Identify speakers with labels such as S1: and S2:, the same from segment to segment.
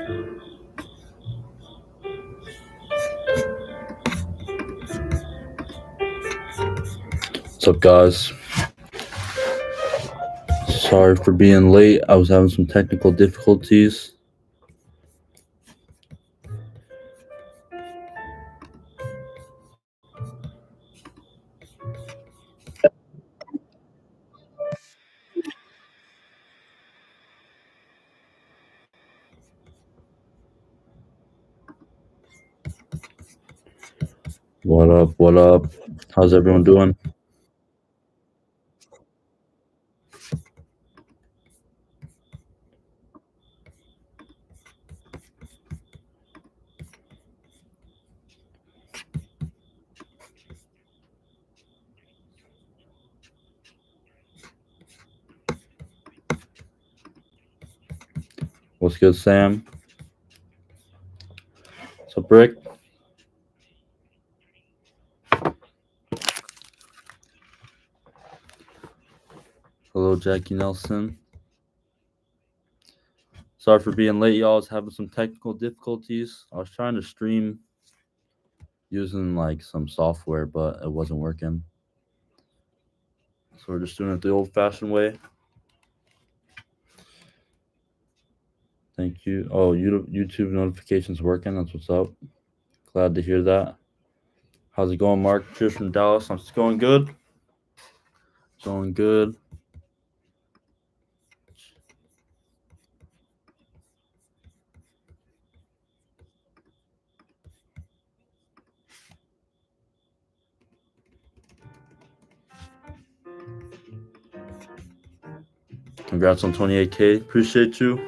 S1: What's up, guys? Sorry for being late. I was having some technical difficulties. What up? What up? How's everyone doing? What's good, Sam? What's up, Rick? Hello, Jackie Nelson. Sorry for being late, y'all. I was having some technical difficulties. I was trying to stream using like some software, but it wasn't working. So we're just doing it the old-fashioned way. Thank you. Oh, YouTube notifications working. That's what's up. Glad to hear that. How's it going, Mark? Cheers from Dallas. It's going good. Going good. Congrats on 28K. Appreciate you.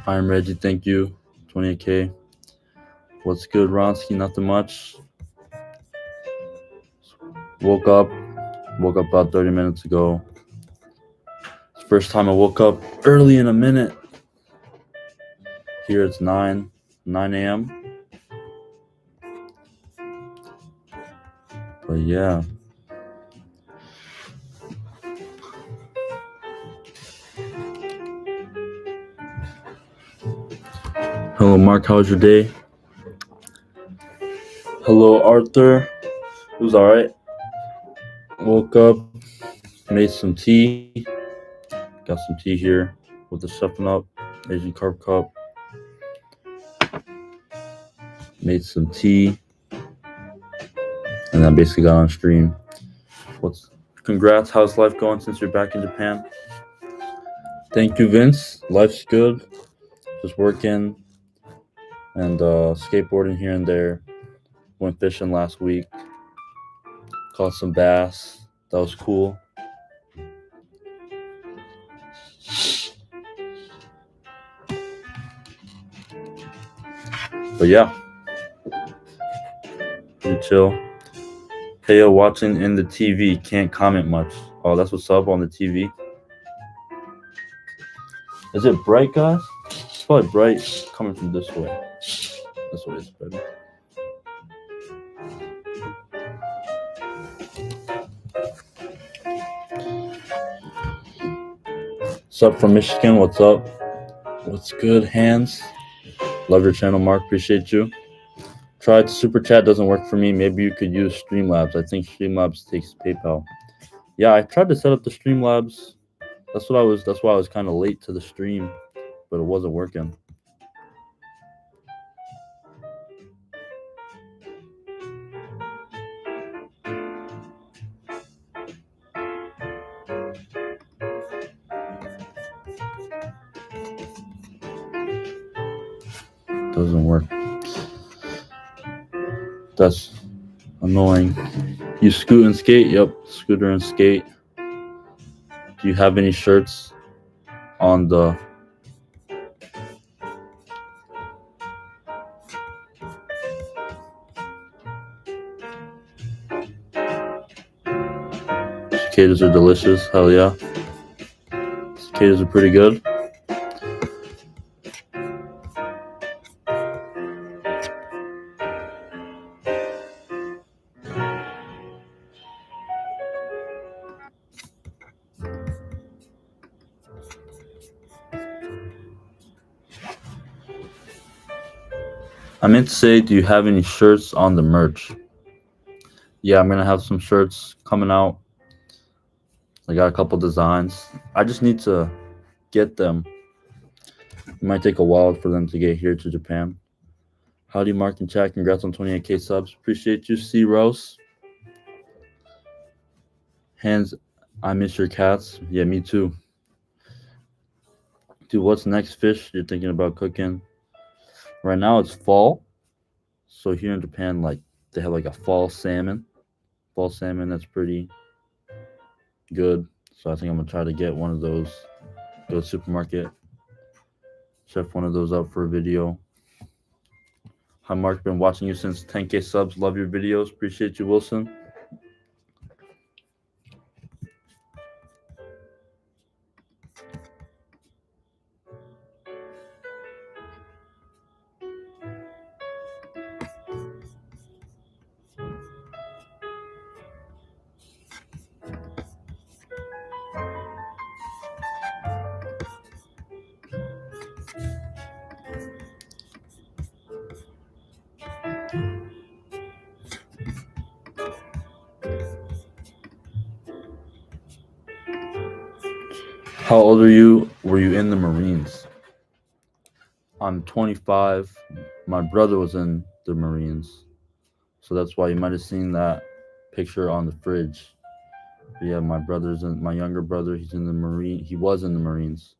S1: I'm Reggie. Thank you. 28K. What's good, Ronsky? Nothing much. Woke up about 30 minutes ago. It's the first time I woke up early in a minute. Here it's 9 a.m. But yeah. Hello, Mark. How was your day? Hello, Arthur. It was alright. Woke up, made some tea. Got some tea here with the 7-Up Asian Carb Cup. Made some tea. And then basically got on stream. Congrats. How's life going since you're back in Japan? Thank you, Vince. Life's good. Just working and skateboarding here and there. Went fishing last week. Caught some bass. That was cool. But yeah, pretty chill. Hey, watching in the TV. Can't comment much. Oh, that's what's up on the TV. Is it bright, guys? It's probably bright coming from this way. This way is better. What's up from Michigan? What's up? What's good, Hands? Love your channel, Mark. Appreciate you. Tried Super Chat, doesn't work for me. Maybe you could use Streamlabs. I think Streamlabs takes PayPal. Yeah, I tried to set up the Streamlabs. That's why I was kind of late to the stream, but it wasn't working. Doesn't work. That's annoying. You scoot and skate? Yep, scooter and skate. Do you have any shirts on the cicadas are delicious? Hell yeah. Cicadas are pretty good. I meant to say, do you have any shirts on the merch? Yeah, I'm gonna have some shirts coming out. I got a couple designs. I just need to get them. It might take a while for them to get here to Japan. Howdy, Mark and chat. Congrats on 28K subs. Appreciate you, C Rose. Hands, I miss your cats. Yeah, me too. Dude, what's next fish you're thinking about cooking? Right now it's fall. So here in Japan, like they have like a fall salmon. Fall salmon that's pretty good. So I think I'm gonna try to get one of those. Go to the supermarket, chef one of those up for a video. Hi Mark, been watching you since 10K subs. Love your videos. Appreciate you, Wilson. How old are you? Were you in the Marines? I'm 25. My brother was in the Marines. So that's why you might have seen that picture on the fridge. But yeah, my younger brother, he's in the Marine. He was in the Marines.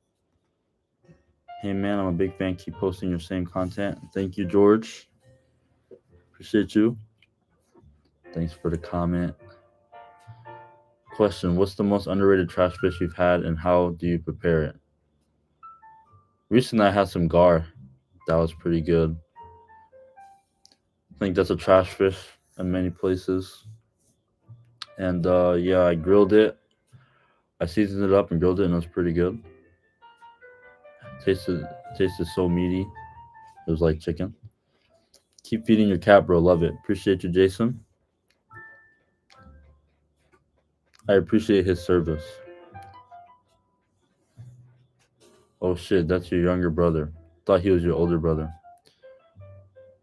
S1: Hey man, I'm a big fan. Keep posting your same content. Thank you, George. Appreciate you. Thanks for the comment. Question: what's the most underrated trash fish you've had, and how do you prepare it? Recently, I had some gar. That was pretty good. I think that's a trash fish in many places. And yeah, I grilled it. I seasoned it up and grilled it, and it was pretty good. Tasted tasted so meaty. It was like chicken. Keep feeding your cat, bro. Love it. Appreciate you, Jason. I appreciate his service. Oh shit, that's your younger brother. Thought he was your older brother.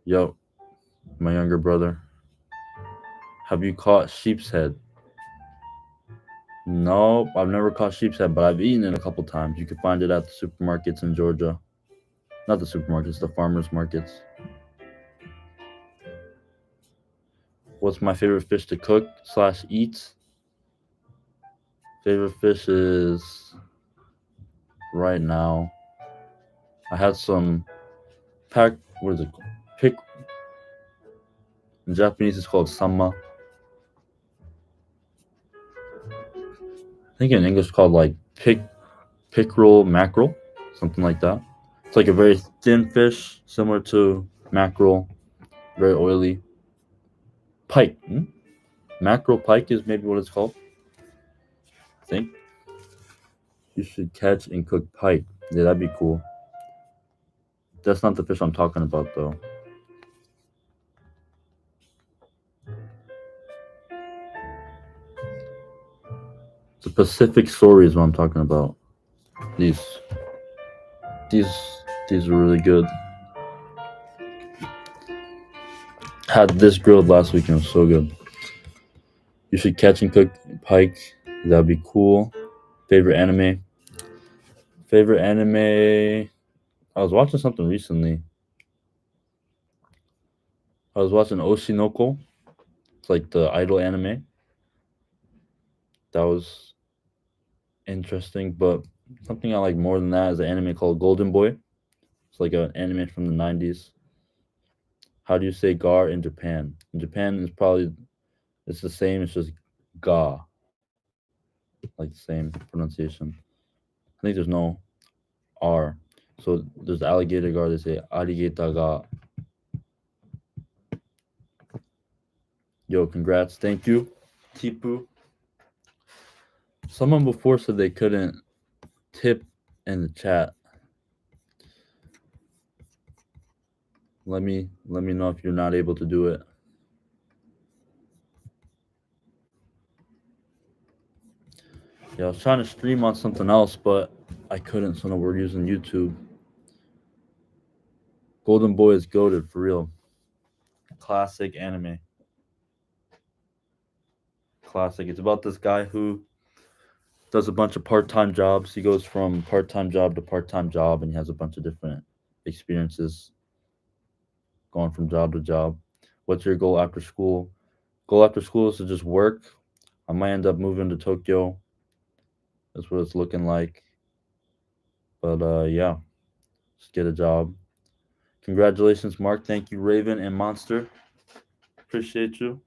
S1: Yo, my younger brother. Have you caught sheep's head? No, I've never caught sheep's head, but I've eaten it a couple times. You can find it at the supermarkets in Georgia. Not the supermarkets, the farmers markets. What's my favorite fish to cook / eat? Favorite fish is right now. I had some what is it? Pick in Japanese it's called sama. I think in English it's called like pickerel mackerel, something like that. It's like a very thin fish, similar to mackerel, very oily. Pike. Mackerel pike is maybe what it's called. I think. You should catch and cook pike. Yeah, that'd be cool. That's not the fish I'm talking about though. The Pacific story is what I'm talking about. These these these are really good. Had this grilled last week and it was so good. You should catch and cook pike. That'd be cool. Favorite anime? Favorite anime? I was watching something recently. I was watching Oshinoko. It's like the idol anime. That was interesting, but something I like more than that is an anime called Golden Boy. It's like an anime from the 90s. How do you say gar in Japan? In Japan, it's the same. It's just ga, like the same pronunciation. I think there's no R. So there's alligator gar. They say alligator ga. Yo, congrats. Thank you, Tipu. Someone before said they couldn't tip in the chat. Let me know if you're not able to do it. Yeah, I was trying to stream on something else, but I couldn't, so now we're using YouTube. Golden Boy is goated for real. Classic anime. Classic. It's about this guy who does a bunch of part-time jobs. He goes from part-time job to part-time job, and he has a bunch of different experiences going from job to job. What's your goal after school? Goal after school is to just work. I might end up moving to Tokyo. That's what it's looking like. But yeah, just get a job. Congratulations, Mark. Thank you, Raven and Monster. Appreciate you.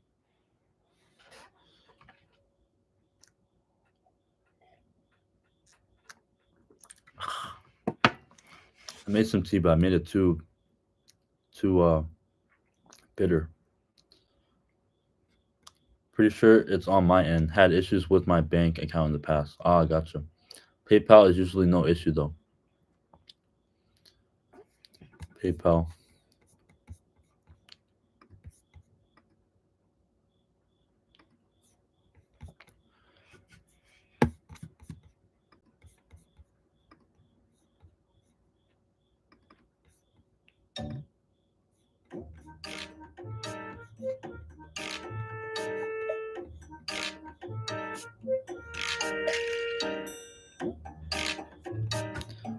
S1: I made some tea, but I made it too bitter. Pretty sure it's on my end. Had issues with my bank account in the past. Ah, gotcha. PayPal is usually no issue though. PayPal.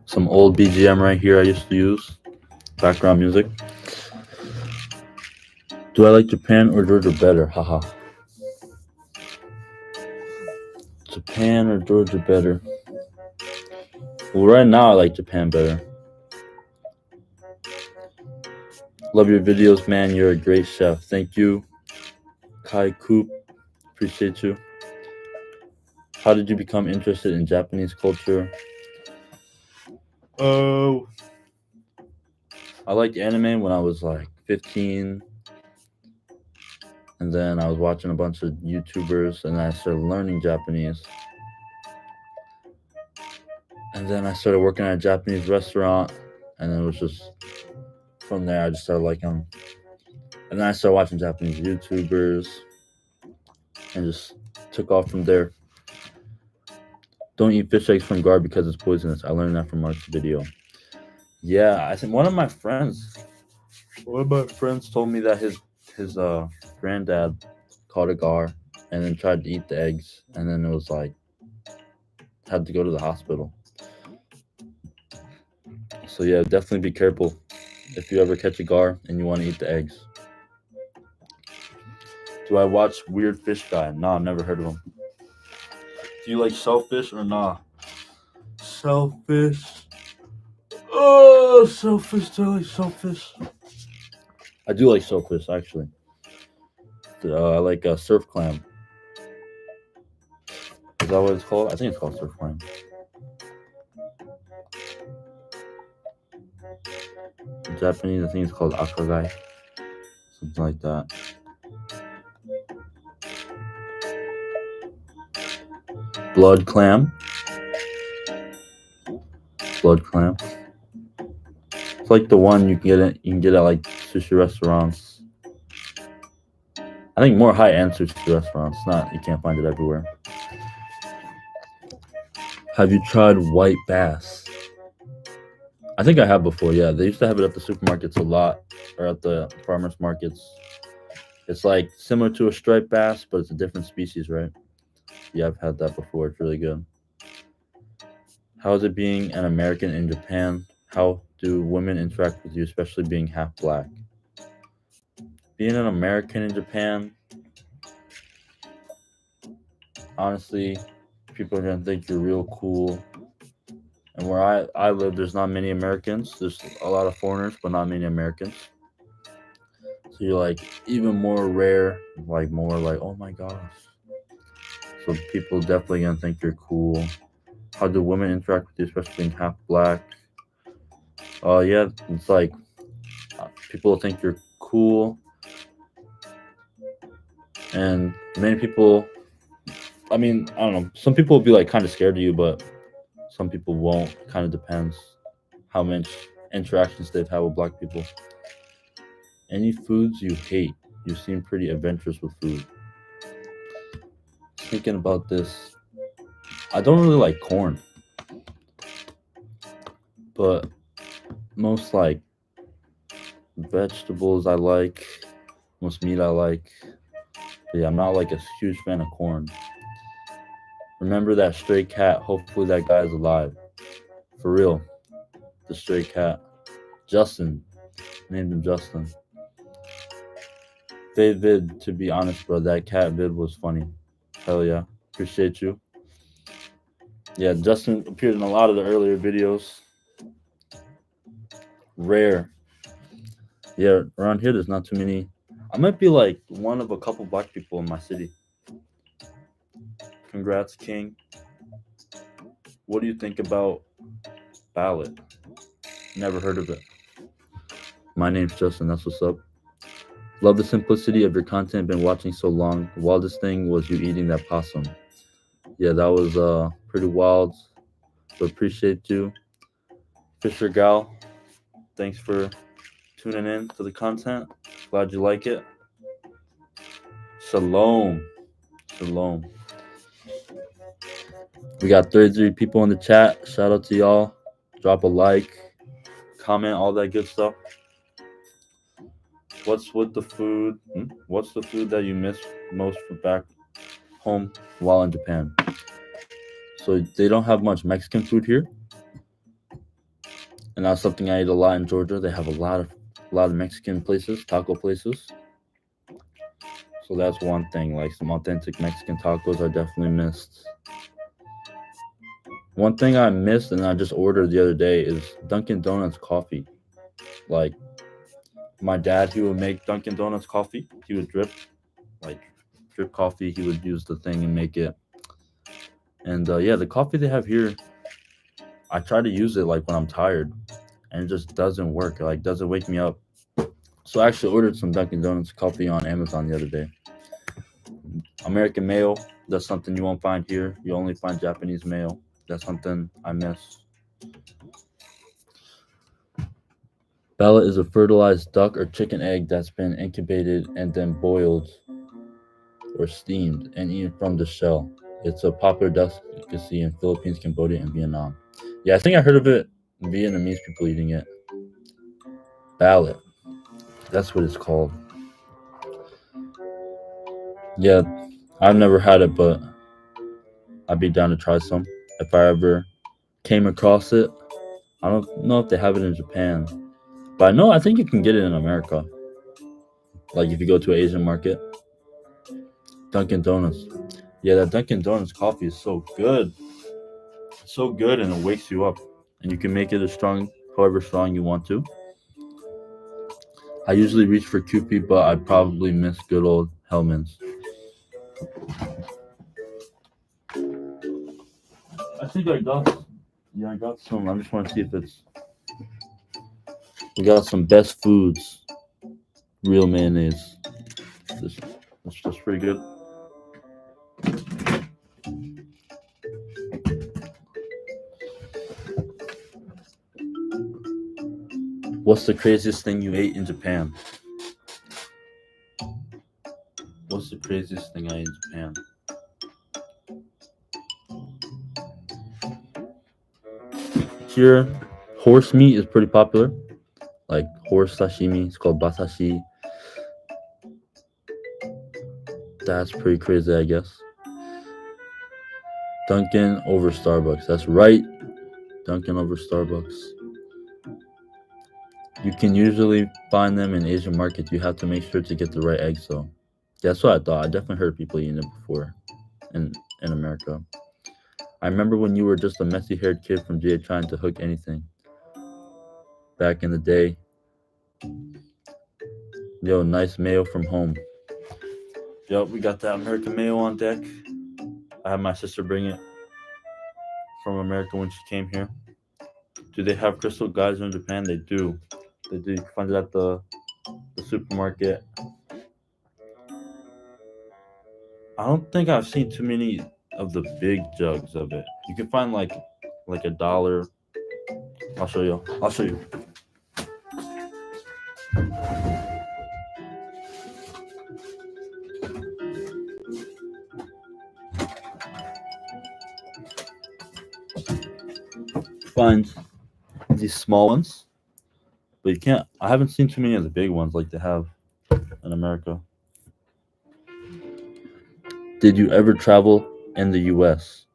S1: Some old BGM right here I used to use. Background music. Do I like Japan or Georgia better? Haha. Japan or Georgia better? Well, right now I like Japan better. Love your videos, man. You're a great chef. Thank you. Kai Coop. Appreciate you. How did you become interested in Japanese culture? Oh. I liked anime when I was like 15. And then I was watching a bunch of YouTubers and I started learning Japanese. And then I started working at a Japanese restaurant. And it was just from there I just started liking them. And then I started watching Japanese YouTubers and just took off from there. Don't eat fish eggs from guard because it's poisonous. I learned that from Mark's video. Yeah, I think one of my friends told me that his granddad caught a gar and then tried to eat the eggs, and then it was like had to go to the hospital. So yeah, definitely be careful if you ever catch a gar and you want to eat the eggs. Do I watch Weird Fish Guy? Nah, I've never heard of him. Do you like shellfish or nah? Shellfish. Oh, shellfish. Do I like shellfish? I do like shellfish, actually. I like surf clam. Is that what it's called? I think it's called surf clam. In Japanese, I think it's called akagai. Something like that. Blood clam. Blood clam. It's like the one you can get at like sushi restaurants. I think more high end sushi restaurants. Not you can't find it everywhere. Have you tried white bass? I think I have before. Yeah, they used to have it at the supermarkets a lot, or at the farmers markets. It's like similar to a striped bass, but it's a different species, right? Yeah, I've had that before. It's really good. How is it being an American in Japan? How do women interact with you, especially being half black? Being an American in Japan, honestly, people are gonna think you're real cool. And where I live, there's not many Americans. There's a lot of foreigners, but not many Americans. So you're like even more rare, like more like, oh my gosh. So people definitely gonna think you're cool. How do women interact with you, especially being half black? Yeah, it's like people think you're cool, and many people. I mean, I don't know. Some people will be like kind of scared of you, but some people won't. Kind of depends how much interactions they've had with black people. Any foods you hate? You seem pretty adventurous with food. Thinking about this, I don't really like corn, but most like Vegetables I like. Most meat I like. But yeah, I'm not like a huge fan of corn. Remember that stray cat. Hopefully that guy is alive. For real. The stray cat. Justin. Named him Justin. They vid, to be honest, bro. That cat vid was funny. Hell yeah. Appreciate you. Yeah, Justin appeared in a lot of the earlier videos. Rare. Yeah, around here there's not too many. I might be like one of a couple black people in my city. Congrats, King. What do you think about ballot? Never heard of it. My name's Justin. That's what's up. Love the simplicity of your content. Been watching so long. Wildest thing was you eating that possum. Yeah, that was pretty wild. So appreciate you, Fisher Gal. Thanks for tuning in to the content. Glad you like it. Shalom. Shalom. We got 33 people in the chat. Shout out to y'all. Drop a like, comment, all that good stuff. What's with the food? What's the food that you miss most from back home while in Japan? So they don't have much Mexican food here, and that's something I eat a lot in Georgia. They have a lot of Mexican places, taco places. So that's one thing. Like some authentic Mexican tacos, I definitely missed. One thing I missed and I just ordered the other day is Dunkin' Donuts coffee. Like my dad, he would make Dunkin' Donuts coffee. He would drip coffee. He would use the thing and make it. And yeah, the coffee they have here, I try to use it like when I'm tired, and it just doesn't work. It, like doesn't wake me up. So I actually ordered some Dunkin' Donuts coffee on Amazon the other day. American mayo, that's something you won't find here. You only find Japanese mayo. That's something I miss. Bella is a fertilized duck or chicken egg that's been incubated and then boiled or steamed and eaten from the shell. It's a popular delicacy in Philippines, Cambodia, and Vietnam. Yeah, I think I heard of it. Vietnamese people eating it. Ballot. That's what it's called. Yeah, I've never had it, but I'd be down to try some if I ever came across it. I don't know if they have it in Japan, but I think you can get it in America. Like if you go to an Asian market. Dunkin' Donuts. Yeah, that Dunkin' Donuts coffee is so good. So good, and it wakes you up. And you can make it as strong, however strong you want to. I usually reach for Kewpie, but I probably miss good old Hellman's. I think I got. Yeah, I got some. I just want to see if it's. We got some best foods. Real mayonnaise. This, that's just pretty good. What's the craziest thing you ate in Japan? What's the craziest thing I ate in Japan? Here, horse meat is pretty popular. Like horse sashimi, it's called basashi. That's pretty crazy, I guess. Dunkin' over Starbucks. That's right. Dunkin' over Starbucks. You can usually find them in Asian markets. You have to make sure to get the right eggs, though. That's what I thought. I definitely heard people eating it before in America. I remember when you were just a messy haired kid from GA trying to hook anything. Back in the day. Yo, nice mayo from home. Yup, we got that American mayo on deck. I had my sister bring it from America when she came here. Do they have crystal geyser in Japan? They do. They do. You can find it at the supermarket. I don't think I've seen too many of the big jugs of it. You can find like $1. I'll show you. I'll show you. Find these small ones. But you can't. I haven't seen too many of the big ones like they have in America. Did you ever travel in the U.S.?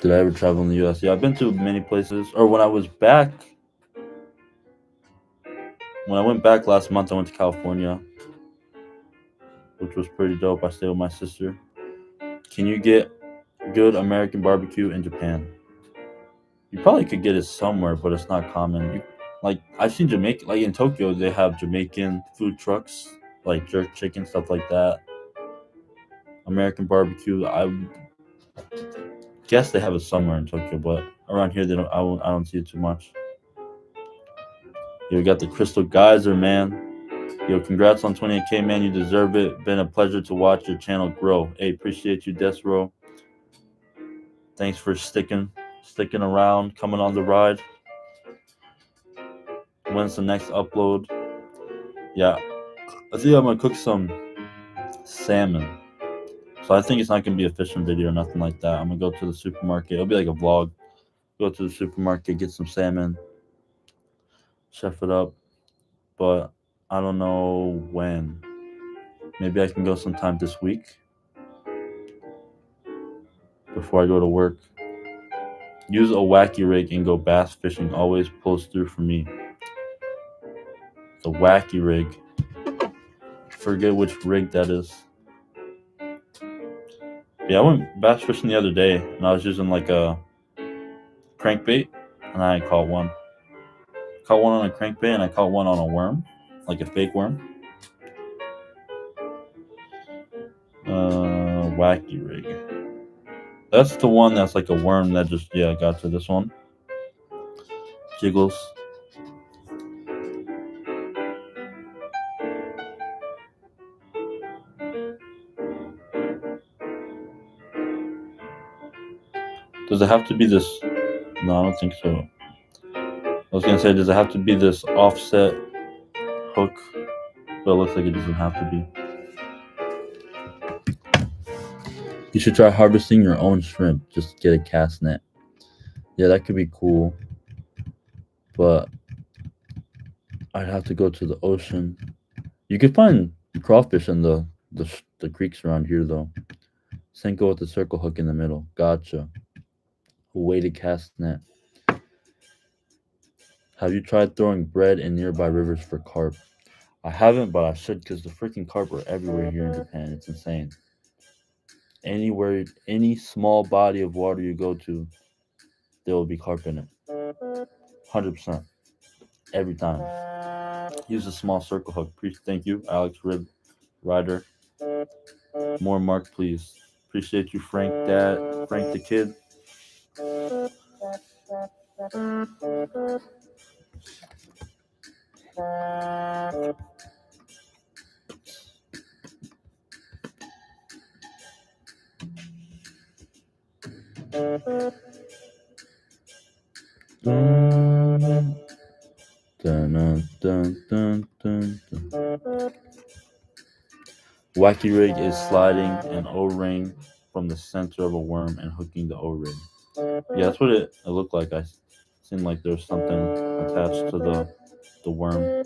S1: Did I ever travel in the U.S.? Yeah, I've been to many places. Or when I went back last month, I went to California, which was pretty dope. I stayed with my sister. Can you get good American barbecue in Japan? You probably could get it somewhere, but it's not common. I've seen Jamaica, like in Tokyo, they have Jamaican food trucks, like jerk chicken stuff like that. American barbecue, I guess they have it somewhere in Tokyo, but around here they don't. I don't see it too much. Yo, we got the Crystal Geyser, man. Yo, congrats on 28K, man. You deserve it. Been a pleasure to watch your channel grow. Hey, appreciate you, Desro. Thanks for sticking around, coming on the ride. When's the next upload? Yeah, I think I'm gonna cook some salmon. So I think it's not gonna be a fishing video or nothing like that. I'm gonna go to the supermarket. It'll be like a vlog. Go to the supermarket, get some salmon, chef it up. But I don't know when. Maybe I can go sometime this week before I go to work. Use a wacky rig and go bass fishing. Always pulls through for me. The wacky rig. Forget which rig that is. Yeah, I went bass fishing the other day and I was using like a crankbait and I caught one. Caught one on a crankbait and I caught one on a worm, like a fake worm. Wacky rig. That's the one that's like a worm that just got to this one. Jiggles. Does it have to be this? No, I don't think so. I was gonna say, does it have to be this offset hook? But it looks like it doesn't have to be. You should try harvesting your own shrimp. Just get a cast net. Yeah, that could be cool. But I'd have to go to the ocean. You could find crawfish in the creeks around here though. Senko with the circle hook in the middle. Gotcha. A weighted cast net. Have you tried throwing bread in nearby rivers for carp? I haven't, but I should because the freaking carp are everywhere here in Japan. It's insane. Anywhere, any small body of water you go to, there will be carp in it. 100%. Every time. Use a small circle hook. Thank you, Alex Ryder. More Mark, please. Appreciate you, Frank the kid. Dun, dun, dun, dun, dun, dun. Wacky rig is sliding an O-ring from the center of a worm and hooking the O-ring. Yeah, that's what it looked like. I seemed like there was something attached to the worm.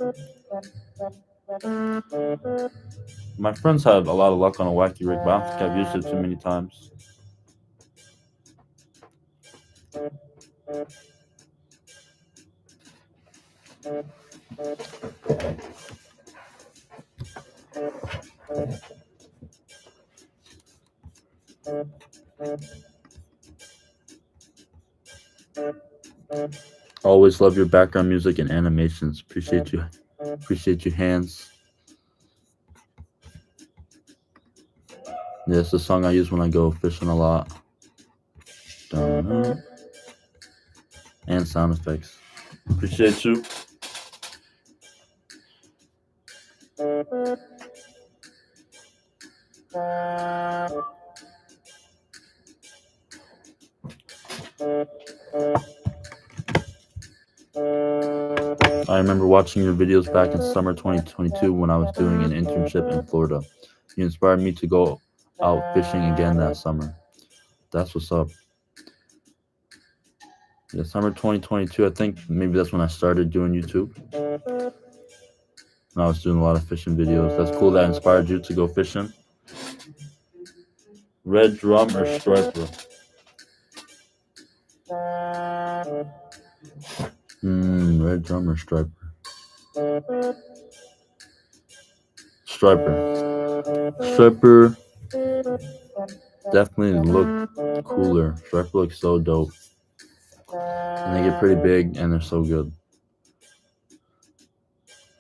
S1: My friends had a lot of luck on a wacky rig, but I don't think I've used it too many times. Always love your background music and animations. Appreciate you. Appreciate you, hands. Yeah, it's the song I use when I go fishing a lot. Dun-dun. And sound effects. Appreciate you. I remember watching your videos back in summer 2022 when I was doing an internship in Florida. You inspired me to go out fishing again that summer. That's what's up. Yeah, summer 2022. I think maybe that's when I started doing YouTube. And I was doing a lot of fishing videos. That's cool. That inspired you to go fishing. Red drum or striper? Red drum or striper? Striper. Striper definitely look cooler. Striper looks so dope. And they get pretty big and they're so good.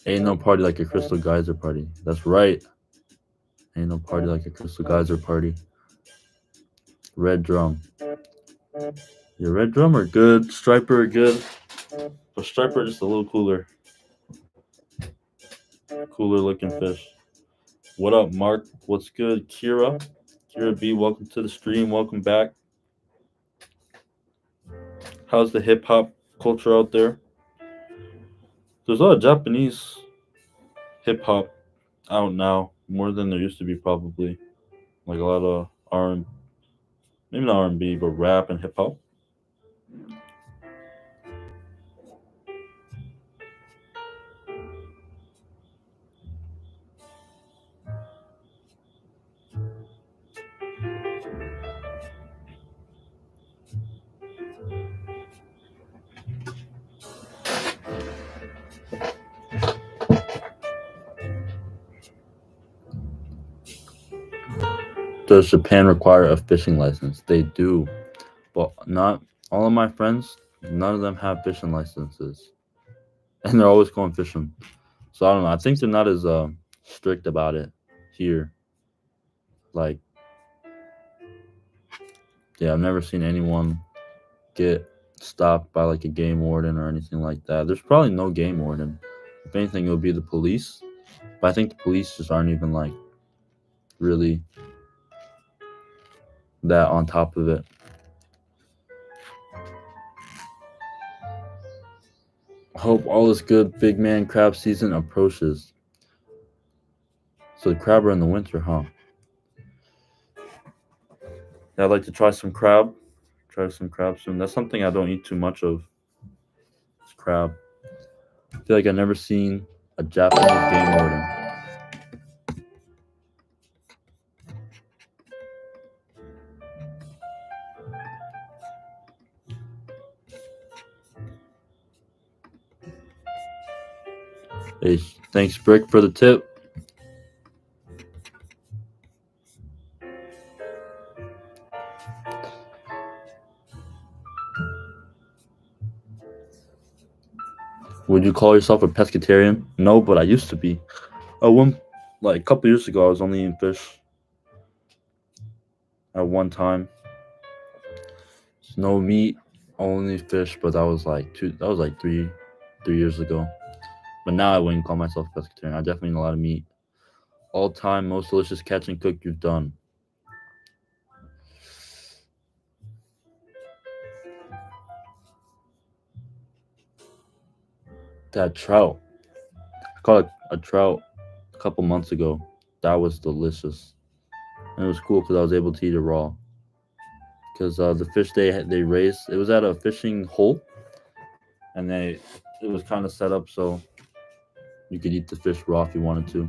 S1: Ain't no party like a Crystal Geyser party. That's right. Ain't no party like a Crystal Geyser party. Red drum. Your red drum are good. Striper are good. But striper just a little cooler. Cooler looking fish. What up, Mark? What's good? Kira? Kira B, welcome to the stream. Welcome back. How's the hip hop culture out there? There's a lot of Japanese hip hop out now, more than there used to be probably. Like a lot of R and maybe not R&B, but rap and hip hop. Does Japan require a fishing license? They do, but not all of my friends. None of them have fishing licenses, and they're always going fishing. So I don't know. I think they're not as strict about it here. Like, yeah, I've never seen anyone get stopped by like a game warden or anything like that. There's probably no game warden. If anything, it would be the police. But I think the police just aren't even like really that on top of it. Hope all is good. Big man crab season approaches. So the crab are in the winter, huh? Yeah, I'd like to try some crab. Try some crab soon. That's something I don't eat too much of. It's crab. I feel like I've never seen a Japanese game warden. Hey, thanks, Brick, for the tip. Would you call yourself a pescatarian? No, but I used to be. Like a couple years ago, I was only eating fish at one time. No meat, only fish. But that was like three years ago. But now I wouldn't call myself a pescatarian. I definitely eat a lot of meat. All time most delicious catch and cook you've done. That trout. I caught a trout a couple months ago. That was delicious. And it was cool because I was able to eat it raw. Because the fish they raised, it was at a fishing hole, and it was kind of set up so you could eat the fish raw if you wanted to.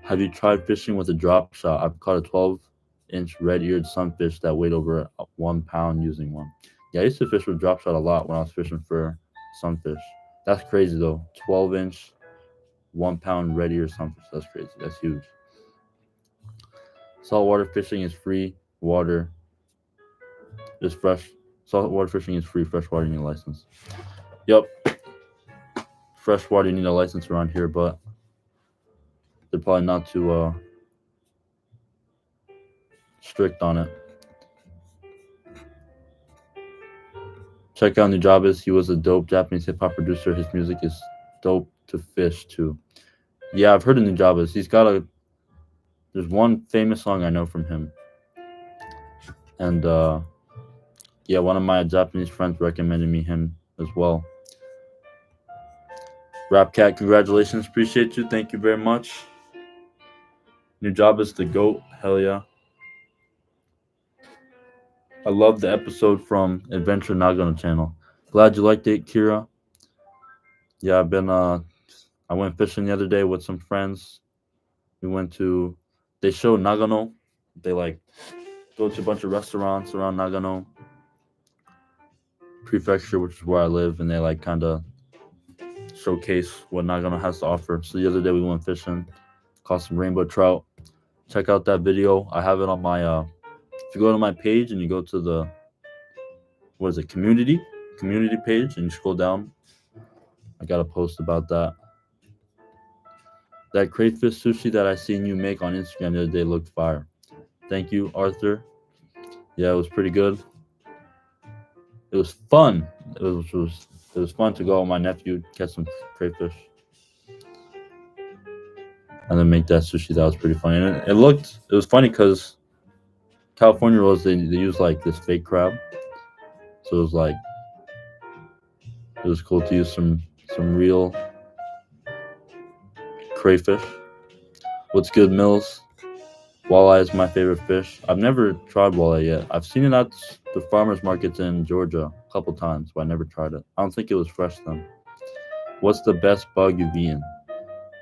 S1: Have you tried fishing with a drop shot? I've caught a 12-inch red-eared sunfish that weighed over 1 pound using one. Yeah, I used to fish with drop shot a lot when I was fishing for sunfish. That's crazy though. 12-inch, 1 pound red-eared sunfish. That's crazy. That's huge. Saltwater fishing is free. Water is fresh. Saltwater fishing is free. Freshwater you need a license. Yep. Freshwater you need a license around here, but they're probably not too strict on it. Check out Nujabes. He was a dope Japanese hip hop producer. His music is dope to fish too. Yeah, I've heard of Nujabes. There's one famous song I know from him. And yeah, one of my Japanese friends recommended me him as well. Rap Cat, congratulations. Appreciate you. Thank you very much. Nujabes the GOAT. Hell yeah. I love the episode from Adventure Nagano channel. Glad you liked it, Kira. Yeah, I went fishing the other day with some friends. We went to they show Nagano. They like go to a bunch of restaurants around Nagano prefecture, which is where I live, and they like kind of showcase what Nagano has to offer. So the other day we went fishing, caught some rainbow trout. Check out that video. I have it on my if you go to my page and you go to the what is it, community page, and you scroll down, I got a post about that. That crayfish sushi that I seen you make on Instagram the other day looked fire. Thank you, Arthur. Yeah, it was pretty good. It was fun. It was fun to go with my nephew, catch some crayfish, and then make that sushi. That was pretty funny. And it was funny because California rolls they use like this fake crab, so it was cool to use some real crayfish. What's good, Mills? Walleye is my favorite fish. I've never tried walleye yet. I've seen it at the farmers markets in Georgia a couple times, but I never tried it. I don't think it was fresh then. What's the best bug you've eaten?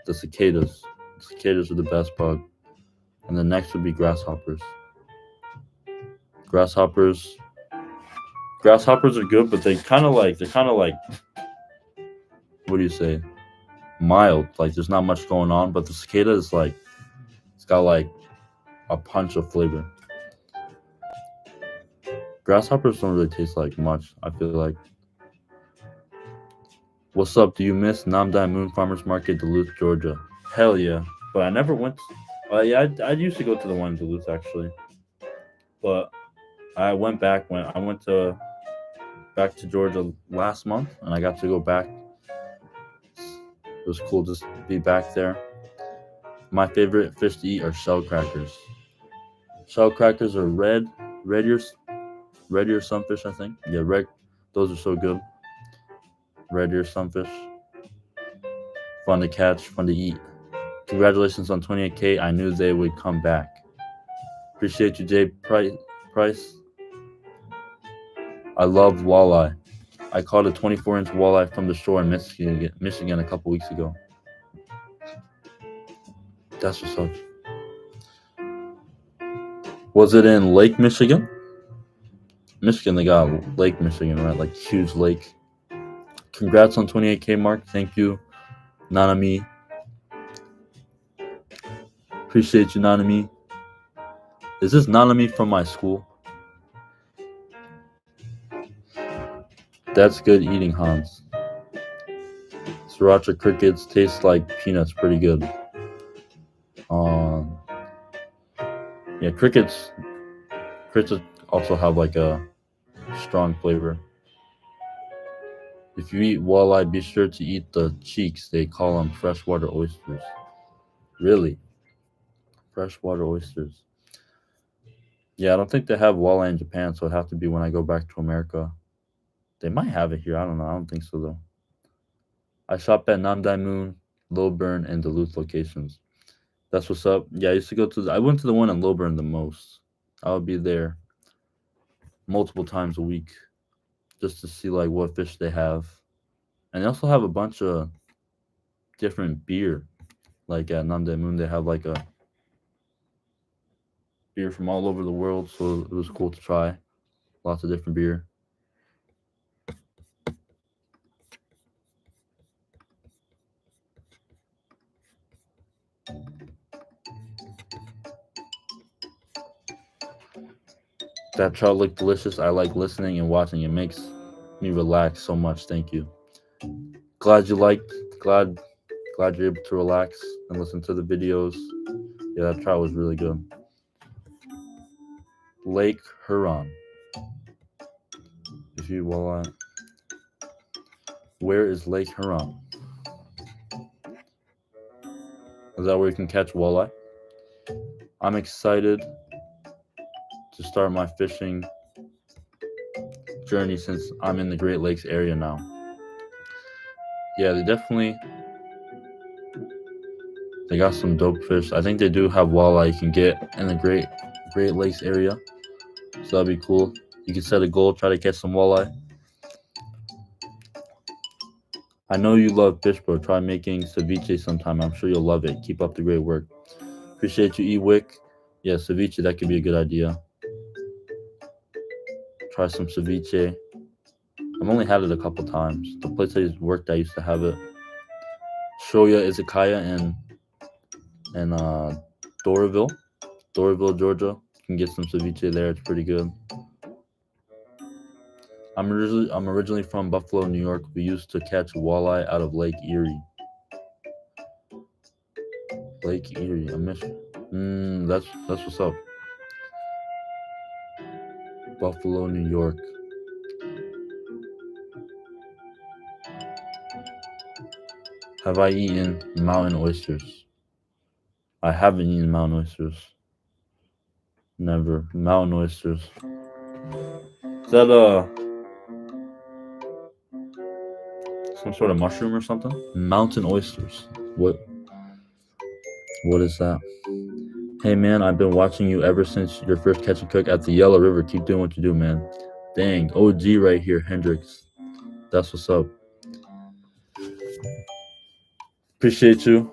S1: The cicadas. Cicadas are the best bug. And the next would be grasshoppers. Grasshoppers. Grasshoppers are good, but they're kind of like what do you say? Mild. Like there's not much going on, but the cicada is like it's got like a punch of flavor. Grasshoppers don't really taste like much, I feel like. What's up? Do you miss Namdai Moon Farmers Market, Duluth, Georgia? Hell yeah. But I never went. Yeah, I used to go to the one in Duluth actually. But I went back when I went back to Georgia last month, and I got to go back. It was cool just to be back there. My favorite fish to eat are shell crackers. Shell crackers are red ear sunfish, I think. Yeah, red. Those are so good. Red ear sunfish. Fun to catch, fun to eat. Congratulations on 28K. I knew they would come back. Appreciate you, Jay Price. I love walleye. I caught a 24-inch walleye from the shore in Michigan a couple weeks ago. That's what's up. Was it in Lake Michigan? Michigan, they got Lake Michigan, right? Like huge lake. Congrats on 28K, Mark. Thank you, Nanami. Appreciate you, Nanami. Is this Nanami from my school? That's good eating, Hans. Sriracha crickets taste like peanuts, pretty good. Yeah, crickets also have like a strong flavor. If you eat walleye, be sure to eat the cheeks. They call them freshwater oysters. Really? Freshwater oysters. Yeah, I don't think they have walleye in Japan, so it'd have to be when I go back to America. They might have it here. I don't know. I don't think so, though. I shop at Namdai Moon, Lilburn, and Duluth locations. That's what's up. Yeah, I went to the one in Lilburn the most. I would be there multiple times a week just to see like what fish they have. And they also have a bunch of different beer. Like at Namdai Moon, they have like a beer from all over the world, so it was cool to try. Lots of different beer. That trout looked delicious. I like listening and watching. It makes me relax so much. Thank you. Glad you liked. Glad you're able to relax and listen to the videos. Yeah, that trout was really good. Lake Huron. If you walleye. Where is Lake Huron? Is that where you can catch walleye? I'm excited to start my fishing journey since I'm in the Great Lakes area now. Yeah, they got some dope fish. I think they do have walleye you can get in the Great Lakes area. So that'd be cool. You can set a goal, try to catch some walleye. I know you love fish, bro. Try making ceviche sometime. I'm sure you'll love it. Keep up the great work. Appreciate you, Ewick. Yeah, ceviche, that could be a good idea. Try some ceviche. I've only had it a couple times. The place I worked, I used to have it. Shoya Izakaya in Doraville, Doraville, Georgia. You can get some ceviche there. It's pretty good. I'm originally from Buffalo, New York. We used to catch walleye out of Lake Erie. Lake Erie. I miss. That's what's up. Buffalo, New York. Have I eaten mountain oysters? I haven't eaten mountain oysters. Never. Mountain oysters. Is that some sort of mushroom or something? Mountain oysters. What is that? Hey man, I've been watching you ever since your first catch and cook at the Yellow River. Keep doing what you do, man. Dang, OG right here, Hendrix. That's what's up. Appreciate you.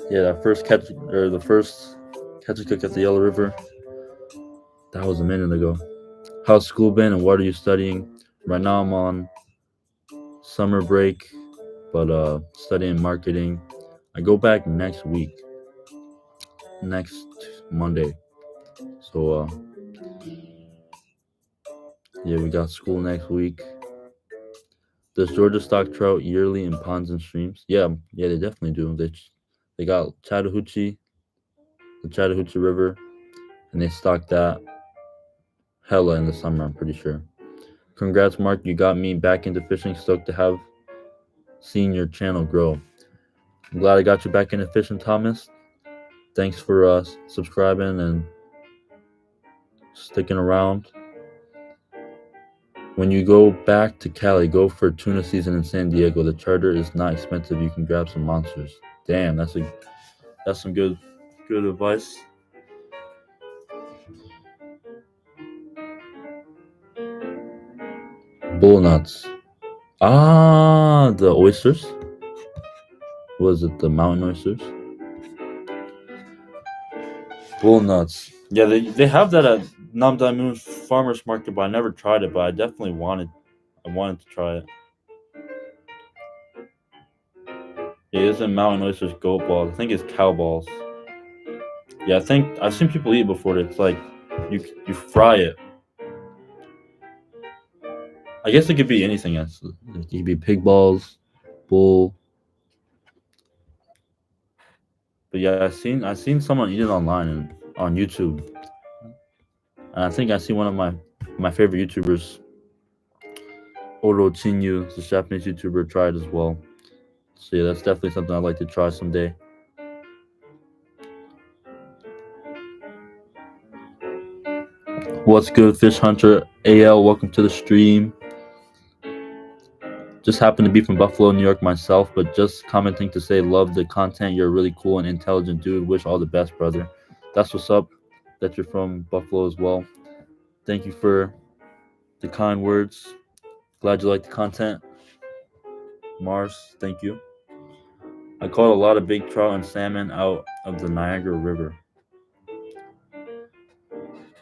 S1: Yeah, that first catch or the first catch and cook at the Yellow River. That was a minute ago. How's school been and what are you studying? Right now I'm on summer break, but studying marketing. I go back next week, next Monday. So yeah, we got school next week. Does Georgia stock trout yearly in ponds and streams? Yeah, they definitely do. They got Chattahoochee, the Chattahoochee River, and they stock that hella in the summer. I'm pretty sure. Congrats, Mark. You got me back into fishing. Stoked to have seen your channel grow. I'm glad I got you back into fishing, Thomas. Thanks for subscribing and sticking around. When you go back to Cali, go for tuna season in San Diego. The charter is not expensive. You can grab some monsters. Damn, that's some good advice. Bull nuts. Ah, the oysters. Was it the mountain oysters? Bull nuts. Yeah, they have that at Nam Moon Farmers Market, but I never tried it. But I definitely wanted to try it. Yeah, it isn't mountain oysters goat balls. I think it's cow balls. Yeah, I think I've seen people eat it before. It's like you fry it. I guess it could be anything else. It could be pig balls, bull. But yeah, I seen someone eat it online and on YouTube, and I think I see one of my favorite YouTubers, Oro Chinyu, the Japanese YouTuber, try it as well. So yeah, that's definitely something I'd like to try someday. What's good, Fish Hunter AL? Welcome to the stream. Just happened to be from Buffalo, New York myself, but just commenting to say love the content. You're a really cool and intelligent dude. Wish all the best, brother. That's what's up. That you're from Buffalo as well. Thank you for the kind words. Glad you like the content. Mars, thank you. I caught a lot of big trout and salmon out of the Niagara River.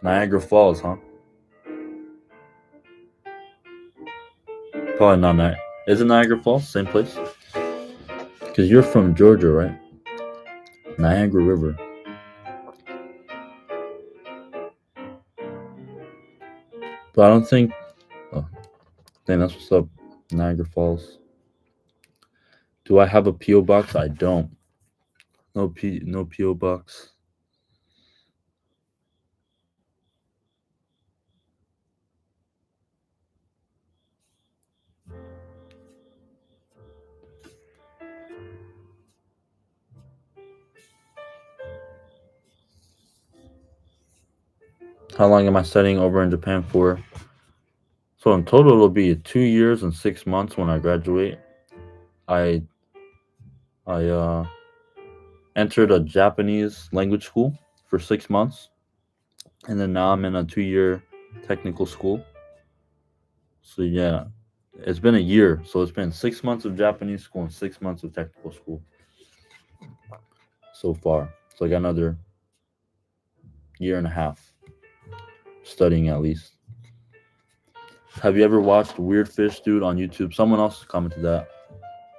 S1: Niagara Falls, huh? Probably not Niagara. Is it Niagara Falls? Same place? Because you're from Georgia, right? Niagara River. But I don't think. Oh, dang, that's what's up. Niagara Falls. Do I have a P.O. box? I don't. No P.O. box. How long am I studying over in Japan for? So in total, it'll be 2 years and 6 months when I graduate. I I entered a Japanese language school for 6 months, and then now I'm in a 2-year technical school. So yeah, It's been a year, so it's been 6 months of Japanese school and 6 months of technical school so far. So I got another year and a half studying at least. Have you ever watched Weird Fish Dude on YouTube? Someone else commented that.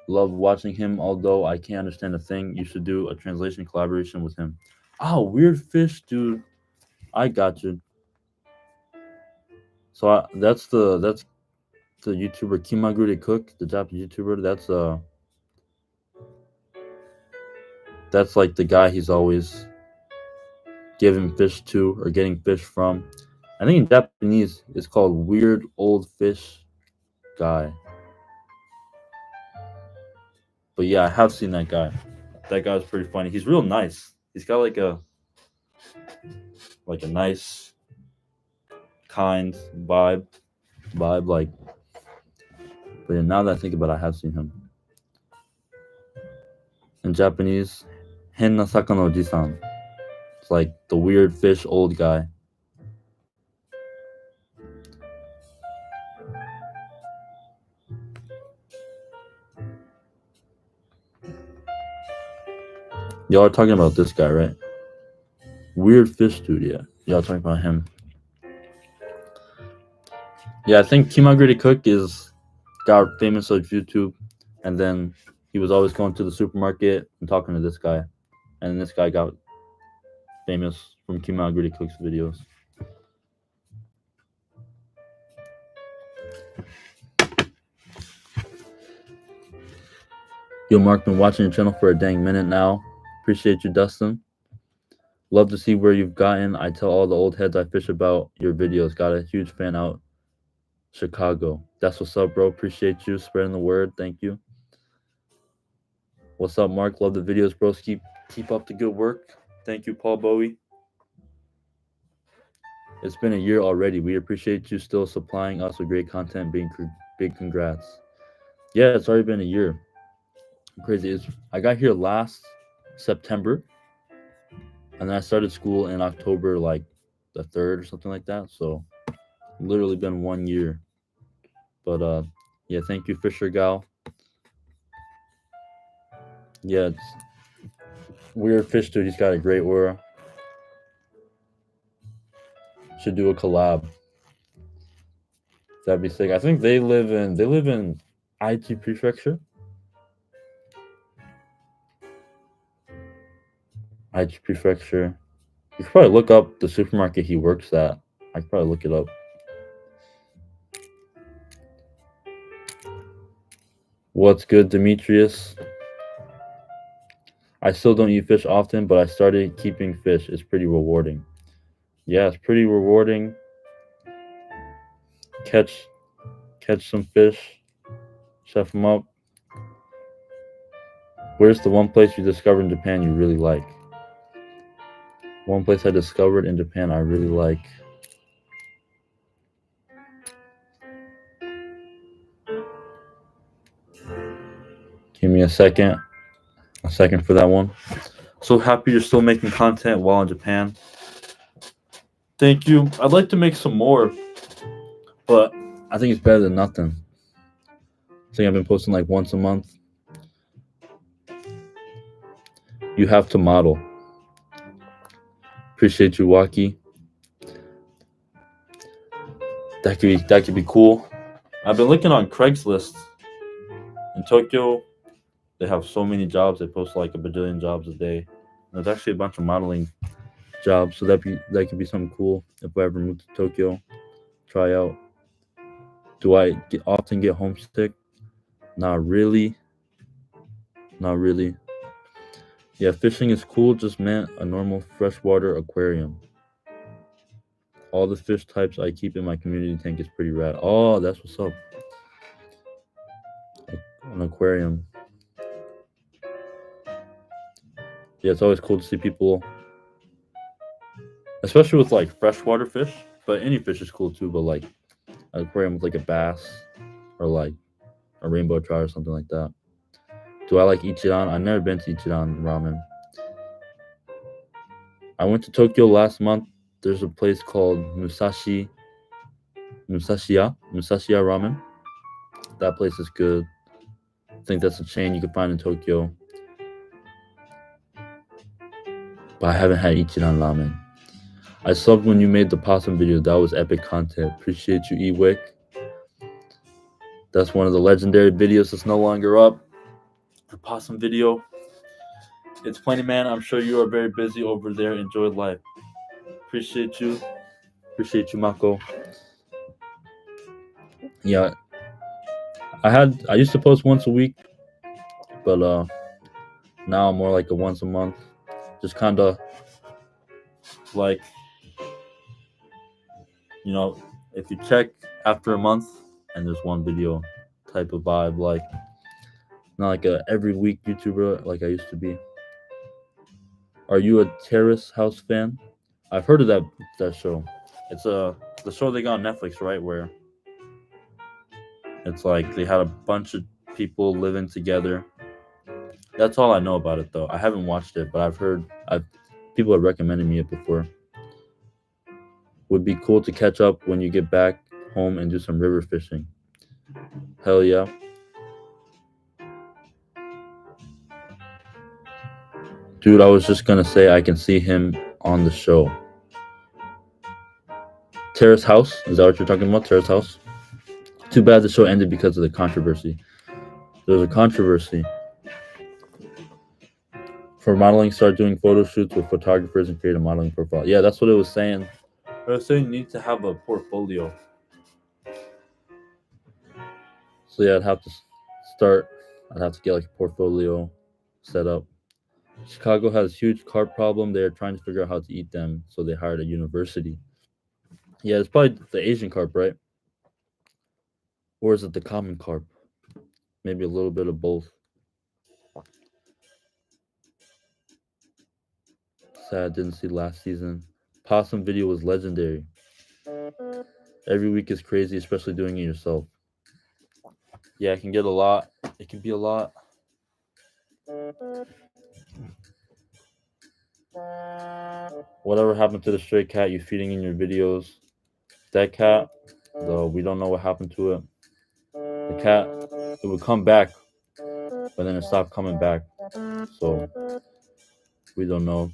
S1: Love watching him, although I can't understand a thing. You should do a translation collaboration with him. Oh, Weird Fish Dude. I got you. So that's the YouTuber Kimagure Cook, the Japanese YouTuber. That's like the guy he's always giving fish to or getting fish from. I think in Japanese it's called Weird Old Fish Guy. But yeah, I have seen that guy. That guy's pretty funny. He's real nice. He's got like a nice, kind vibe. Like, but yeah, now that I think about it, I have seen him. In Japanese, Henna Sakano Oji-san. It's like the weird fish old guy. Y'all are talking about this guy, right? Weird fish dude, yeah. Y'all talking about him. Yeah, I think Kimagure Cook got famous on YouTube, and then he was always going to the supermarket and talking to this guy, and this guy got famous from Kimagure Cook's videos. Yo, Mark, been watching your channel for a dang minute now. Appreciate you, Dustin. Love to see where you've gotten. I tell all the old heads I fish about your videos. Got a huge fan out Chicago. That's what's up, bro. Appreciate you spreading the word. Thank you. What's up, Mark? Love the videos, bros. Keep up the good work. Thank you, Paul Bowie. It's been a year already. We appreciate you still supplying us with great content. Big congrats. Yeah, it's already been a year. Crazy. I got here last September, and then I started school in October, like the 3rd or something like that. So literally been 1 year. But yeah, thank you, Fisher Gal. Yeah, it's Weird Fish Dude. He's got a great aura. Should do a collab. That'd be sick. I think they live in IT Prefecture. IT Prefecture. You could probably look up the supermarket he works at. I could probably look it up. What's good, Demetrius? I still don't eat fish often, but I started keeping fish. It's pretty rewarding. Yeah, it's pretty rewarding. Catch some fish, chef them up. Where's the one place you discovered in Japan you really like? One place I discovered in Japan I really like. Give me a second for that one. So happy you're still making content while in Japan. Thank you. I'd like to make some more, but I think it's better than nothing. I think I've been posting like once a month. You have to model. Appreciate you, Waki. That could be cool. I've been looking on Craigslist in Tokyo. They have so many jobs. They post like a bajillion jobs a day. There's actually a bunch of modeling jobs, so that could be something cool if I ever move to Tokyo. Try out. Do I often get homesick? Not really. Yeah, fishing is cool. Just meant a normal freshwater aquarium. All the fish types I keep in my community tank is pretty rad. Oh, that's what's up. An aquarium. Yeah, it's always cool to see people, especially with like freshwater fish. But any fish is cool too. But like an aquarium with like a bass or like a rainbow trout or something like that. Do I like Ichiran? I've never been to Ichiran ramen. I went to Tokyo last month. There's a place called Musashiya Ramen. That place is good. I think that's a chain you can find in Tokyo. But I haven't had Ichiran ramen. I subbed when you made the possum video. That was epic content. Appreciate you, Ewick. That's one of the legendary videos that's no longer up. The possum video. It's plenty, man. I'm sure you are very busy over there. Enjoy life. Appreciate you. Appreciate you, Mako. Yeah, I used to post once a week, but now I'm more like a once a month. Just kind of like, you know, if you check after a month and there's one video type of vibe, like not like a every week YouTuber like I used to be. Are you a Terrace House fan? I've heard of that show. It's the show they got on Netflix, right? Where it's like they had a bunch of people living together. That's all I know about it, though. I haven't watched it, but I've people have recommended me it before. Would be cool to catch up when you get back home and do some river fishing. Hell yeah. Dude, I was just gonna say I can see him on the show. Terrace House? Is that what you're talking about? Terrace House? Too bad the show ended because of the controversy. There was a controversy. For modeling, start doing photo shoots with photographers and create a modeling profile. Yeah, that's what it was saying. It was saying you need to have a portfolio. So yeah, start. I'd have to get like a portfolio set up. Chicago has huge carp problem. They're trying to figure out how to eat them, so they hired a university. Yeah, it's probably the Asian carp, right? Or is it the common carp? Maybe a little bit of both. Sad didn't see last season. Possum video was legendary. Every week is crazy, especially doing it yourself. Yeah, it can get a lot. It can be a lot. Whatever happened to the stray cat you feeding in your videos? That cat, though, we don't know what happened to it. The cat, it would come back, but then it stopped coming back. So we don't know.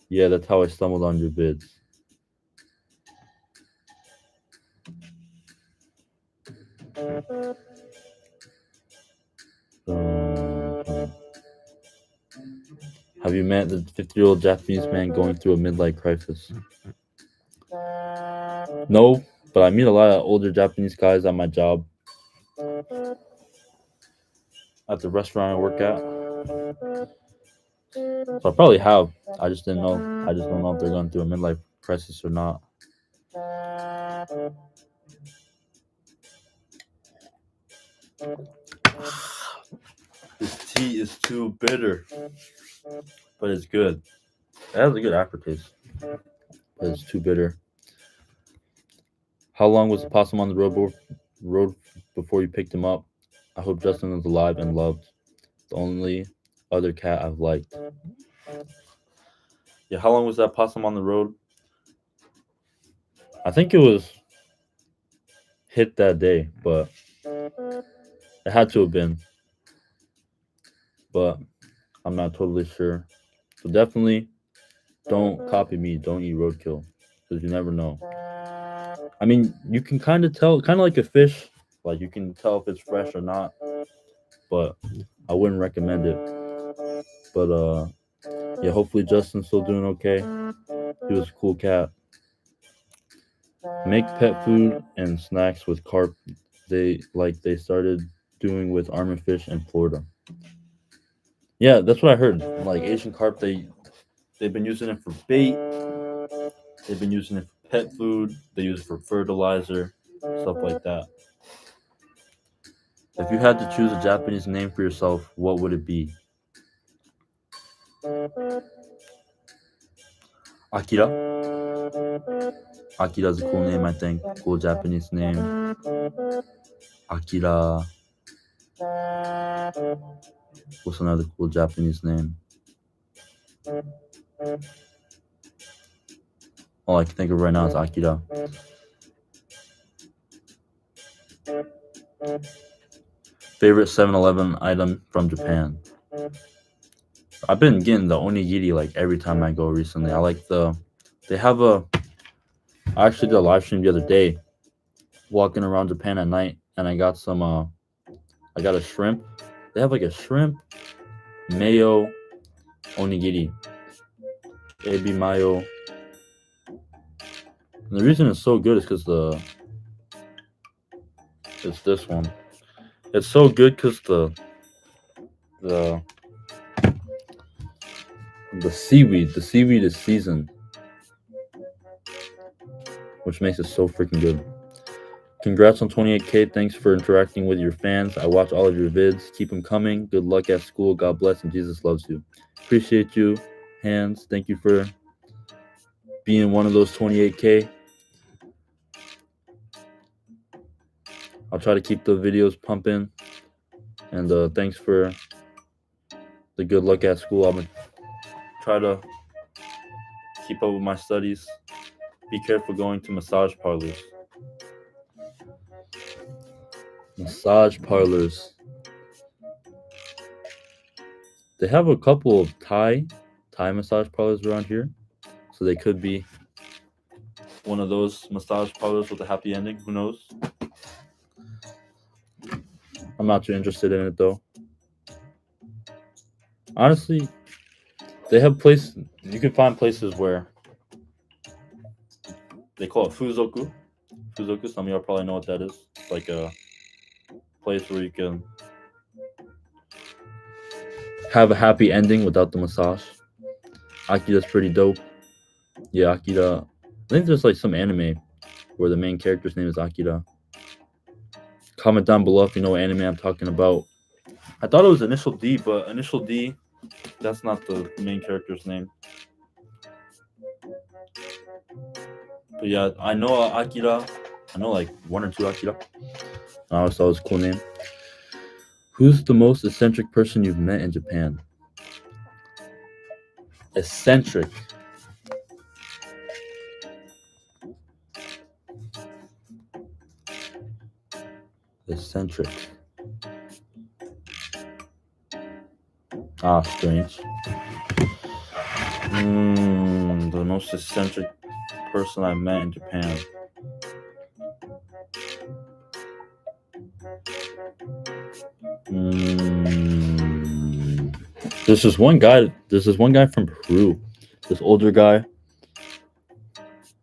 S1: Yeah, that's how I stumbled on your vids. Have you met the 50-year-old Japanese man going through a midlife crisis? No, but I meet a lot of older Japanese guys at my job, at the restaurant I work at. So I probably have. I just didn't know. I just don't know if they're going through a midlife crisis or not. This tea is too bitter, but it's good. It has a good aftertaste, but it's too bitter. How long was the possum on the road before you picked him up? I hope Justin is alive and loved. The only other cat I've liked. Yeah, how long was that possum on the road? I think it was hit that day, but it had to have been. But I'm not totally sure. So definitely don't copy me. Don't eat roadkill because you never know. I mean, you can kind of tell, kind of like a fish. Like you can tell if it's fresh or not, but I wouldn't recommend it. But yeah, hopefully Justin's still doing okay. He was a cool cat. Make pet food and snacks with carp. They started doing with armorfish in Florida. Yeah, that's what I heard. Like Asian carp, they've been using it for bait. They've been using it for pet food. They use it for fertilizer, stuff like that. If you had to choose a Japanese name for yourself, what would it be? Akira. Akira's a cool name, I think. Cool Japanese name. Akira. What's another cool Japanese name? All I can think of right now is Akira. Favorite 7-Eleven item from Japan. I've been getting the onigiri like every time I go recently. I like they have I actually did a live stream the other day walking around Japan at night, and I got I got a shrimp. They have like a shrimp mayo onigiri. Ebi mayo. And the reason it's so good is because it's this one. It's so good because the the seaweed is seasoned, which makes it so freaking good. Congrats on 28K. Thanks for interacting with your fans. I watch all of your vids. Keep them coming. Good luck at school. God bless, and Jesus loves you. Appreciate you, Hands. Thank you for being one of those 28K. I'll try to keep the videos pumping. And thanks for the good luck at school. I'm going to try to keep up with my studies. Be careful going to massage parlors. Massage parlors. They have a couple of Thai massage parlors around here. So they could be one of those massage parlors with a happy ending. Who knows? I'm not too interested in it though. Honestly, they have places. You can find places where they call it fuzoku. Fuzoku. Some of y'all probably know what that is. It's like a place where you can have a happy ending without the massage. Akira's pretty dope. Yeah, Akira. I think there's like some anime where the main character's name is Akira. Comment down below if you know what anime I'm talking about. I thought it was Initial D, but Initial D, that's not the main character's name. But yeah, I know Akira. I know like one or two Akira. I always thought it was a cool name. Who's the most eccentric person you've met in Japan? Eccentric. Eccentric. Ah, strange. The most eccentric person I met in Japan. There's this one guy from Peru. This older guy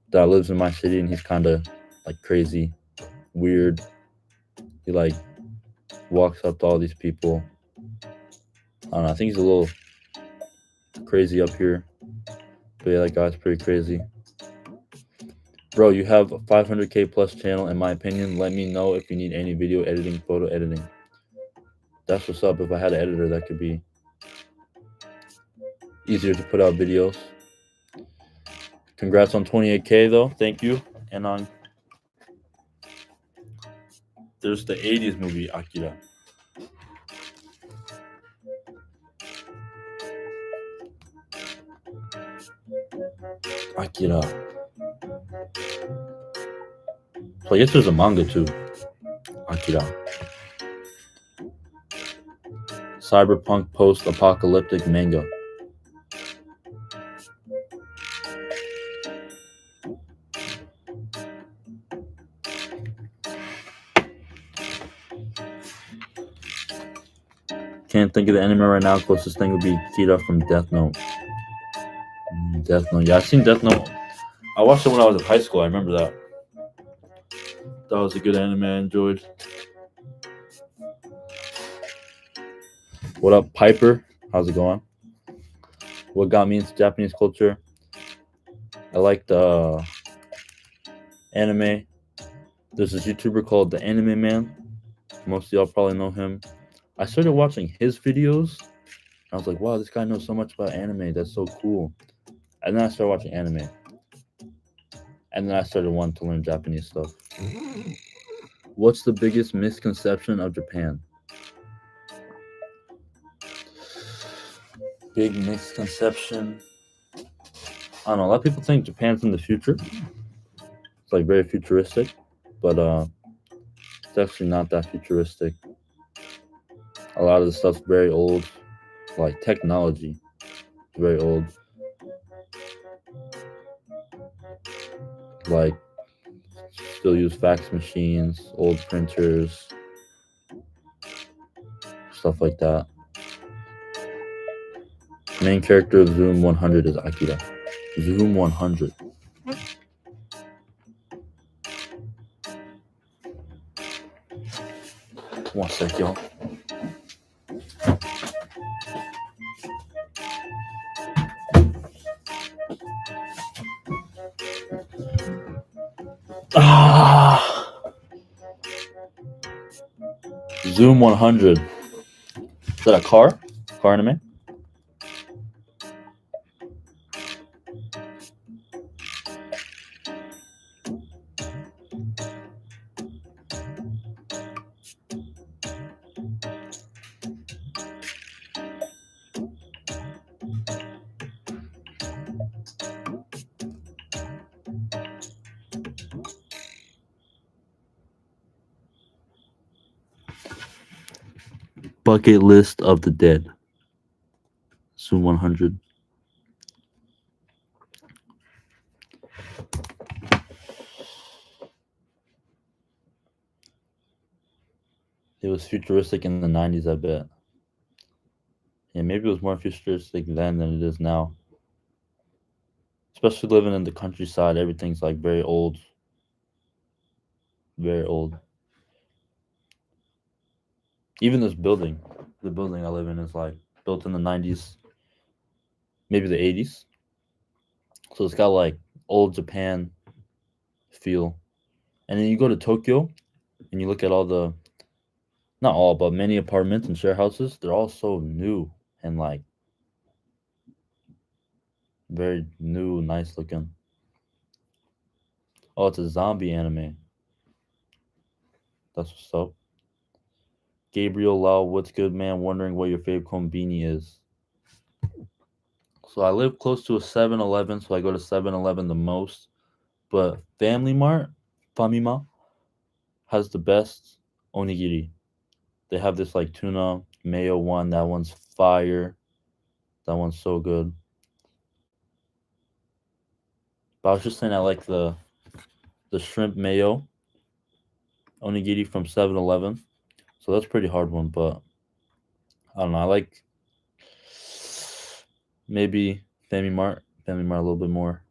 S1: that lives in my city, and he's kind of like crazy, weird. He like walks up to all these people. I don't know. I think he's a little crazy up here. But yeah, that guy's pretty crazy. Bro, you have a 500K plus channel, in my opinion. Let me know if you need any video editing, photo editing. That's what's up. If I had an editor, that could be easier to put out videos. Congrats on 28K though. Thank you. And on there's the 80s movie Akira. Akira. So I guess there's a manga too. Akira. Cyberpunk post-apocalyptic manga. Can't think of the anime right now. Closest thing would be Kira from Death Note. Death Note. Yeah, I've seen Death Note. I watched it when I was in high school. I remember that. That was a good anime I enjoyed. What up, Piper? How's it going? What got me into Japanese culture? I like the anime. There's this YouTuber called The Anime Man. Most of y'all probably know him. I started watching his videos. I was like, wow, this guy knows so much about anime. That's so cool. And then I started watching anime. And then I started wanting to learn Japanese stuff. What's the biggest misconception of Japan? Big misconception. I don't know. A lot of people think Japan's in the future. It's like very futuristic. But It's actually not that futuristic. A lot of the stuff's very old, like technology, very old. Like still use fax machines, old printers, stuff like that. Main character of Zoom 100 is Akira. Zoom 100. One sec, y'all. Ah, Zoom 100. Is that a car? Car anime? Bucket list of the dead. Zoom 100. It was futuristic in the 90s, I bet. Yeah, maybe it was more futuristic then than it is now. Especially living in the countryside, everything's like very old. Very old. Even this building, the building I live in is like built in the 90s, maybe the 80s. So it's got like old Japan feel. And then you go to Tokyo and you look at all the, not all, but many apartments and share houses, they're all so new and like very new, nice looking. Oh, it's a zombie anime. That's what's up. Gabriel Lau, what's good, man? Wondering what your favorite kombini is. So I live close to a 7-Eleven, so I go to 7-Eleven the most. But Family Mart, Famima, has the best onigiri. They have this like tuna mayo one. That one's fire. That one's so good. But I was just saying I like the shrimp mayo onigiri from 7-Eleven. So that's a pretty hard one, but I don't know. I like maybe Family Mart a little bit more.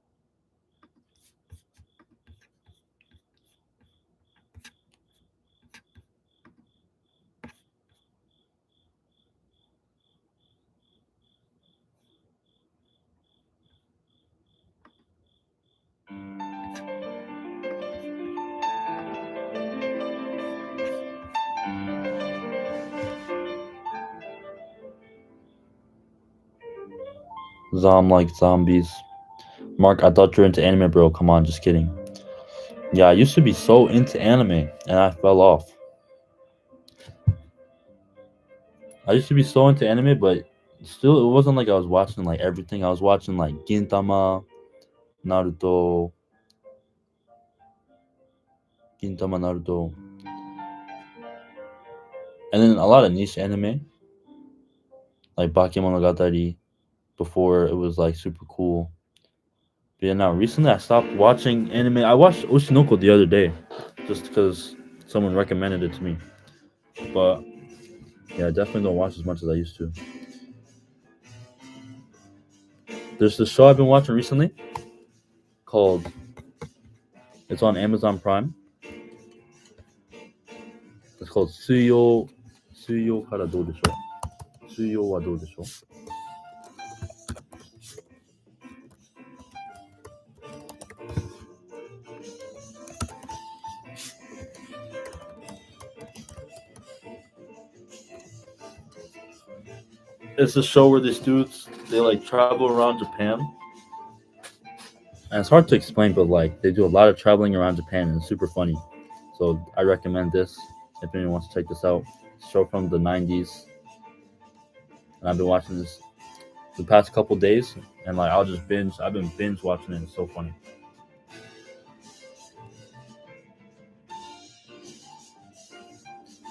S1: Like zombies. Mark, I thought you were into anime, bro. Come on, just kidding. Yeah, I used to be so into anime and I fell off. I used to be so into anime, but still, it wasn't like I was watching like everything. I was watching like Gintama, Naruto, Naruto, and then a lot of niche anime like Bakemonogatari before it was like super cool. But yeah, now recently I stopped watching anime. I watched Oshinoko the other day, just because someone recommended it to me. But yeah, I definitely don't watch as much as I used to. There's this show I've been watching recently called. It's on Amazon Prime. It's called Suyo Kara Do Desho. Suyo wa do desho. It's a show where these dudes they like travel around Japan, and it's hard to explain, but like they do a lot of traveling around Japan, and it's super funny. So I recommend this if anyone wants to check this out. It's a show from the '90s, and I've been watching this the past couple days, and like I'll just binge. I've been binge watching it. It's so funny.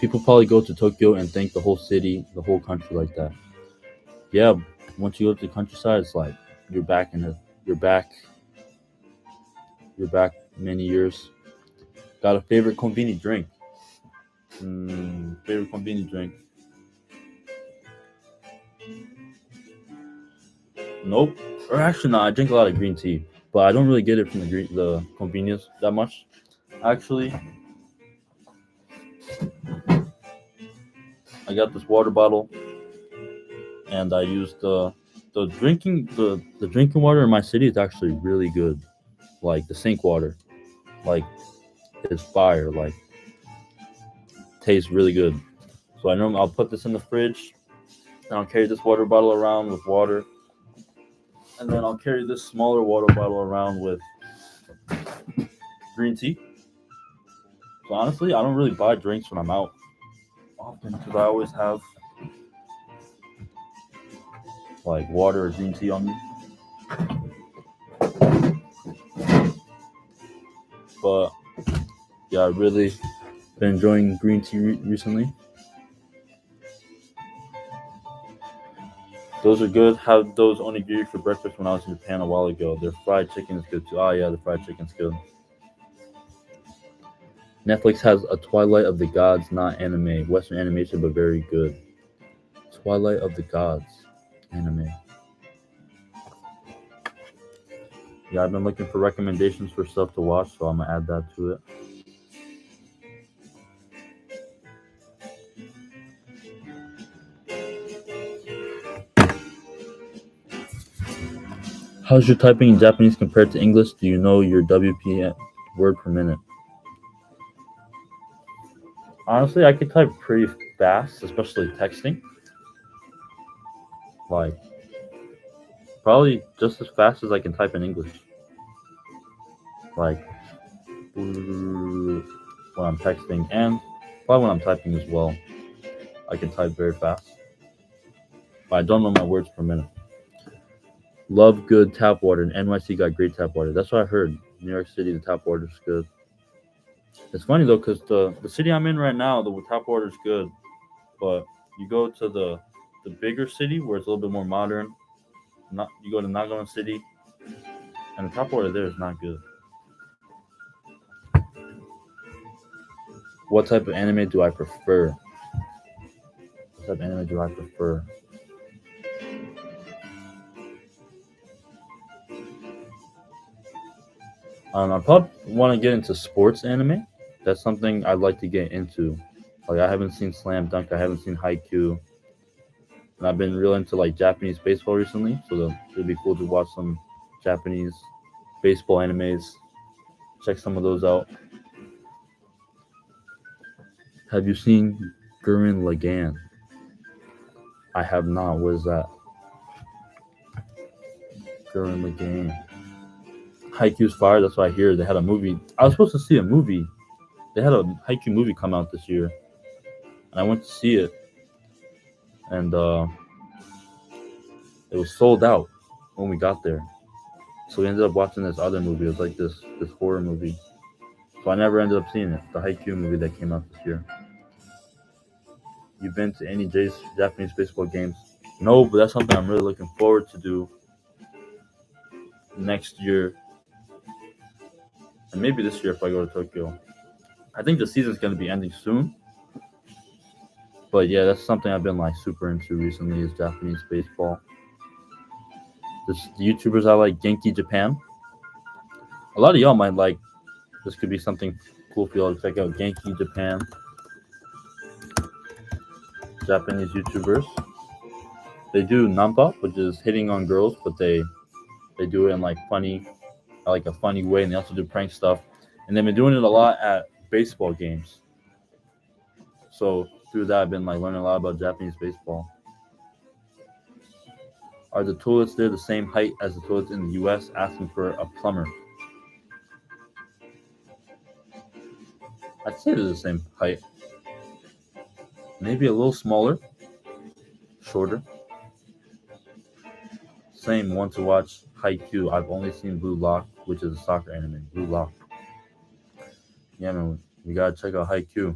S1: People probably go to Tokyo and think the whole city, the whole country like that. Yeah, once you go to the countryside, it's like you're back in it. You're back. You're back many years. Got a favorite convenient drink? Favorite convenient drink? Nope. Or actually, no. I drink a lot of green tea, but I don't really get it from the convenience that much. Actually, I got this water bottle, and I use the drinking water in my city is actually really good. Like the sink water, like it's fire. Like tastes really good. So I know I'll put this in the fridge, and I'll carry this water bottle around with water, and then I'll carry this smaller water bottle around with green tea. So honestly, I don't really buy drinks when I'm out often because I always have like water or green tea on me. But yeah, I really been enjoying green tea recently. Those are good. Had those onigiri for breakfast when I was in Japan a while ago. Their fried chicken is good too. Oh yeah, the fried chicken's good. Netflix has a Twilight of the Gods, not anime. Western animation, but very good. Twilight of the Gods anime. Yeah, I've been looking for recommendations for stuff to watch, so I'm gonna add that to it. How's your typing in Japanese compared to English? Do you know your WP word per minute? Honestly, I could type pretty fast, especially texting. Like, probably just as fast as I can type in English. Like, when I'm texting and probably when I'm typing as well. I can type very fast. But I don't know my words per minute. Love good tap water, and NYC got great tap water. That's what I heard. New York City, the tap water is good. It's funny though, because the city I'm in right now, the tap water is good. But you go to the bigger city where it's a little bit more modern. Not you go to Nagano City, and the tap water there is not good. What type of anime do I prefer? What type of anime do I prefer? I probably want to get into sports anime. That's something I'd like to get into. Like I haven't seen Slam Dunk, I haven't seen Haikyuu, and I've been real into like Japanese baseball recently. So it'd be cool to watch some Japanese baseball animes. Check some of those out. Have you seen Gurren Lagann? I have not. What is that? Gurren Lagann. Haikyuu's fire. That's what I hear. They had a movie. I was supposed to see a movie. They had a Haikyuu movie come out this year, and I went to see it, and it was sold out when we got there. So we ended up watching this other movie. It was like this horror movie. So I never ended up seeing it. The Haikyuu movie that came out this year. You've been to any Japanese baseball games? No, but that's something I'm really looking forward to do next year, and maybe this year if I go to Tokyo. I think the season's gonna be ending soon. But yeah, that's something I've been like super into recently is Japanese baseball. The YouTubers I like, Genki Japan. A lot of y'all might like. This could be something cool for y'all to check out. Genki Japan, Japanese YouTubers. They do nampa, which is hitting on girls, but they do it in like a funny way, and they also do prank stuff. And they've been doing it a lot at baseball games. So through that, I've been like learning a lot about Japanese baseball. Are the toilets there the same height as the toilets in the U.S.? Asking for a plumber. I'd say they're the same height. Maybe a little smaller, shorter. Same. Want to watch Haikyuu? I've only seen Blue Lock, which is a soccer anime. Blue Lock. Yeah, man, we gotta check out Haikyuu.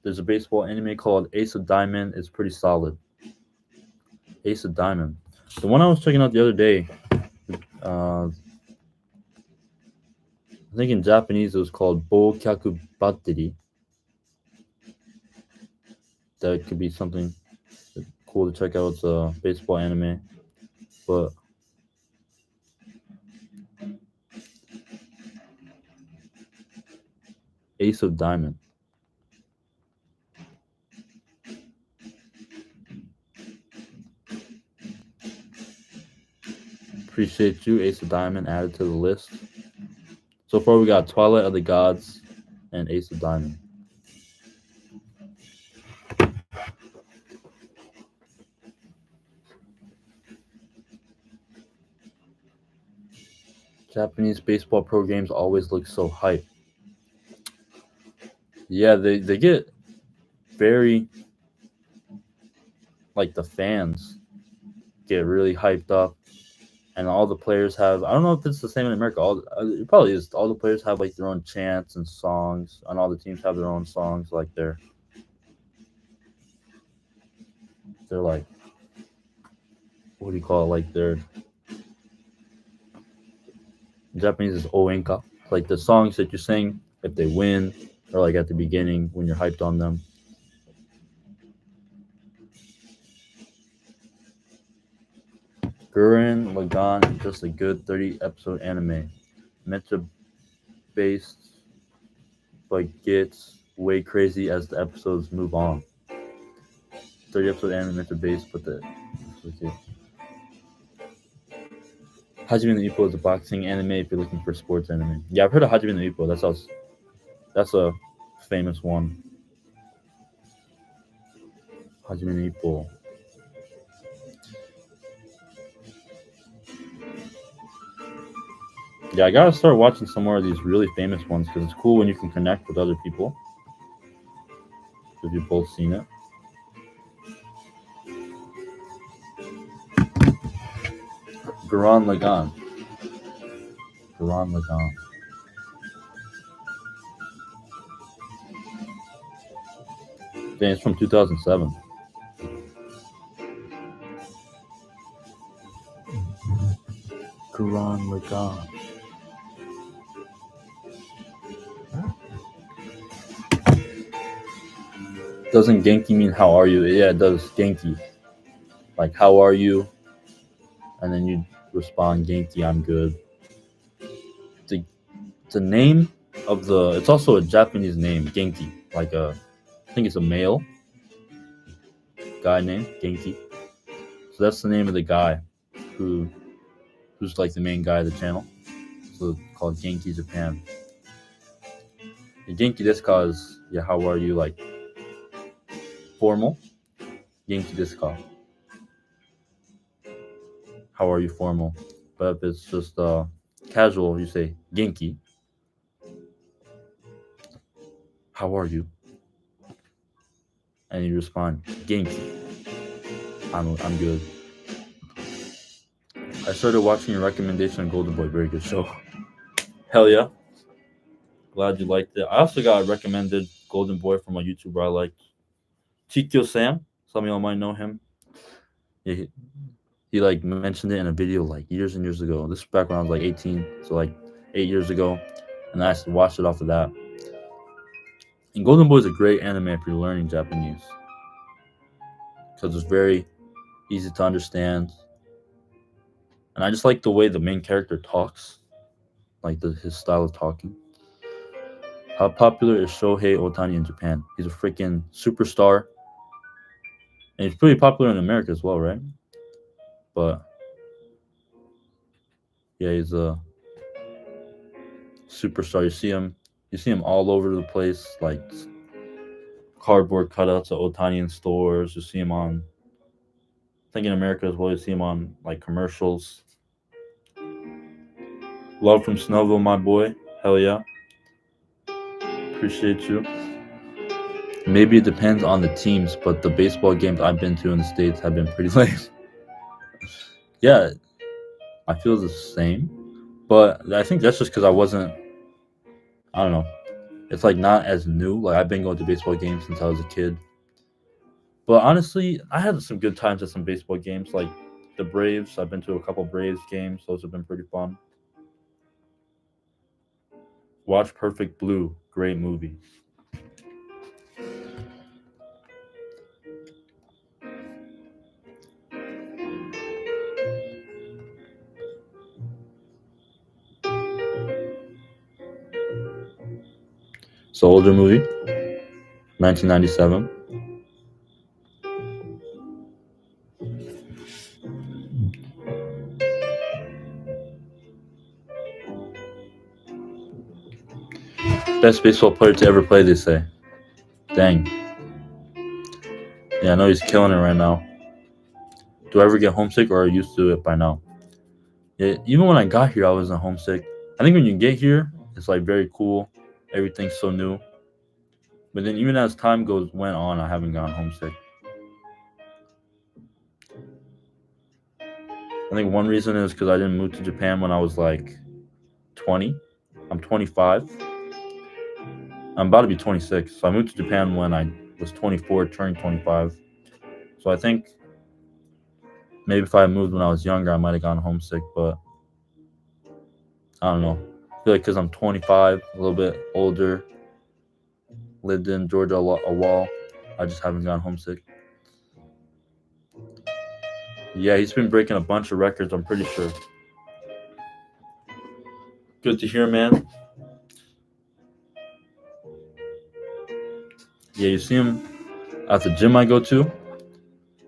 S1: There's a baseball anime called Ace of Diamond. It's pretty solid. Ace of Diamond. The one I was checking out the other day, I think in Japanese it was called Boukyaku Batteri. That could be something cool to check out. It's a baseball anime. But Ace of Diamond. Appreciate you, Ace of Diamond, added to the list. So far we got Twilight of the Gods and Ace of Diamond. Japanese baseball pro games always look so hype. Yeah, they get very, like, the fans get really hyped up, and all the players have, I don't know if it's the same in America, it probably is, all the players have like their own chants and songs, and all the teams have their own songs, like they're like, what do you call it, like they're, Japanese is oenka, like the songs that you sing if they win, or like at the beginning when you're hyped on them. Gurren Lagann, just a good 30 episode anime. Mecha based, but gets way crazy as the episodes move on. 30 episode anime mecha based, but the okay. Hajime no Ippo is a boxing anime if you're looking for sports anime. Yeah, I've heard of Hajime no Ippo. That's a famous one. Hajime no Ippo. Yeah, I gotta start watching some more of these really famous ones because it's cool when you can connect with other people. If you've both seen it. Gurren Lagann. Gurren Lagann. Dang, it's from 2007. Gurren Lagann. Doesn't Genki mean how are you? Yeah, it does. Genki. Like, how are you? And then you respond, Genki, I'm good. The name of it's also a Japanese name, Genki. Like I think it's a male guy name, Genki. So that's the name of the guy who's like the main guy of the channel. So it's called Genki Japan. And Genki desu ka is, yeah, how are you, like formal? Genki desu ka. How are you formal? But if it's just casual, you say Genki. How are you? And you respond, Genki. I'm good. I started watching your recommendation on Golden Boy. Very good show. Hell yeah. Glad you liked it. I also got recommended Golden Boy from a YouTuber I like, Chikyo Sam. Some of y'all might know him. Yeah, he like mentioned it in a video like years and years ago. This was back when I was like 18, so like 8 years ago, and I watched it off of that. And Golden Boy is a great anime if you're learning Japanese because it's very easy to understand, and I just like the way the main character talks, like his style of talking. How popular is Shohei Ohtani in Japan? He's a freaking superstar, and he's pretty popular in America as well, right? But yeah, he's a superstar. You see him all over the place, like cardboard cutouts of Otani in stores. You see him on, I think in America as well. You see him on like commercials. Love from Snowville, my boy. Hell yeah. Appreciate you. Maybe it depends on the teams, but the baseball games I've been to in the States have been pretty lame. Yeah, I feel the same, but I think that's just because I don't know. It's like not as new. Like I've been going to baseball games since I was a kid. But honestly, I had some good times at some baseball games, like the Braves. I've been to a couple Braves games; those have been pretty fun. Watch Perfect Blue, great movie. It's an older movie, 1997. Best baseball player to ever play, they say. Dang. Yeah, I know he's killing it right now. Do I ever get homesick or are you used to it by now? Yeah, even when I got here, I wasn't homesick. I think when you get here, it's like very cool. Everything's so new. But then even as time went on, I haven't gone homesick. I think one reason is because I didn't move to Japan when I was like 20. I'm 25. I'm about to be 26. So I moved to Japan when I was 24, turning 25. So I think maybe if I had moved when I was younger, I might have gone homesick. But I don't know. I feel like because I'm 25, a little bit older, lived in Georgia a while, I just haven't gone homesick. Yeah, he's been breaking a bunch of records, I'm pretty sure. Good to hear, man. Yeah, you see him at the gym I go to.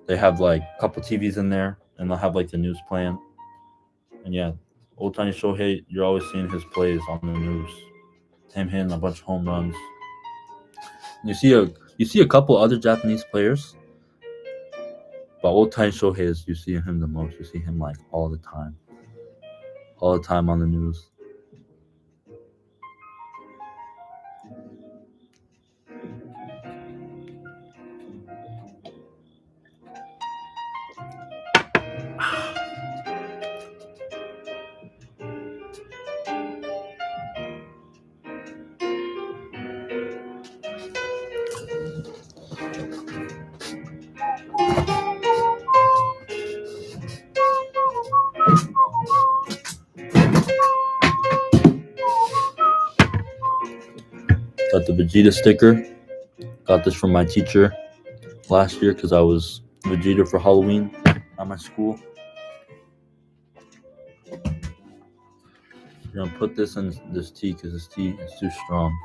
S1: They have like a couple TVs in there, and they'll have like the news playing. And yeah, Otani Shohei, you're always seeing his plays on the news. Him hitting a bunch of home runs. You see a couple other Japanese players, but Otani Shohei is you see him the most. You see him like all the time on the news. Got the Vegeta sticker. Got this from my teacher last year because I was Vegeta for Halloween at my school. You're gonna put this in this tea because this tea is too strong.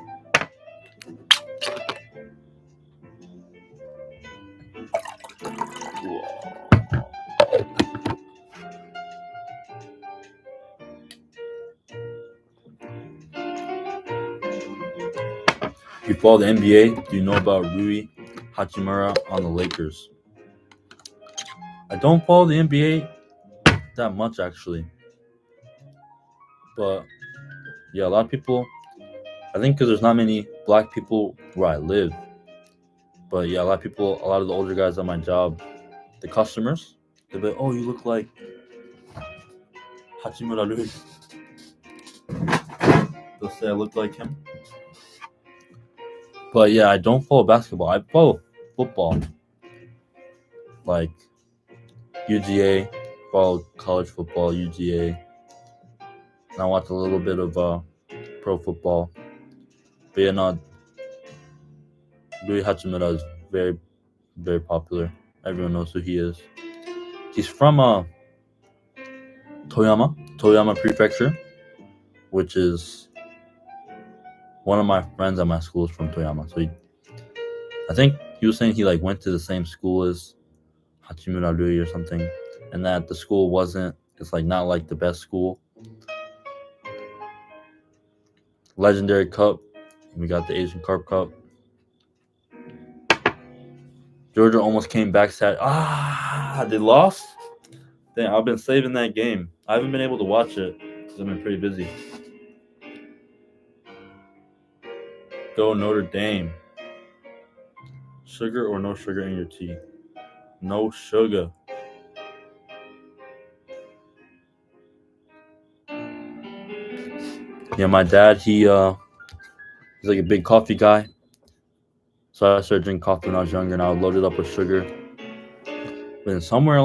S1: If you follow the NBA, do you know about Rui Hachimura on the Lakers? I don't follow the NBA that much actually, but yeah, a lot of people. I think because there's not many black people where I live, but yeah, a lot of people, a lot of the older guys at my job, the customers, they'll be like, "Oh, you look like Hachimura Rui." They'll say I look like him. But yeah, I don't follow basketball. I follow football, like UGA, follow college football, UGA. And I watch a little bit of pro football. But yeah, no, Rui Hachimura is very, very popular. Everyone knows who he is. He's from Toyama Prefecture, which is one of my friends at my school is from Toyama. So I think he was saying he like went to the same school as Hachimura Rui or something, and that the school wasn't. It's like not like the best school. Legendary Cup. We got the Asian Carp Cup. Georgia almost came back sad. They lost? Dang, I've been saving that game. I haven't been able to watch it because I've been pretty busy. Go Notre Dame. Sugar or no sugar in your tea? No sugar. Yeah, my dad, He's like a big coffee guy. So I started drinking coffee when I was younger, and I would load it up with sugar. But then somewhere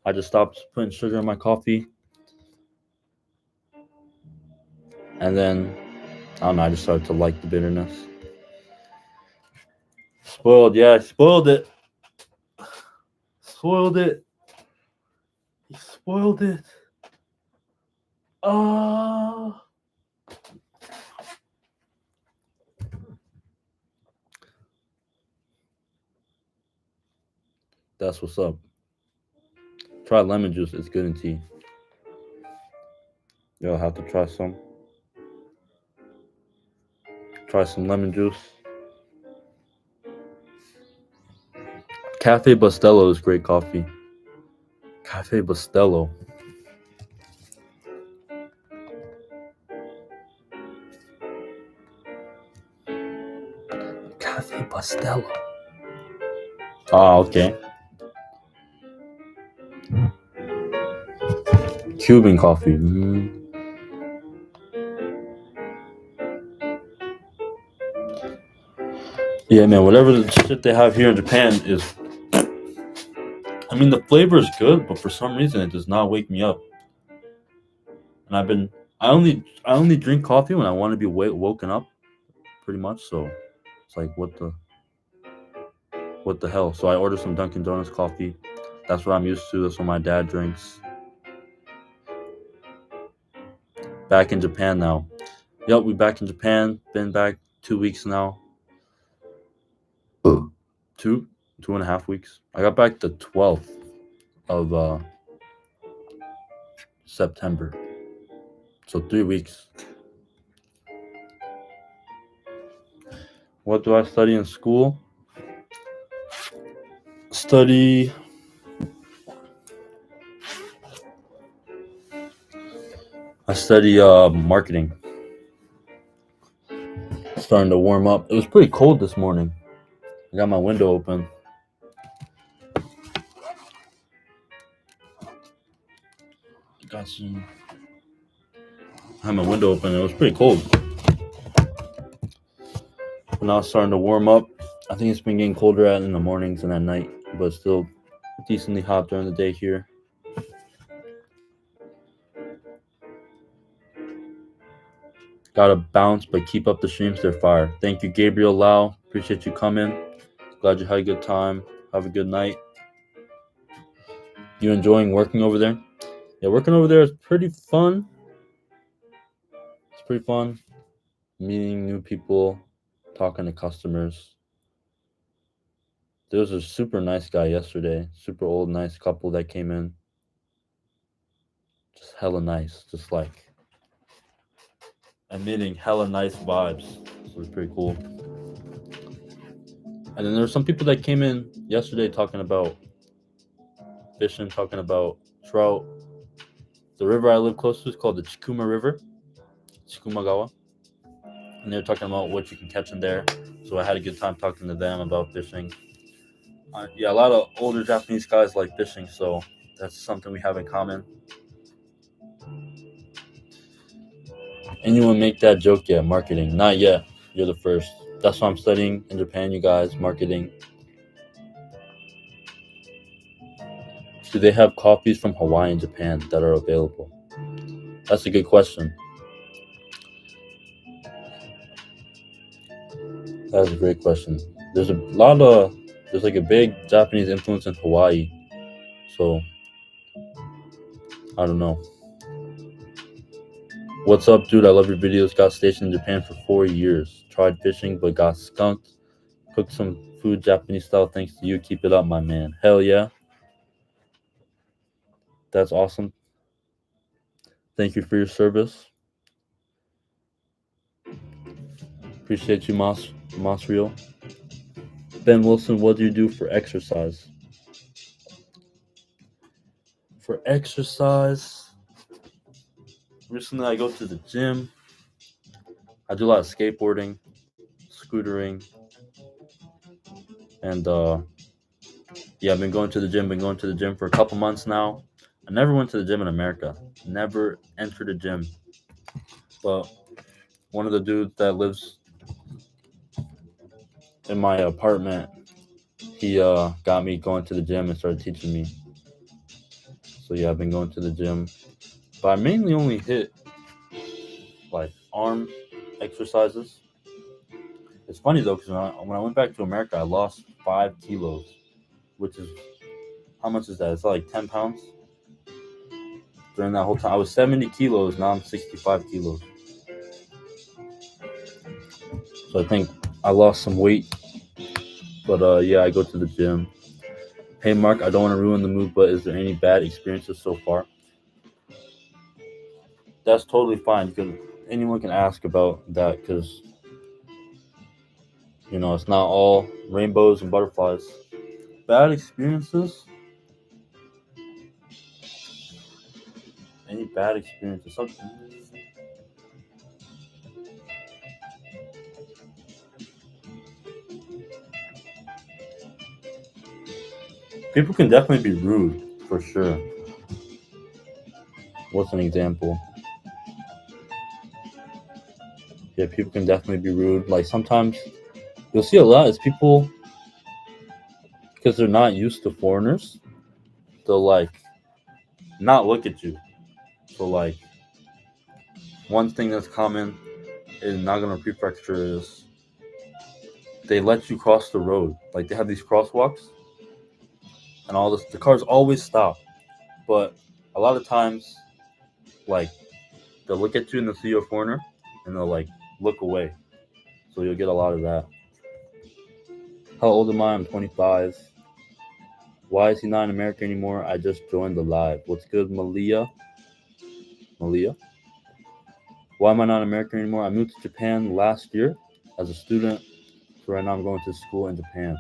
S1: I just stopped putting sugar in my coffee, and then I don't know. I just started to like the bitterness. Spoiled, yeah, I spoiled it. Spoiled it. He spoiled it. Ah. That's what's up. Try lemon juice. It's good in tea. You'll have to try some. Try some lemon juice. Cafe Bustelo is great coffee. Cafe Bustelo. Cafe Bustelo. Ah, okay. Cuban coffee. Yeah, man. Whatever the shit they have here in Japan is. I mean, the flavor is good, but for some reason it does not wake me up. And I only drink coffee when I want to be woken up, pretty much. So it's like, what the hell? So I ordered some Dunkin' Donuts coffee. That's what I'm used to. That's what my dad drinks. Back in Japan now. Yep, we back in Japan. Been back 2 weeks now. 2.5 weeks. I got back the 12th of September. So 3 weeks. What do I study in school? Study marketing. Starting to warm up. It was pretty cold this morning. I got my window open. I had my window open. It was pretty cold. But now it's starting to warm up. I think it's been getting colder in the mornings and at night, but still decently hot during the day here. Gotta bounce, but keep up the streams. They're fire. Thank you, Gabriel Lau. Appreciate you coming. Glad you had a good time. Have a good night. You enjoying working over there? Yeah, working over there is pretty fun. It's pretty fun. Meeting new people, talking to customers. There was a super nice guy yesterday. Super old, nice couple that came in. Just hella nice. Just like emitting hella nice vibes. So it was pretty cool. And then there were some people that came in yesterday talking about fishing, talking about trout. The river I live close to is called the Chikuma River, Chikumagawa. And they're talking about what you can catch in there. So I had a good time talking to them about fishing. Yeah, a lot of older Japanese guys like fishing, so that's something we have in common. Anyone make that joke yet? Marketing? Not yet. You're the first. That's why I'm studying in Japan, you guys. Marketing. Do they have coffees from Hawaii and Japan that are available? That's a good question. That's a great question. There's like a big Japanese influence in Hawaii. So, I don't know. What's up, dude? I love your videos. Got stationed in Japan for 4 years. Tried fishing, but got skunked. Cooked some food Japanese style thanks to you. Keep it up, my man. Hell yeah. That's awesome. Thank you for your service. Appreciate you, Masrio. Ben Wilson, what do you do for exercise? For exercise, recently I go to the gym. I do a lot of skateboarding, scootering, and yeah, I've been going to the gym. Been going to the gym for a couple months now. I never went to the gym in America. Never entered a gym, but one of the dudes that lives in my apartment, he got me going to the gym and started teaching me. So yeah, I've been going to the gym, but I mainly only hit like arm exercises. It's funny though, because when I went back to America, I lost 5 kilos, which is how much is that? It's like 10 pounds. During that whole time, I was 70 kilos. Now I'm 65 kilos. So I think I lost some weight. But yeah, I go to the gym. Hey Mark, I don't want to ruin the mood, but is there any bad experiences so far? That's totally fine. Anyone can ask about that because it's not all rainbows and butterflies. Bad experiences? Any bad experiences? People can definitely be rude for sure. What's an example? Yeah, people can definitely be rude. Like sometimes you'll see a lot is people because they're not used to foreigners. They'll like not look at you. So like one thing that's common in Nagano Prefecture is they let you cross the road. Like they have these crosswalks and all this. The cars always stop, but a lot of times, like they'll look at you and they'll see you're a foreigner, and they'll like look away. So you'll get a lot of that. How old am I? I'm 25. Why is he not in America anymore? I just joined the live. What's good, Malia? Malia? Why am I not in America anymore? I moved to Japan last year as a student. So right now I'm going to school in Japan.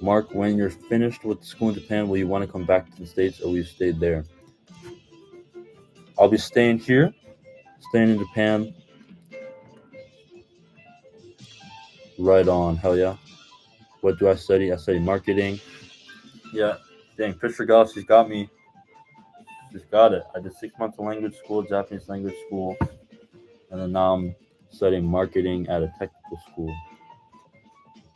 S1: Mark, when you're finished with school in Japan, will you want to come back to the States or will you stay there? I'll be staying here, staying in Japan. Right on, hell yeah. What do I study? I study marketing. Yeah, dang, Fisher Goss, she's got me. She's got it. I did 6 months of language school, Japanese language school, and then now I'm studying marketing at a technical school.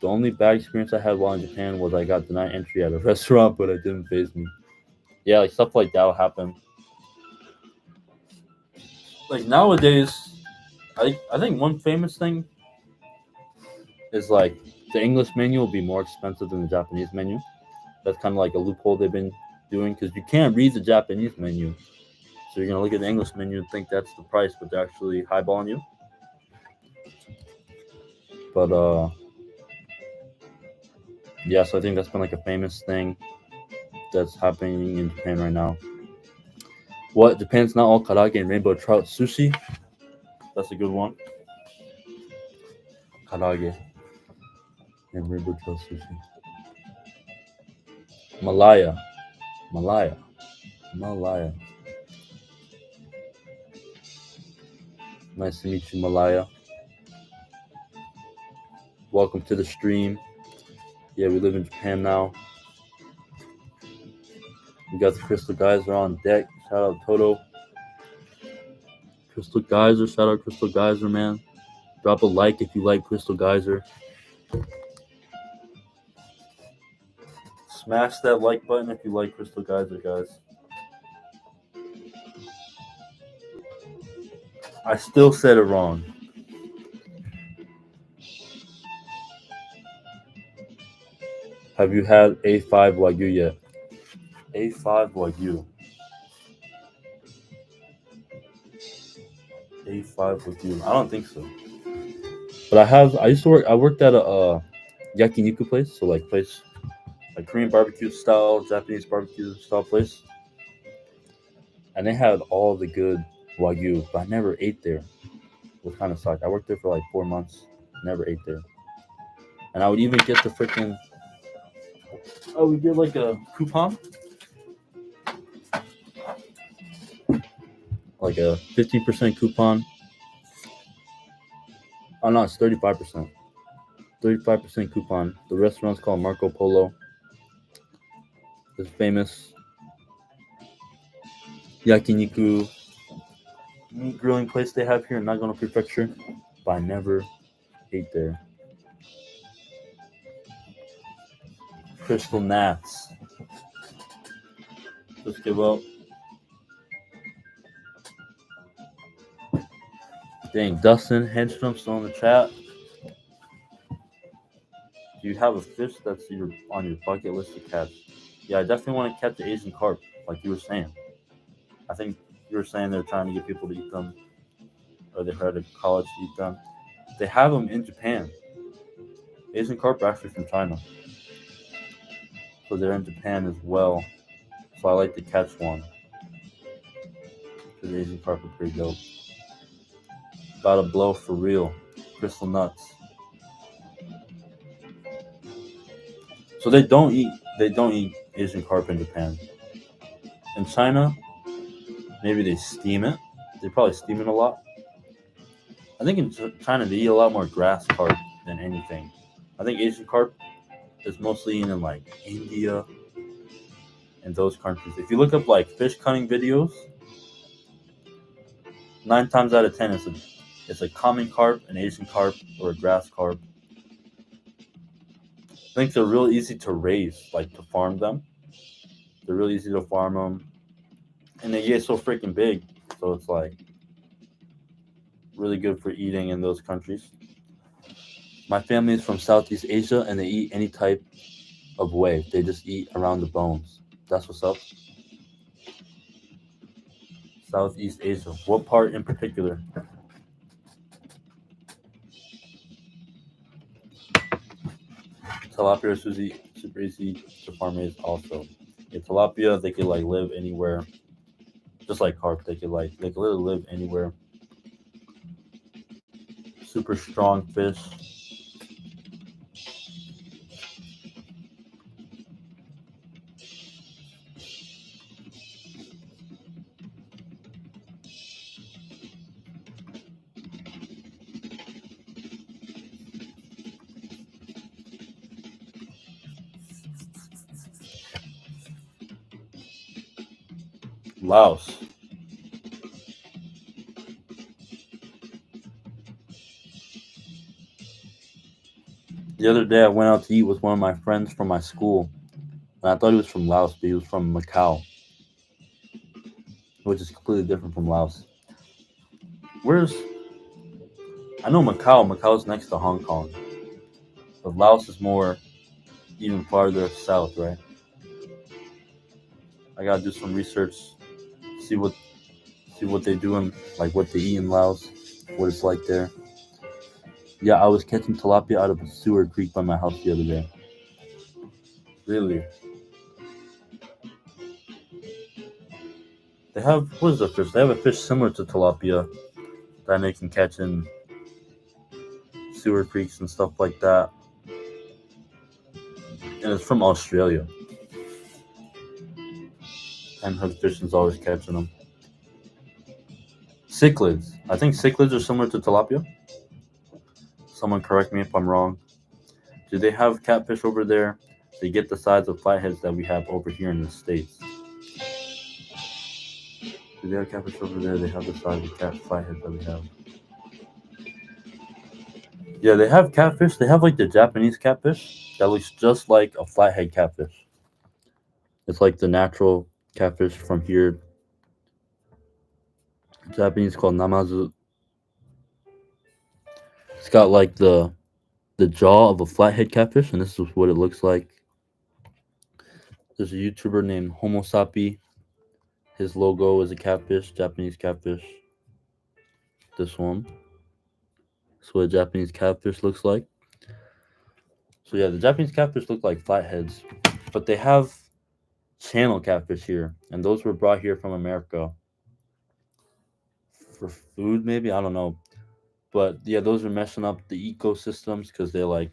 S1: The only bad experience I had while in Japan was I got denied entry at a restaurant, but it didn't faze me. Yeah, like stuff like that will happen. Like nowadays, I think one famous thing is like the English menu will be more expensive than the Japanese menu. That's kind of like a loophole they've been doing because you can't read the Japanese menu. So you're gonna look at the English menu and think that's the price, but they're actually highballing you. But yeah, so I think that's been like a famous thing that's happening in Japan right now. What? Japan's not all karage and rainbow trout sushi? That's a good one. Karage and rainbow trout sushi. Malaya. Malaya. Malaya. Nice to meet you, Malaya. Welcome to the stream. Yeah, we live in Japan now. We got the Crystal Geyser on deck. Shout out Toto. Crystal Geyser. Shout out Crystal Geyser, man. Drop a like if you like Crystal Geyser. Smash that like button if you like Crystal Geyser, guys. I still said it wrong. Have you had A5 Wagyu yet? A5 Wagyu. A5 Wagyu. I don't think so. But I used to work. I worked at a yakiniku place, so like Korean barbecue style, Japanese barbecue style place, and they had all the good Wagyu, but I never ate there. It kind of sucked. I worked there for like 4 months, never ate there, and I would even get the freaking. I would get like a coupon, like a 50% coupon. Oh no, it's 35%. 35% coupon. The restaurant's called Marco Polo. It's famous yakiniku meat grilling place they have here in Nagano Prefecture, but I never ate there. Crystal Gnats. Let's give up. Dang, Dustin Hedstrom still in the chat. Do you have a fish that's on your bucket list to catch? Yeah, I definitely want to catch the Asian carp, like you were saying. I think you were saying they're trying to get people to eat them, or they heard a college to eat them. They have them in Japan. Asian carp are actually from China, so they're in Japan as well. So I like to catch one. Because Asian carp are pretty dope. About to blow for real. Crystal nuts. So they don't eat Asian carp in Japan. In China, maybe they steam it. They probably steam it a lot. I think in China they eat a lot more grass carp than anything. I think Asian carp is mostly eaten in like India and those countries. If you look up like fish cutting videos, 9 times out of 10 it's a common carp, an Asian carp, or a grass carp. I think they're real easy to raise, like to farm them. They're really easy to farm them, and they get so freaking big. So it's like really good for eating in those countries. My family is from Southeast Asia, and they eat any type of way. They just eat around the bones. That's what's up. Southeast Asia. What part in particular? Tilapia is super easy to farm raise also. Yeah, tilapia they could like live anywhere, just like carp. They could literally live anywhere. Super strong fish. Laos. The other day I went out to eat with one of my friends from my school, and I thought he was from Laos, but he was from Macau, which is completely different from Laos. Where's I know Macau. Macau's next to Hong Kong, but Laos is more even farther south, right? I gotta do some research, see what they do and like what they eat in Laos, what it's like there. Yeah, I was catching tilapia out of a sewer creek by my house the other day. Really? They have what is the fish? They have a fish similar to tilapia that they can catch in sewer creeks and stuff like that. And it's from Australia. And her fish is always catching them. Cichlids. I think cichlids are similar to tilapia. Someone correct me if I'm wrong. Do they have catfish over there? They get the size of flatheads that we have over here in the States. Do they have catfish over there? They have the size of flatheads that we have. Yeah, they have catfish. They have like the Japanese catfish that looks just like a flathead catfish. It's like the natural catfish from here. Japanese called namazu. It's got like the jaw of a flathead catfish, and this is what it looks like. There's a YouTuber named Homo Sapi. His logo is a catfish, Japanese catfish. This one. That's what a Japanese catfish looks like. So yeah, the Japanese catfish look like flatheads, but they have channel catfish here, and those were brought here from America for food, maybe I don't know. But yeah, those are messing up the ecosystems because they're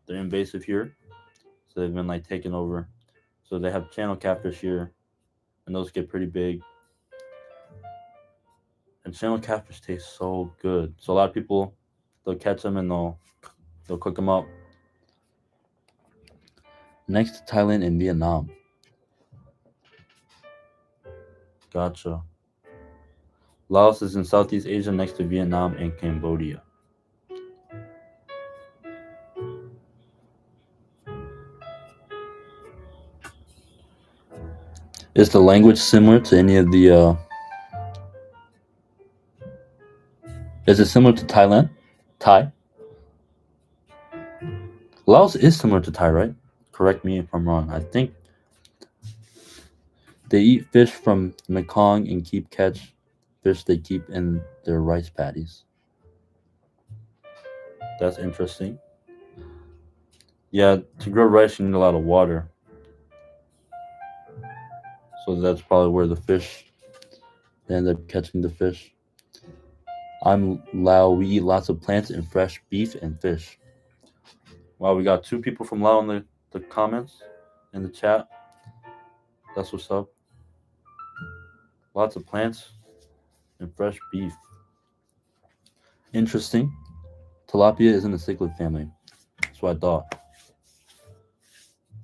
S1: invasive here, so they've been like taken over. So they have channel catfish here, and those get pretty big. And channel catfish taste so good. So a lot of people they'll catch them and they'll cook them up. Next to Thailand and Vietnam. Gotcha. Laos is in Southeast Asia next to Vietnam and Cambodia. Is the language similar to any of the? Is it similar to Thailand? Thai? Laos is similar to Thai, right? Correct me if I'm wrong. I think they eat fish from Mekong and keep catch fish they keep in their rice paddies. That's interesting. Yeah, to grow rice you need a lot of water. So that's probably where the fish they end up catching the fish. I'm Lao. We eat lots of plants and fresh beef and fish. Wow, we got 2 people from Lao in the comments, in the chat. That's what's up. Lots of plants and fresh beef. Interesting. Tilapia is in the cichlid family. That's what I thought.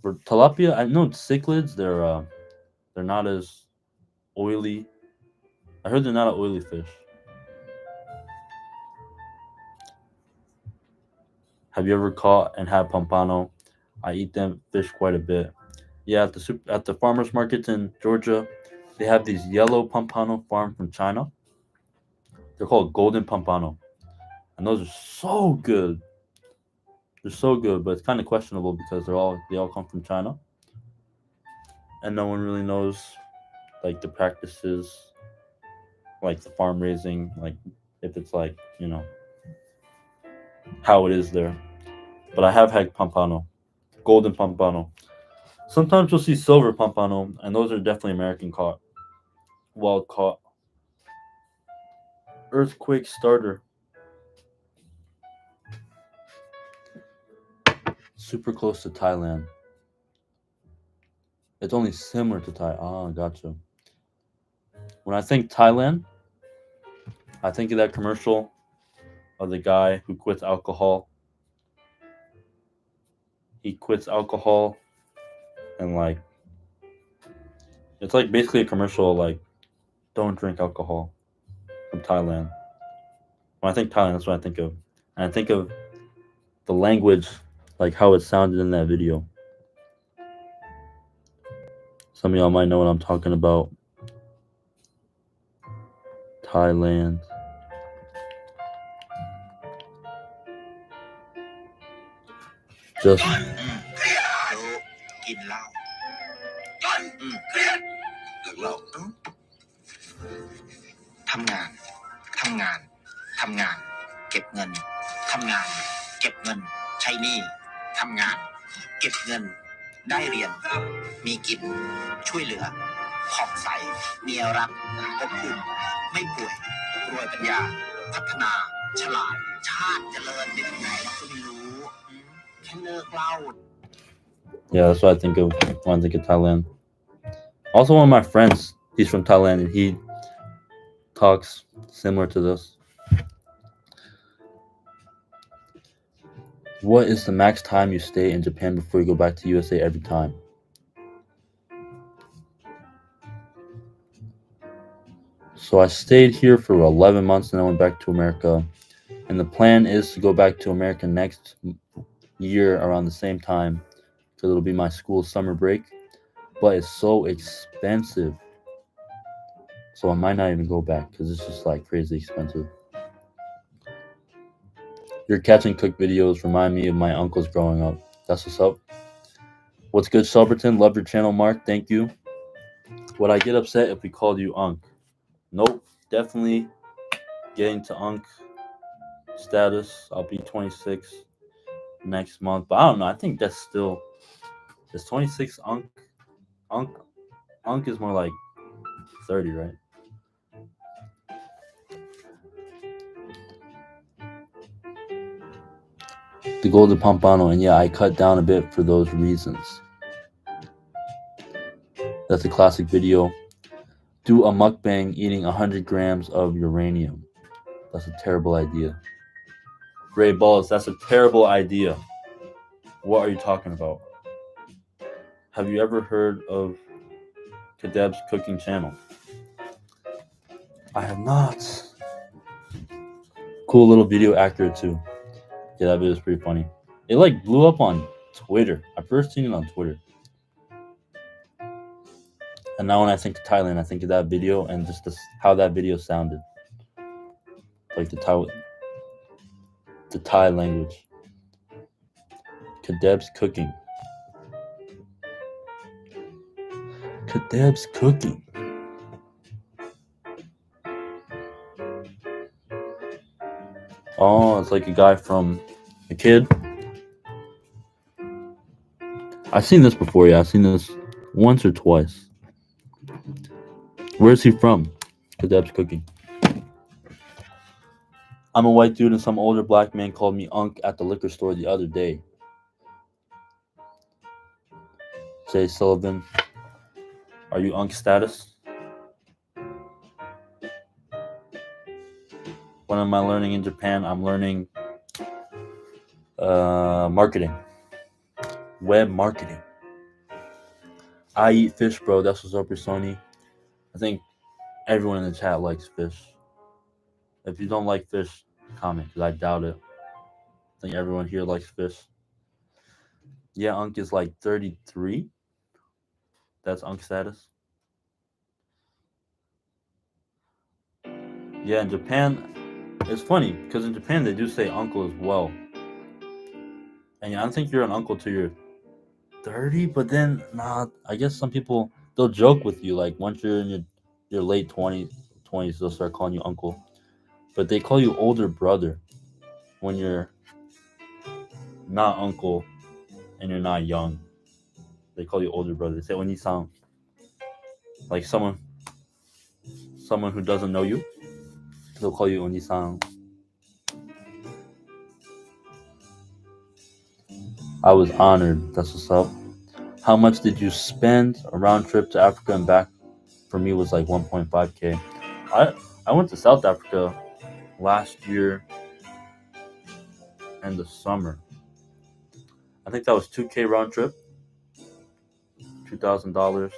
S1: For tilapia, I know cichlids. They're not as oily. I heard they're not an oily fish. Have you ever caught and had pompano? I eat them fish quite a bit. Yeah, at the farmers markets in Georgia, they have these yellow pompano farmed from China. They're called golden pompano, and those are so good. They're so good, but it's kind of questionable because they all come from China, and no one really knows like the practices, like the farm raising, like if it's like how it is there. But I have had pompano, golden pompano. Sometimes you'll see silver pompano, and those are definitely American caught, wild caught. Earthquake starter. Super close to Thailand. It's only similar to Thai. Ah, gotcha. When I think Thailand, I think of that commercial of the guy who quits alcohol. He quits alcohol and like it's like basically a commercial like don't drink alcohol from Thailand. When I think Thailand, that's what I think of. And I think of the language, like how it sounded in that video. Some of y'all might know what I'm talking about. Thailand. Just
S2: กินเหล้าเหล้าทำงานทำงานทำงานเก็บเงินทำงานเก็บเงินใช้หนี้ทำงานเก็บเงินได้เรียนมีกินช่วยเหลือผ่องใสเมียรักอบอุ่นไม่ป่วยรวยปัญญาพัฒนาฉลาดชาติเจริญเป็นยังไงก็ไม่รู้แค่เลิกเหล้า
S1: Yeah, that's what I think of when I think of Thailand. Also, one of my friends, he's from Thailand, and he talks similar to this. What is the max time you stay in Japan before you go back to USA every time? So I stayed here for 11 months and I went back to America. And the plan is to go back to America next year around the same time because it'll be my school summer break. But it's so expensive. So I might not even go back because it's just like crazy expensive. Your catch and cook videos remind me of my uncles growing up. That's what's up. What's good, Shelberton? Love your channel, Mark. Thank you. Would I get upset if we called you Unc? Nope. Definitely getting to Unc status. I'll be 26 next month. But I don't know. I think that's still... Is 26 Unc? Unc is more like 30, right? The golden pompano, and yeah, I cut down a bit for those reasons. That's a classic video. Do a mukbang eating 100 grams of uranium. That's a terrible idea. Ray Balls, that's a terrible idea. What are you talking about? Have you ever heard of Kadeb's cooking channel? I have not. Cool little video, accurate too. Yeah, that video is pretty funny. It like blew up on Twitter. I first seen it on Twitter. And now when I think of Thailand, I think of that video and just how that video sounded. Like the Thai language. Kadeb's cooking. Kadeb's cooking. Oh, it's like a guy from a kid. I've seen this before, yeah. I've seen this once or twice. Where's he from? Kadeb's cooking. I'm a white dude and some older black man called me Unc at the liquor store the other day. Jay Sullivan. Are you Unc status? What am I learning in Japan? I'm learning marketing. Web marketing. I eat fish, bro. That's what's up, Sony. I think everyone in the chat likes fish. If you don't like fish, comment, because I doubt it. I think everyone here likes fish. Yeah, Unc is like 33. That's Unc status. Yeah, in Japan, it's funny, because in Japan they do say uncle as well. And I don't think you're an uncle till you're 30, but then, nah, I guess some people, they'll joke with you, like, once you're in your late 20s, they'll start calling you uncle. But they call you older brother when you're not uncle and you're not young. They call you older brother. They say when you sound like someone who doesn't know you, they'll call you Oni-san. I was honored. That's what's up. How much did you spend? A round trip to Africa and back for me was like 1.5K. I went to South Africa last year in the summer. I think that was 2K round trip, $2,000, and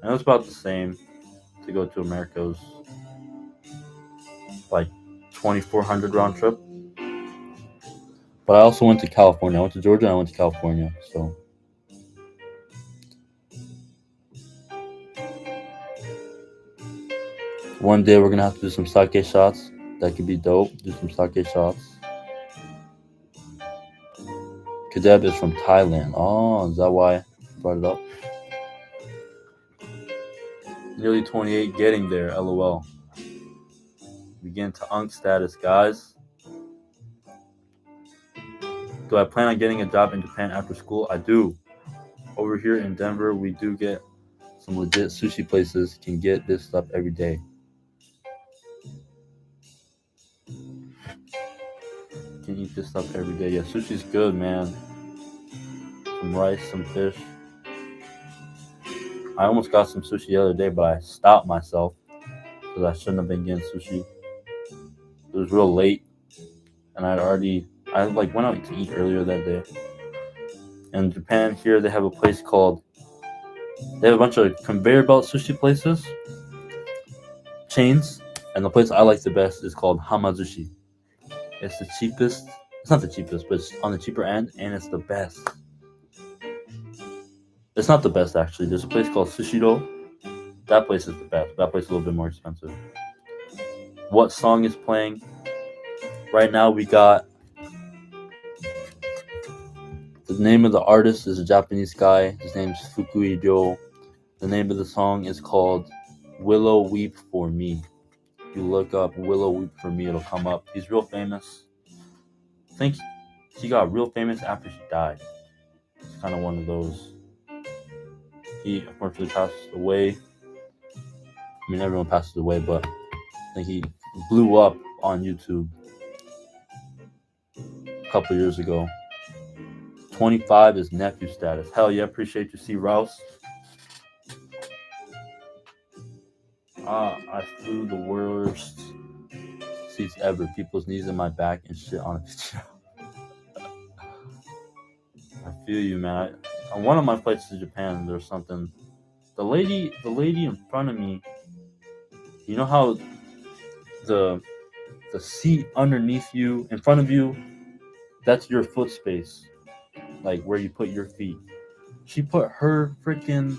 S1: it was about the same to go to America. It was like 2,400 round trip. But I also went to California. I went to Georgia and I went to California. So one day we're gonna have to do some sake shots. That could be dope. Do some sake shots. Kadeb is from Thailand. Oh, is that why I brought it up? Nearly 28, getting there. LOL. Begin to Unc status, guys. Do I plan on getting a job in Japan after school? I do. Over here in Denver, we do get some legit sushi places. Can get this stuff every day. Can eat this stuff every day. Yeah, sushi's good, man. Some rice, some fish. I almost got some sushi the other day, but I stopped myself because I shouldn't have been getting sushi. It was real late, and I went out to eat earlier that day. In Japan, here they have a place called. They have a bunch of conveyor belt sushi places, chains, and the place I like the best is called Hamazushi. It's the cheapest. It's not the cheapest, but it's on the cheaper end, and it's the best. It's not the best, actually. There's a place called Sushiro. That place is the best. That place is a little bit more expensive. What song is playing? Right now we got... The name of the artist is a Japanese guy. His name's Fukui Ryo. The name of the song is called Willow Weep For Me. If you look up Willow Weep For Me, it'll come up. He's real famous. I think he got real famous after he died. It's kind of one of those. He unfortunately passed away. I mean, everyone passes away, but I think he blew up on YouTube a couple years ago. 25 is nephew status. Hell yeah, appreciate you, C. Rouse. I flew the worst seats ever. People's knees in my back and shit on it. I feel you, man. On one of my flights to Japan, there's something. The lady in front of me. You know how the seat underneath you, in front of you, that's your foot space, like where you put your feet. She put her freaking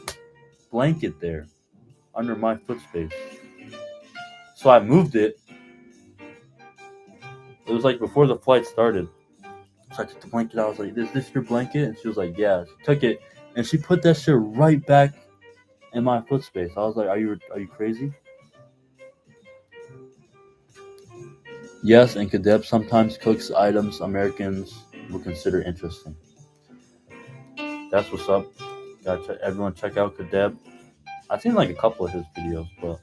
S1: blanket there under my foot space. So I moved it. It was like before the flight started. So I took the blanket. I was like, "Is this your blanket?" And she was like, "Yeah." She took it and she put that shit right back in my foot space. I was like, "Are you crazy?" Yes, and Kadeb sometimes cooks items Americans would consider interesting. That's what's up. Everyone check out Kadeb. I've seen like a couple of his videos, but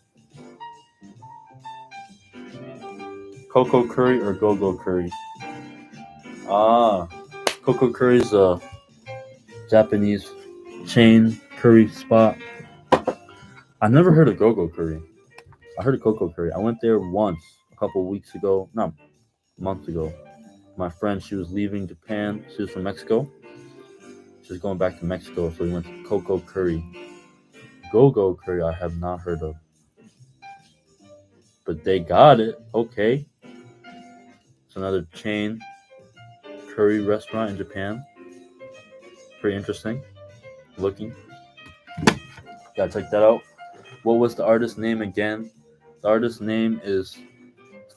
S1: Coco Curry or Go Go Curry? Ah, Coco Curry's a Japanese chain curry spot. I never heard of Go Go Curry. I heard of Coco Curry. I went there once a couple of weeks ago, no, months ago. My friend, she was leaving Japan. She was from Mexico. She was going back to Mexico, so we went to Coco Curry. Go Go Curry, I have not heard of, but they got it. Okay, it's another chain curry restaurant in Japan. Pretty interesting looking. Gotta check that out. What was the artist's name again? The artist's name is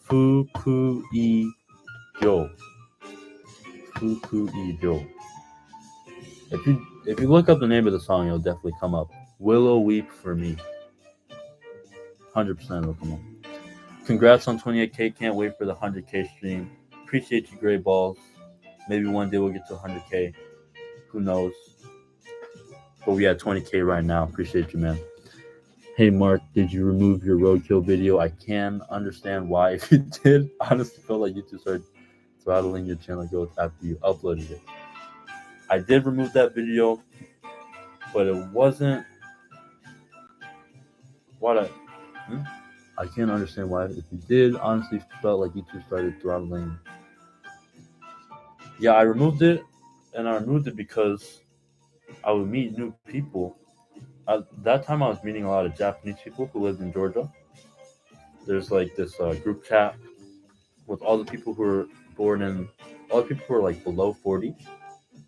S1: Fukui Joe. Fukui Joe. If you look up the name of the song, it'll definitely come up. Willow Weep for Me. 100% it'll come up. Congrats on 28K. Can't wait for the 100K stream. Appreciate you, Gray Balls. Maybe one day we'll get to 100K. Who knows? But we at 20K right now. Appreciate you, man. Hey, Mark, did you remove your roadkill video? I can understand why if you did. Honestly, felt like YouTube started throttling your channel growth after you uploaded it. I did remove that video, but it wasn't what I can't understand why. If you did, honestly, felt like YouTube started throttling. Yeah, I removed it, and I removed it because I would meet new people. At that time, I was meeting a lot of Japanese people who lived in Georgia. There's like this group chat with all the people who are born in, all the people who are like below 40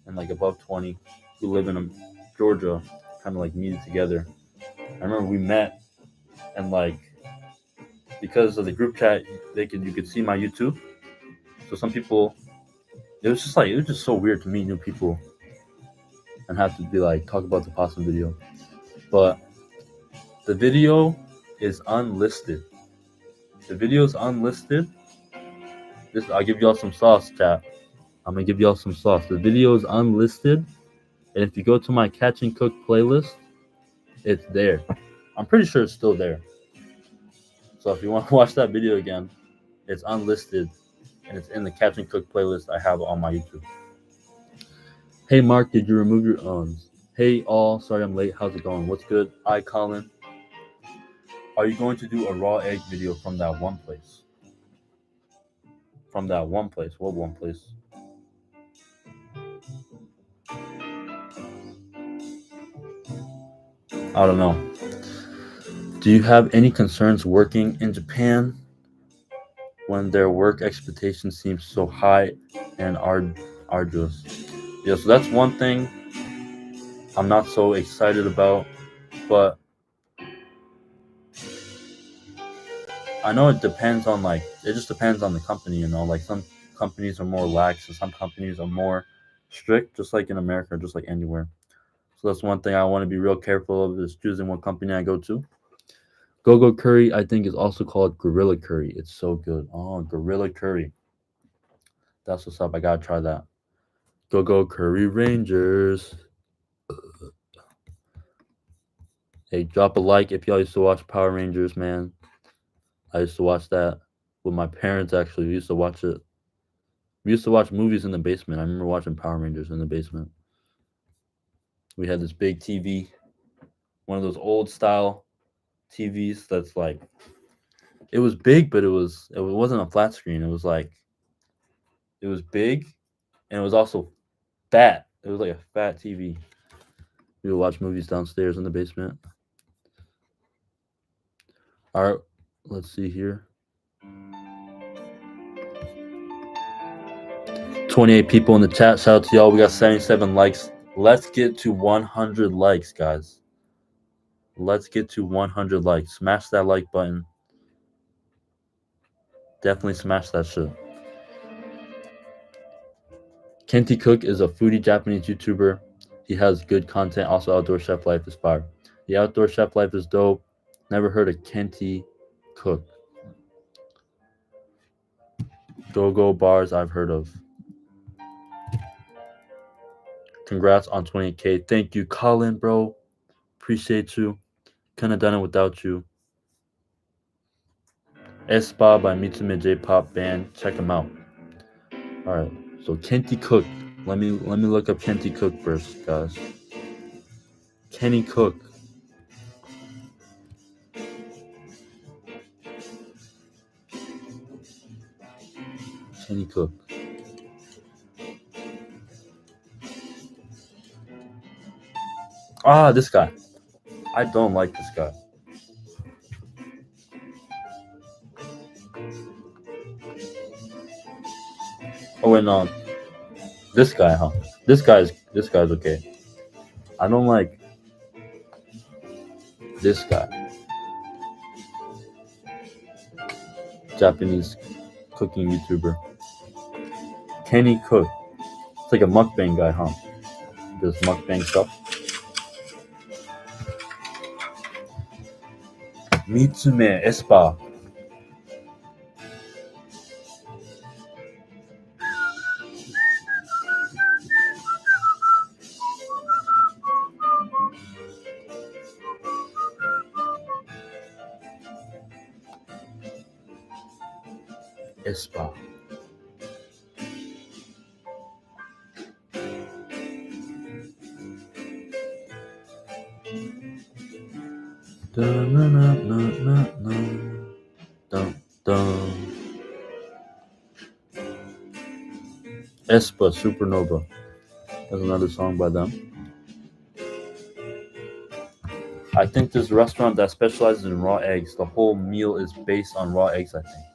S1: and like above 20 who live in Georgia, kind of like meeting together. I remember we met, and like because of the group chat, you could see my YouTube. So some people, it was just so weird to meet new people and have to be like talk about the Possum video. But the video is unlisted. The video is unlisted. I'll give y'all some sauce, chat. I'm gonna give y'all some sauce. The video is unlisted, and if you go to my Catch and Cook playlist, it's there. I'm pretty sure it's still there. So if you want to watch that video again, it's unlisted, and it's in the Catch and Cook playlist I have on my YouTube. Hey Mark, did you remove your owns? Hey all, sorry I'm late. How's it going? What's good? Hi Colin. Are you going to do a raw egg video from that one place? From that one place? What one place? I don't know. Do you have any concerns working in Japan when their work expectations seem so high and arduous? Yeah, so that's one thing I'm not so excited about, but I know it depends on it just depends on the company, like some companies are more lax and some companies are more strict, just like in America, just like anywhere. So that's one thing I want to be real careful of is choosing what company I go to. Go Curry, I think, is also called Gorilla Curry. It's so good. Oh, Gorilla Curry. That's what's up. I gotta try that. Go Curry Rangers. Hey, drop a like if y'all used to watch Power Rangers, man. I used to watch that with my parents, actually. We used to watch it. We used to watch movies in the basement. I remember watching Power Rangers in the basement. We had this big TV, one of those old style TVs that's like, it was big, but it wasn't a flat screen. It was big, and it was also fat. It was like a fat TV. We would watch movies downstairs in the basement. All right, let's see here. 28 people in the chat. Shout out to y'all. We got 77 likes. Let's get to 100 likes, guys. Let's get to 100 likes. Smash that like button. Definitely smash that shit. Kenti Cook is a foodie Japanese YouTuber. He has good content. Also, Outdoor Chef Life is fire. The Outdoor Chef Life is dope. Never heard of Kenti Cook. Go Bars I've heard of. Congrats on 28K. Thank you, Colin, bro. Appreciate you. Couldn't have done it without you. Espa by Mitsume J-pop band. Check him out. All right. So Kenti Cook. Let me look up Kenti Cook first, guys. Kenny Cook. Kenny Cook. Ah, this guy. I don't like this guy. Oh wait, no. This guy, huh? This guy's okay. I don't like this guy. Japanese cooking YouTuber. Kenny Cook. It's like a mukbang guy, huh? Does mukbang stuff. Mitsume Espa. Espa. Dun, dun, dun, dun, dun, dun, dun. Espa Supernova. That's another song by them. I think this restaurant that specializes in raw eggs, the whole meal is based on raw eggs, I think.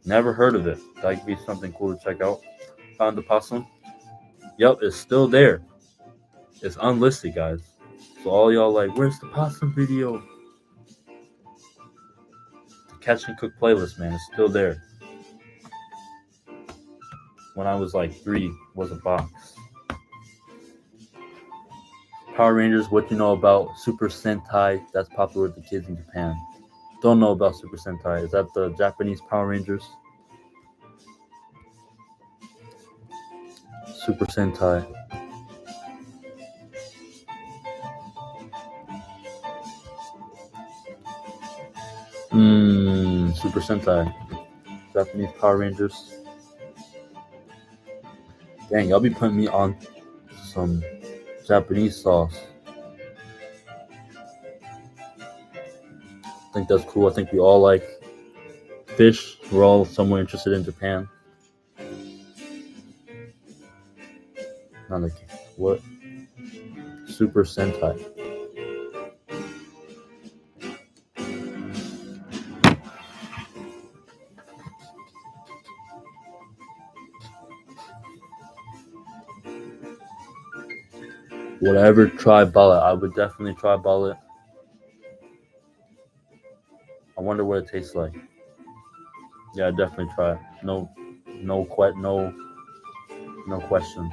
S1: Never heard of it. That could be something cool to check out. Found the possum. Yep, it's still there. It's unlisted, guys. So all y'all like, where's the possum video? The Catch and Cook playlist, man, it's still there. When I was like 3, was a box. Power Rangers, what you know about Super Sentai? That's popular with the kids in Japan. Don't know about Super Sentai. Is that the Japanese Power Rangers? Super Sentai. Super Sentai. Japanese Power Rangers. Dang, y'all be putting me on some Japanese sauce. I think that's cool. I think we all like fish. We're all somewhere interested in Japan. Not like what? Super Sentai. Would I ever try bullet? I would definitely try bullet. I wonder what it tastes like. Yeah, I'd definitely try it. No question.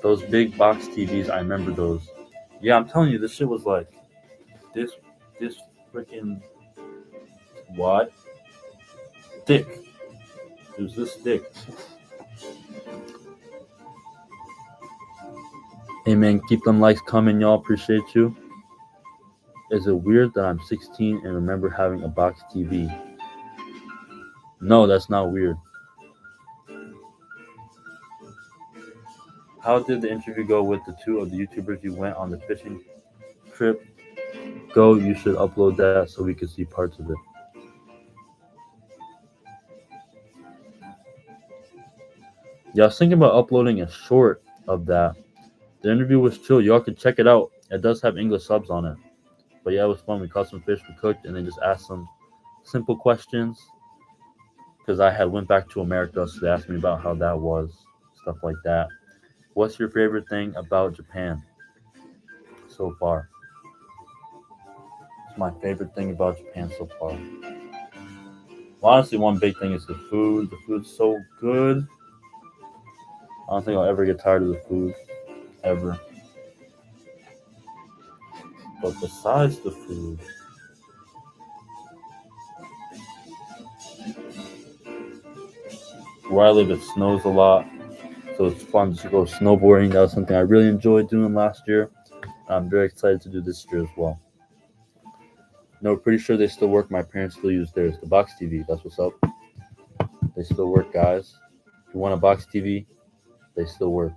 S1: Those big box TVs, I remember those. Yeah, I'm telling you, this shit was like this freaking what? Thick. It was this thick. Hey man, keep them likes coming, y'all. Appreciate you. Is it weird that I'm 16 and remember having a box TV? No, that's not weird. How did the interview go with the 2 of the YouTubers you went on the fishing trip? Go, you should upload that so we can see parts of it. Yeah, I was thinking about uploading a short of that. The interview was chill. Y'all can check it out. It does have English subs on it. But yeah, it was fun. We caught some fish, we cooked, and then just asked some simple questions. because I had went back to America, so they asked me about how that was, stuff like that. What's your favorite thing about Japan so far? It's my favorite thing about Japan so far. Well, honestly, one big thing is the food. The food's so good. I don't think I'll ever get tired of the food, ever. But besides the food, where I live, it snows a lot, so it's fun to go snowboarding. That was something I really enjoyed doing last year. I'm very excited to do this year as well. No, pretty sure they still work. My parents still use theirs. The box TV. That's what's up. They still work, guys. If you want a box TV, they still work.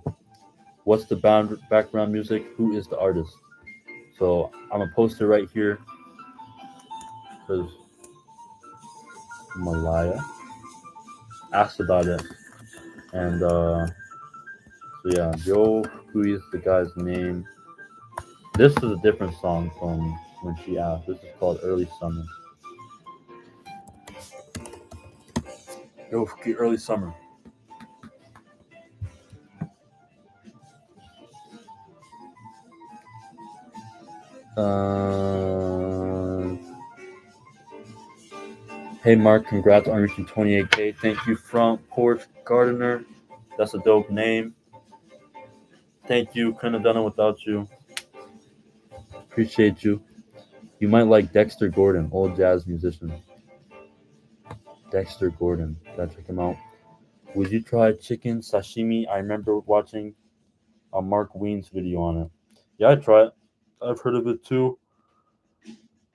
S1: What's the background music? Who is the artist? So I'm gonna post it right here because Malaya asked about it, and so yeah, Yo, who is the guy's name? This is a different song from when she asked. This is called Early Summer. Yo, Early Summer. Uh, hey Mark, congrats on reaching 28K. Thank you, Front Porch Gardener. That's a dope name. Thank you. Couldn't have done it without you. Appreciate you. You might like Dexter Gordon, old jazz musician. Dexter Gordon. Gotta check him out. Would you try chicken sashimi? I remember watching a Mark Wiens video on it. Yeah, I try it. I've heard of it too.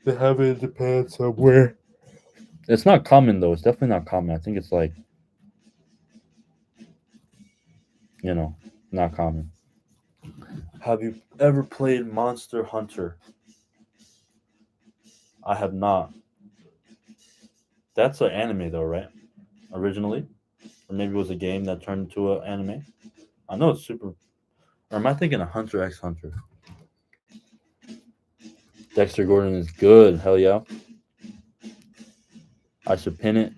S1: They have it in Japan somewhere. It's not common though. It's definitely not common. I think it's like, not common. Have you ever played Monster Hunter? I have not. That's an anime though, right? Originally? Or maybe it was a game that turned into an anime. I know it's super. Or am I thinking of Hunter x Hunter? Dexter Gordon is good. Hell yeah. I should pin it.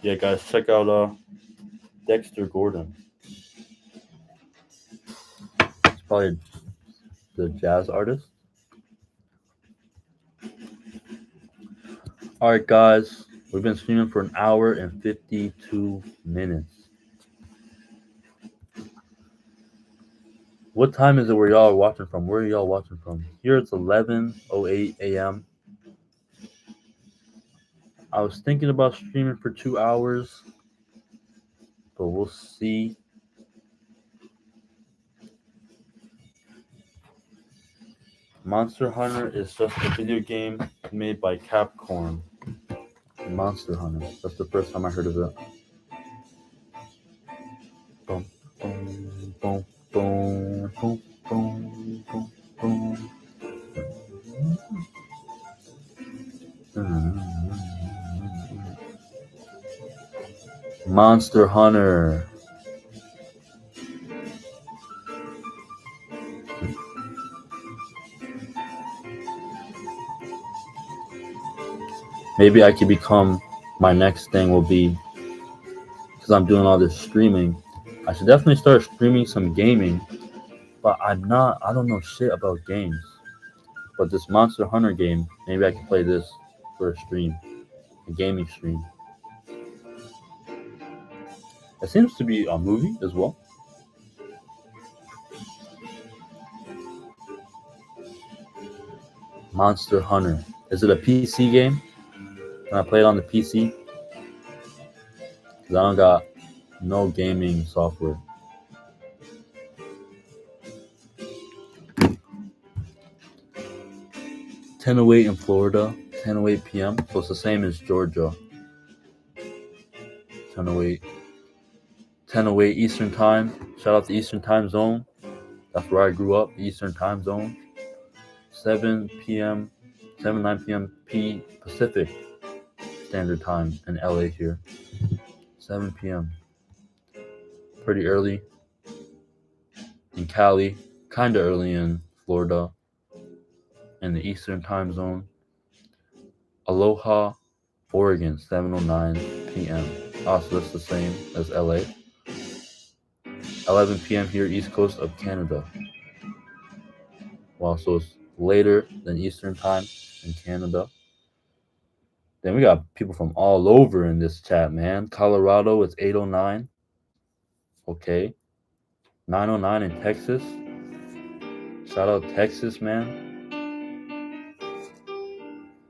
S1: Yeah, guys, check out Dexter Gordon. He's probably the jazz artist. All right, guys, we've been streaming for an hour and 52 minutes. What time is it where y'all are watching from? Where are y'all watching from? Here it's 11:08 a.m. I was thinking about streaming for 2 hours, but we'll see. Monster Hunter is just a video game made by Capcom. Monster Hunter. That's the first time I heard of it. Boom, boom, boom, boom, boom, boom, boom, boom. Monster Hunter. Maybe I could become, my next thing will be, because I'm doing all this streaming, I should definitely start streaming some gaming, but I don't know shit about games. But this Monster Hunter game, maybe I can play this for a stream, a gaming stream. It seems to be a movie as well. Monster Hunter. Is it a PC game? Can I play it on the PC? Because I don't got no gaming software. 10:08 in Florida, 10:08 p.m. So it's the same as Georgia. 10:08 Eastern Time. Shout out to Eastern Time Zone. That's where I grew up, Eastern Time Zone. 7 p.m., 9 p.m. Pacific Standard Time in LA here. 7 p.m. Pretty early in Cali, kind of early in Florida, in the Eastern Time Zone. Aloha, Oregon, 7:09 p.m. Also, that's the same as LA. 11 p.m. here, East Coast of Canada. Wow, so it's later than Eastern Time in Canada. Then we got people from all over in this chat, man. Colorado, it's 8:09. Okay. 9:09 in Texas. Shout out Texas, man.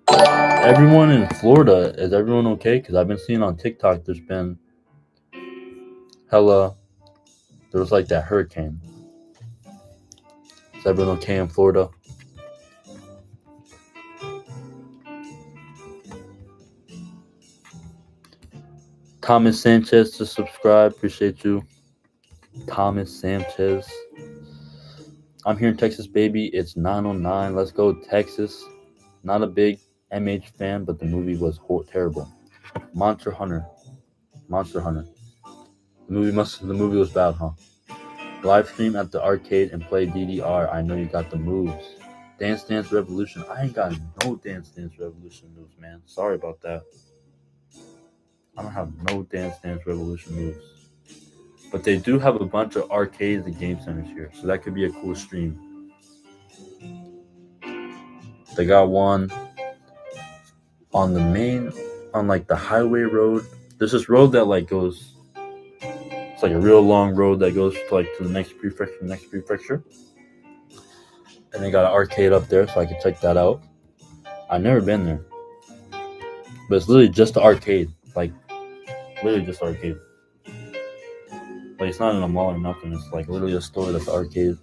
S1: Everyone in Florida, is everyone okay? Because I've been seeing on TikTok there's been hella, there was like that hurricane. Is everyone okay in Florida? Thomas Sanchez to subscribe. Appreciate you. Thomas Sanchez. I'm here in Texas, baby. It's 9:09. Let's go, Texas. Not a big MH fan, but the movie was terrible. Monster Hunter. The movie was bad, huh? Live stream at the arcade and play DDR. I know you got the moves. Dance Dance Revolution. I ain't got no Dance Dance Revolution moves, man. Sorry about that. I don't have no Dance Dance Revolution moves. But they do have a bunch of arcades and game centers here, so that could be a cool stream. They got one on the main, on like the highway road. There's this road that like goes, it's like a real long road that goes to like to the next prefecture. And they got an arcade up there, so I could check that out. I've never been there, but it's literally just the arcade, like literally just arcade. Like it's not in a mall or nothing. It's like literally a store that's arcade.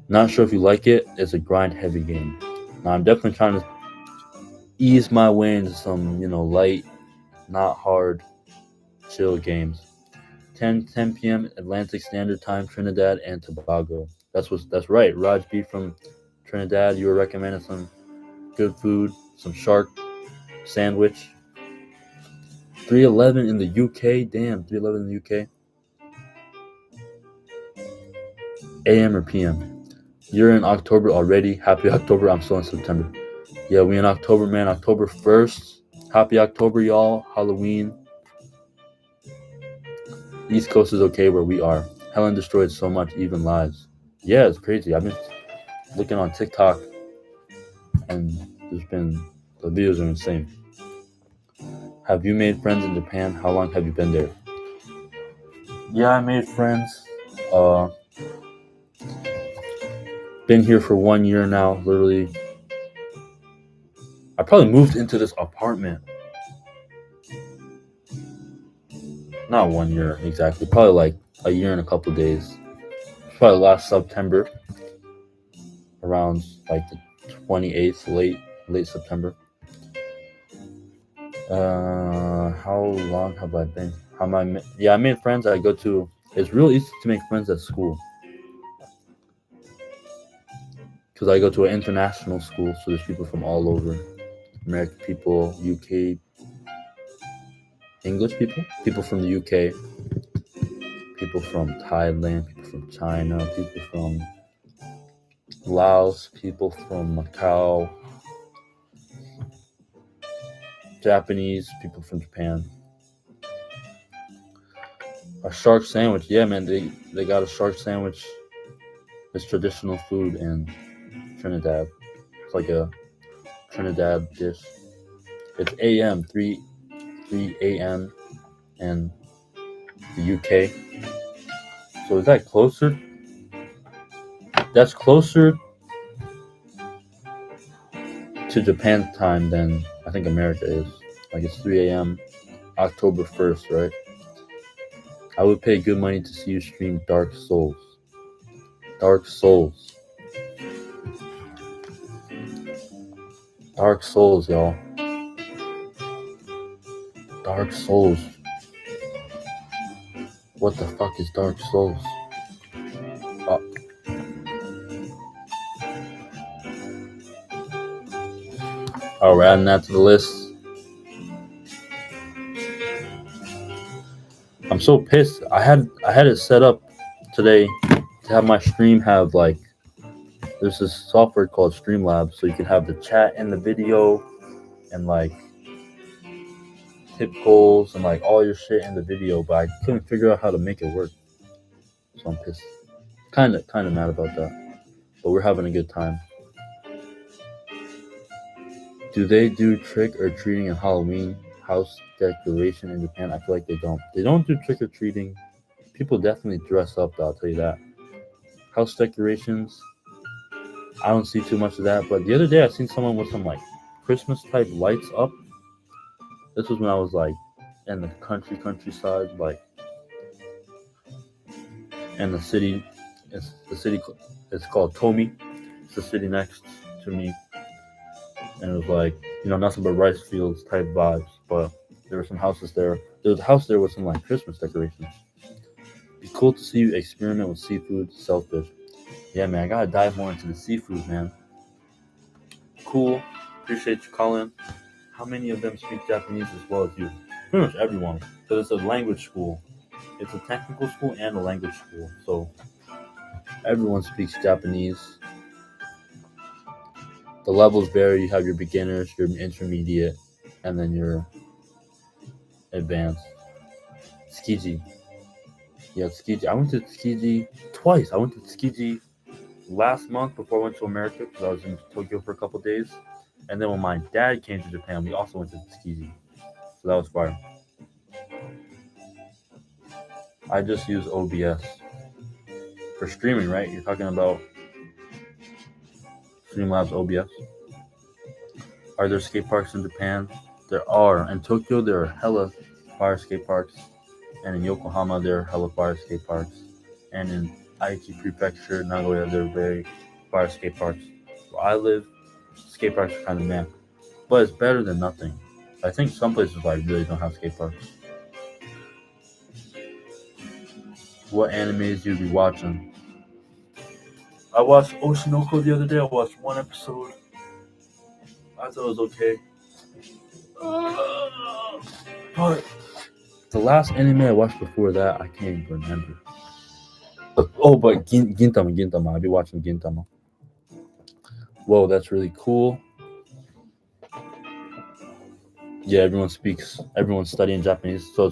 S1: Not sure if you like it. It's a grind-heavy game. Now I'm definitely trying to ease my way into some, light, not hard, chill games. 10 p.m. Atlantic Standard Time, Trinidad and Tobago. That's right. Raj B from Trinidad. You were recommending some good food, some shark sandwich. 3:11 in the UK. Damn, 3:11 in the UK. AM or PM? You're in October already. Happy October. I'm still in September. Yeah, we in October, man. October 1st. Happy October, y'all. Halloween. East Coast is okay where we are. Helen destroyed so much, even lives. Yeah, it's crazy. I've been looking on TikTok, and the videos are insane. Have you made friends in Japan? How long have you been there? Yeah, I made friends. Been here for 1 year now, literally. I probably moved into this apartment. Not 1 year exactly, probably like a year and a couple days. Probably last September, around like the 28th, late September. How long have I been? I made friends. It's real easy to make friends at school. Because I go to an international school, so there's people from all over. American people, UK, English people from the UK, people from Thailand, people from China, people from Laos, people from Macau, Japanese, people from Japan. A shark sandwich, yeah, man, they got a shark sandwich. It's traditional food in Trinidad. It's like a Trinidad dish. It's AM, 3 a.m. in the UK. So is that closer? That's closer to Japan time than I think America is. Like it's 3 a.m. October 1st, right? I would pay good money to see you stream Dark Souls. Dark Souls. Dark Souls, y'all. Dark Souls. What the fuck is Dark Souls? Oh, we're adding that to the list. I'm so pissed. I had it set up today to have my stream have like there's this software called Streamlabs, so you can have the chat and the video and like tip goals and like all your shit in the video, but I couldn't figure out how to make it work. So I'm pissed. Kinda mad about that. But we're having a good time. Do they do trick or treating in Halloween house decoration in Japan? I feel like they don't. They don't do trick or treating. People definitely dress up though, I'll tell you that. House decorations, I don't see too much of that. But the other day I seen someone with some like Christmas type lights up. This was when I was like in the countryside, like in the city. It's called Tomi. It's the city next to me, and it was like nothing but rice fields type vibes. But there were some houses there. There was a house there with some like Christmas decorations. Be cool to see you experiment with seafood, shellfish. Yeah, man, I gotta dive more into the seafood, man. Cool. Appreciate you calling. How many of them speak Japanese as well as you? Pretty much everyone, because it's a language school. It's a technical school and a language school, so everyone speaks Japanese. The levels vary. You have your beginners, your intermediate, and then your advanced. Tsukiji. Yeah, Tsukiji. I went to Tsukiji twice. I went to Tsukiji last month before I went to America because I was in Tokyo for a couple days. And then when my dad came to Japan, we also went to Tsukiji. So that was fire. I just use OBS. For streaming, right? You're talking about Streamlabs OBS. Are there skate parks in Japan? There are. In Tokyo, there are hella fire skate parks. And in Yokohama, there are hella fire skate parks. And in Aichi Prefecture, Nagoya, there are very fire skate parks. Where I live, skate parks are kind of meh. But it's better than nothing. I think some places like really don't have skate parks. What animes you be watching? I watched Oshinoko the other day. I watched one episode. I thought it was okay. But the last anime I watched before that, I can't even remember. Oh, but Gintama. I'll be watching Gintama. Whoa, that's really cool. Yeah, everyone's studying Japanese, so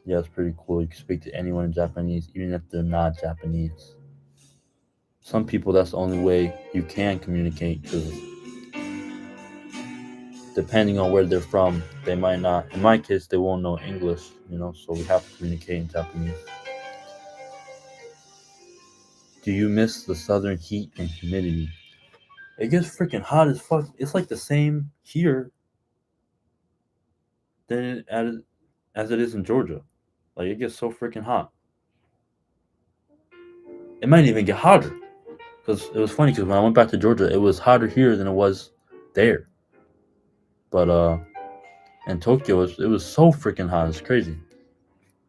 S1: it's pretty cool. You can speak to anyone in Japanese, even if they're not Japanese. Some people, that's the only way you can communicate, because depending on where they're from, they might not. In my case, they won't know English, so we have to communicate in Japanese. Do you miss the southern heat and humidity? It gets freaking hot as fuck. It's like the same here as it is in Georgia. Like, it gets so freaking hot. It might even get hotter. Because it was funny, because when I went back to Georgia, it was hotter here than it was there. But in Tokyo, it was so freaking hot. It's crazy.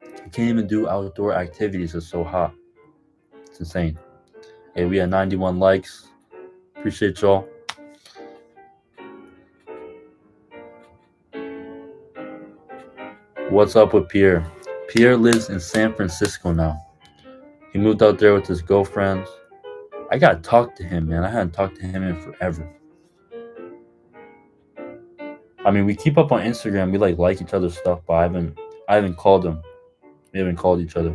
S1: You can't even do outdoor activities. It's so hot. It's insane. Hey, we had 91 likes. Appreciate y'all. What's up with Pierre? Pierre lives in San Francisco now. He moved out there with his girlfriends. I gotta talk to him, man. I hadn't talked to him in forever. I mean, we keep up on Instagram. We like each other's stuff, but I haven't called him. We haven't called each other.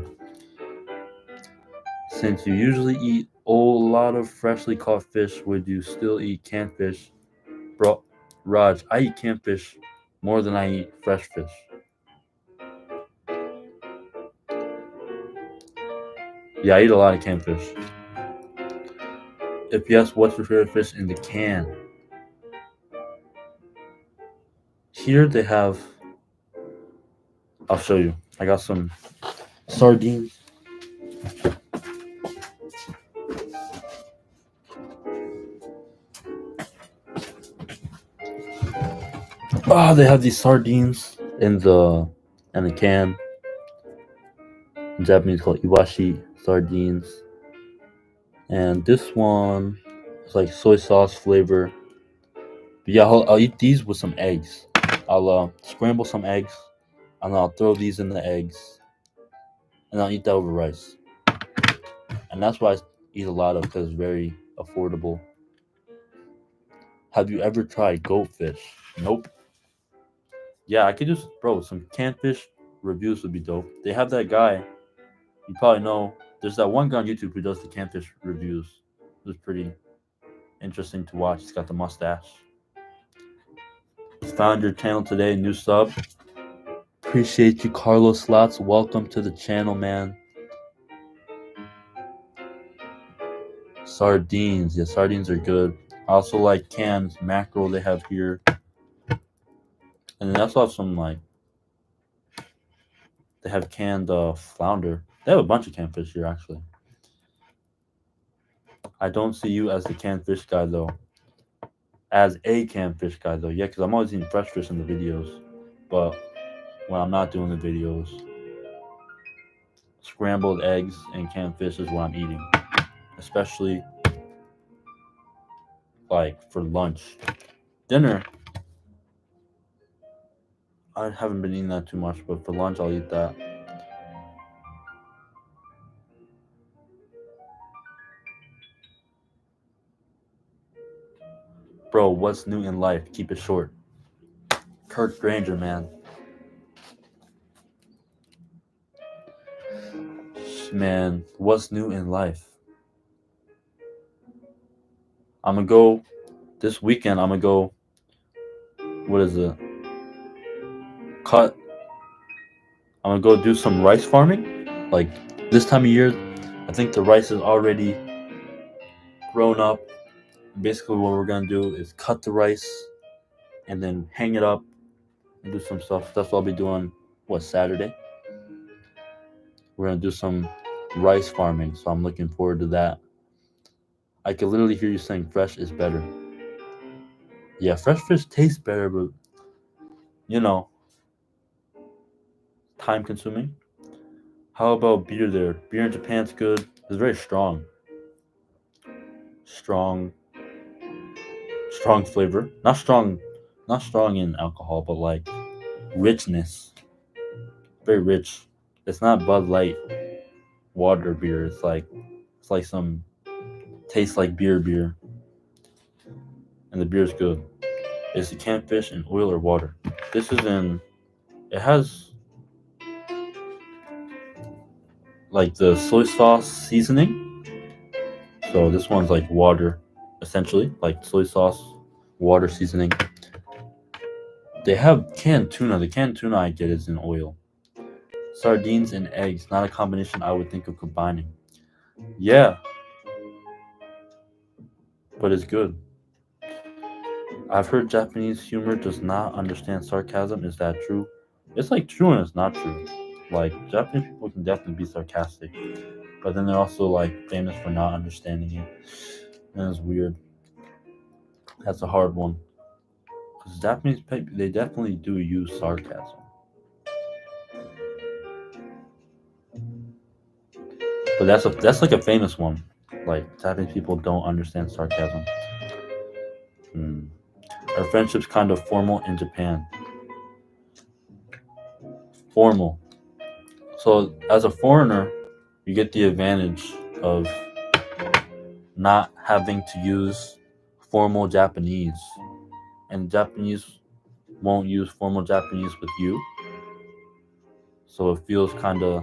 S1: Since you usually eat a lot of freshly caught fish, would you still eat canned fish? Bro, Raj, I eat canned fish more than I eat fresh fish. Yeah, I eat a lot of canned fish. If yes, what's your favorite fish in the can? Here they have... I'll show you. I got some sardines. They have these sardines in the can. In Japanese called iwashi sardines. And this one is like soy sauce flavor. But yeah, I'll eat these with some eggs. I'll scramble some eggs, and I'll throw these in the eggs, and I'll eat that over rice. And that's why I eat a lot of, because it's very affordable. Have you ever tried goatfish? Nope. Yeah, I could just, bro, some canned fish reviews would be dope. They have that guy, you probably know. There's that one guy on YouTube who does the canned fish reviews. It's pretty interesting to watch. He's got the mustache. Found your channel today, new sub. Appreciate you, Carlos Slots. Welcome to the channel, man. Sardines. Yeah, sardines are good. I also like canned mackerel they have here. And then they also have some, like, they have canned flounder. They have a bunch of canned fish here, actually. I don't see you as the canned fish guy, though. As a canned fish guy, though. Yeah, because I'm always eating fresh fish in the videos. But when I'm not doing the videos, scrambled eggs and canned fish is what I'm eating. Especially, like, for lunch. Dinner, I haven't been eating that too much, but for lunch, I'll eat that. Bro, what's new in life? Keep it short. Kirk Granger, man. Man, what's new in life? I'm gonna go this weekend. I'm gonna go. What is it? Cut. I'm gonna go do some rice farming. Like this time of year, I think the rice is already grown up. Basically, what we're gonna do is cut the rice and then hang it up and do some stuff. That's what I'll be doing. What, Saturday? We're gonna do some rice farming, so I'm looking forward to that. I can literally hear you saying fresh is better. Yeah, fresh fish tastes better, but you know, time consuming. How about beer there? Beer in Japan's good. It's very strong. Strong, strong flavor. Not strong in alcohol, but like richness. Very rich. It's not Bud Light water beer. It's like some tastes like beer. And the beer is good. Is the canned fish in oil or water? This is in. It has like the soy sauce seasoning. So this one's like water, essentially, like soy sauce, water seasoning. They have canned tuna. The canned tuna I get is in oil. Sardines and eggs, not a combination I would think of combining. Yeah, but it's good. I've heard Japanese humor does not understand sarcasm. Is that true? It's like true and it's not true. Like Japanese people can definitely be sarcastic, but then they're also like famous for not understanding it. And it's weird. That's a hard one. Because Japanese people, they definitely do use sarcasm. But that's like a famous one. Like Japanese people don't understand sarcasm. Hmm. Our friendship's kind of formal in Japan. Formal. So as a foreigner, you get the advantage of not having to use formal Japanese. And Japanese won't use formal Japanese with you. So it feels kind of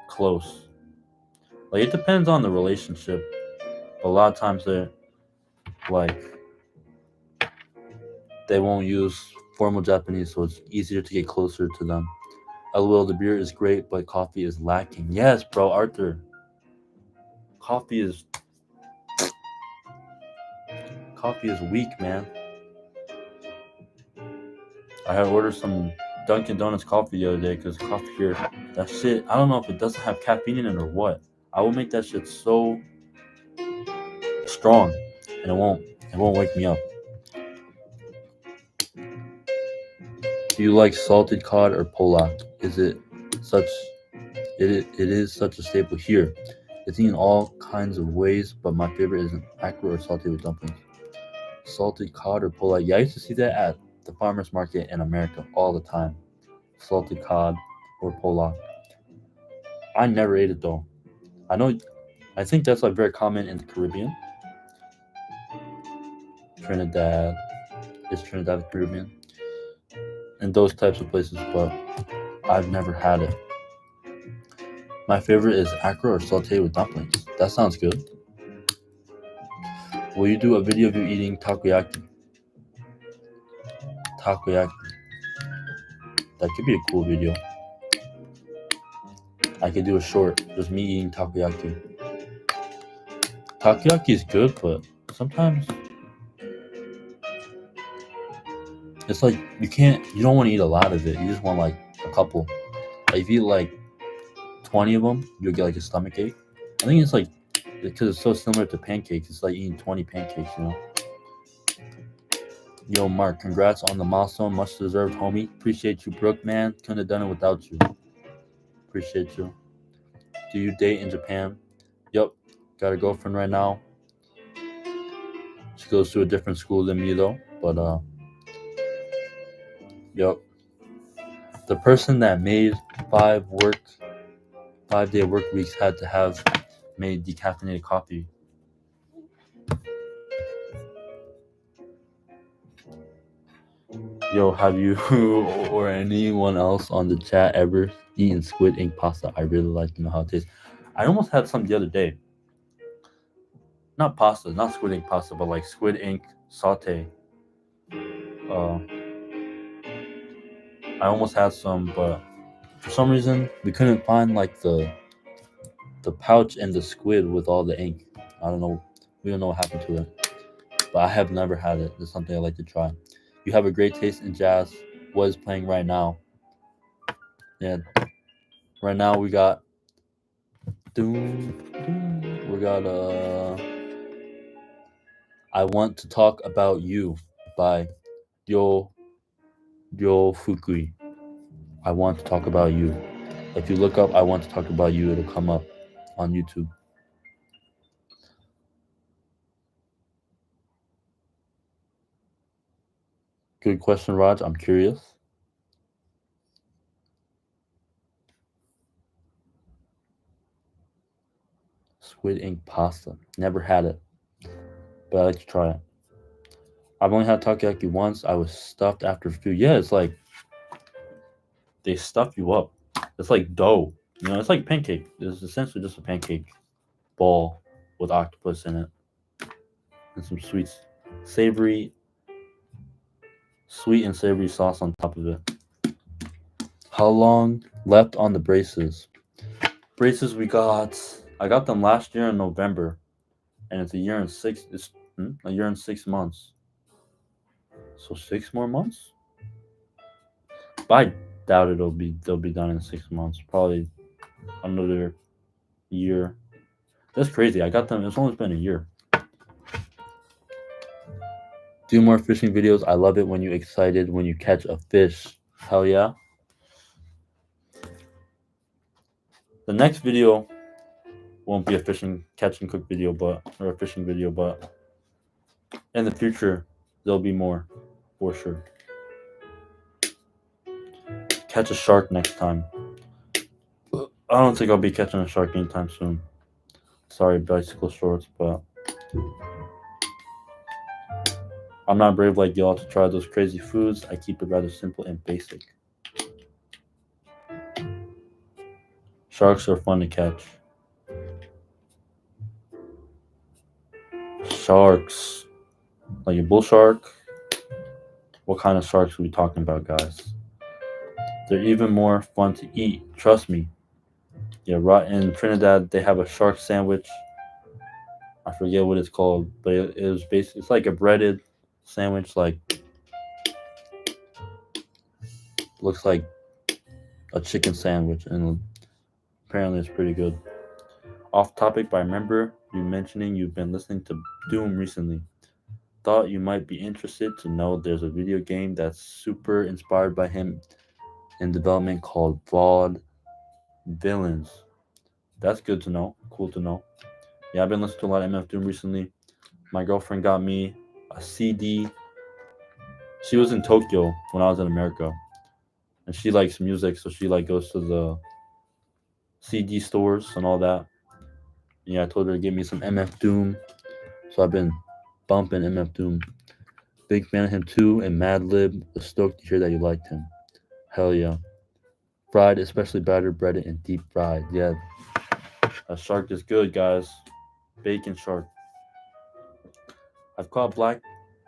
S1: close. Like it depends on the relationship. But a lot of times like they won't use formal Japanese, so it's easier to get closer to them. LOL, the beer is great, but coffee is lacking. Yes, bro, Arthur. Coffee is weak, man. I had ordered some Dunkin' Donuts coffee the other day because coffee here, that shit, I don't know if it doesn't have caffeine in it or what. I will make that shit so strong, and it won't wake me up. Do you like salted cod or pollock? Is it such? It is such a staple here. It's eaten all kinds of ways, but my favorite is mackerel or sauteed with dumplings. Salted cod or pollock. Yeah, I used to see that at the farmers market in America all the time. Salted cod or pollock. I never ate it though. I know. I think that's like very common in the Caribbean. Trinidad is Trinidad the Caribbean, and those types of places. But I've never had it. My favorite is akra or sauté with dumplings. That sounds good. Will you do a video of you eating takoyaki? Takoyaki. That could be a cool video. I could do a short, just me eating takoyaki. Takoyaki is good, but sometimes it's like you don't want to eat a lot of it. You just want like a couple. Like if you eat like 20 of them, you'll get like a stomach ache. I think it's like because it's so similar to pancakes. It's like eating 20 pancakes, you know. Yo, Mark, congrats on the milestone. Much deserved, homie. Appreciate you, Brooke, man. Couldn't have done it without you. Appreciate you. Do you date in Japan? Yup. Got a girlfriend right now. She goes to a different school than me though. But yup. The person that made 5-day work weeks had to have made decaffeinated coffee. Yo, have you or anyone else on the chat ever eaten squid ink pasta? I really like to know how it tastes. I almost had some the other day. Not pasta, not squid ink pasta, but like squid ink saute. I almost had some, but for some reason we couldn't find like the pouch and the squid with all the ink. I don't know. We don't know what happened to it. But I have never had it. It's something I'd like to try. You have a great taste in jazz. What is playing right now? Yeah. Right now we got doom, doom. We got I Want to Talk About You by Ryo Fukui. I Want to Talk About You. If you look up I Want to Talk About You, it'll come up on YouTube. Good question, Raj. I'm curious. Squid ink pasta. Never had it, but I'd like to try it. I've only had takoyaki once. I was stuffed after food. Yeah, it's like they stuff you up. It's like dough. You know, it's like pancake. It's essentially just a pancake ball with octopus in it and some savory, sweet and savory sauce on top of it. How long left on the braces? Braces I got them last year in November, and it's a year and 6 months. So 6 more months? But I doubt they'll be done in 6 months. Probably another year. That's crazy. I got them. It's only been a year. Do more fishing videos. I love it when you excited when you catch a fish. Hell yeah. The next video won't be a fishing catch and cook video, or a fishing video, but in the future there'll be more for sure. Catch a shark next time. I don't think I'll be catching a shark anytime soon. Sorry, bicycle shorts, but I'm not brave like y'all to try those crazy foods. I keep it rather simple and basic. Sharks are fun to catch. Sharks. Like a bull shark? What kind of sharks are we talking about, guys? They're even more fun to eat. Trust me. Yeah, right in Trinidad, they have a shark sandwich. I forget what it's called, but it was basically it's like a breaded sandwich, like looks like a chicken sandwich, and apparently it's pretty good. Off topic, but I remember you mentioning you've been listening to Doom recently. Thought you might be interested to know there's a video game that's super inspired by him in development called Vaude Villains. That's good to know. Cool to know. Yeah, I've been listening to a lot of MF Doom recently. My girlfriend got me a CD. She was in Tokyo when I was in America, and she likes music, so she like goes to the CD stores and all that. Yeah, I told her to give me some MF Doom, so I've been bumping MF Doom. Big fan of him too, and Madlib. Was stoked to hear that you liked him. Hell yeah. Fried, especially battered, breaded, and deep fried. Yeah, a shark is good, guys. Bacon shark. I've caught black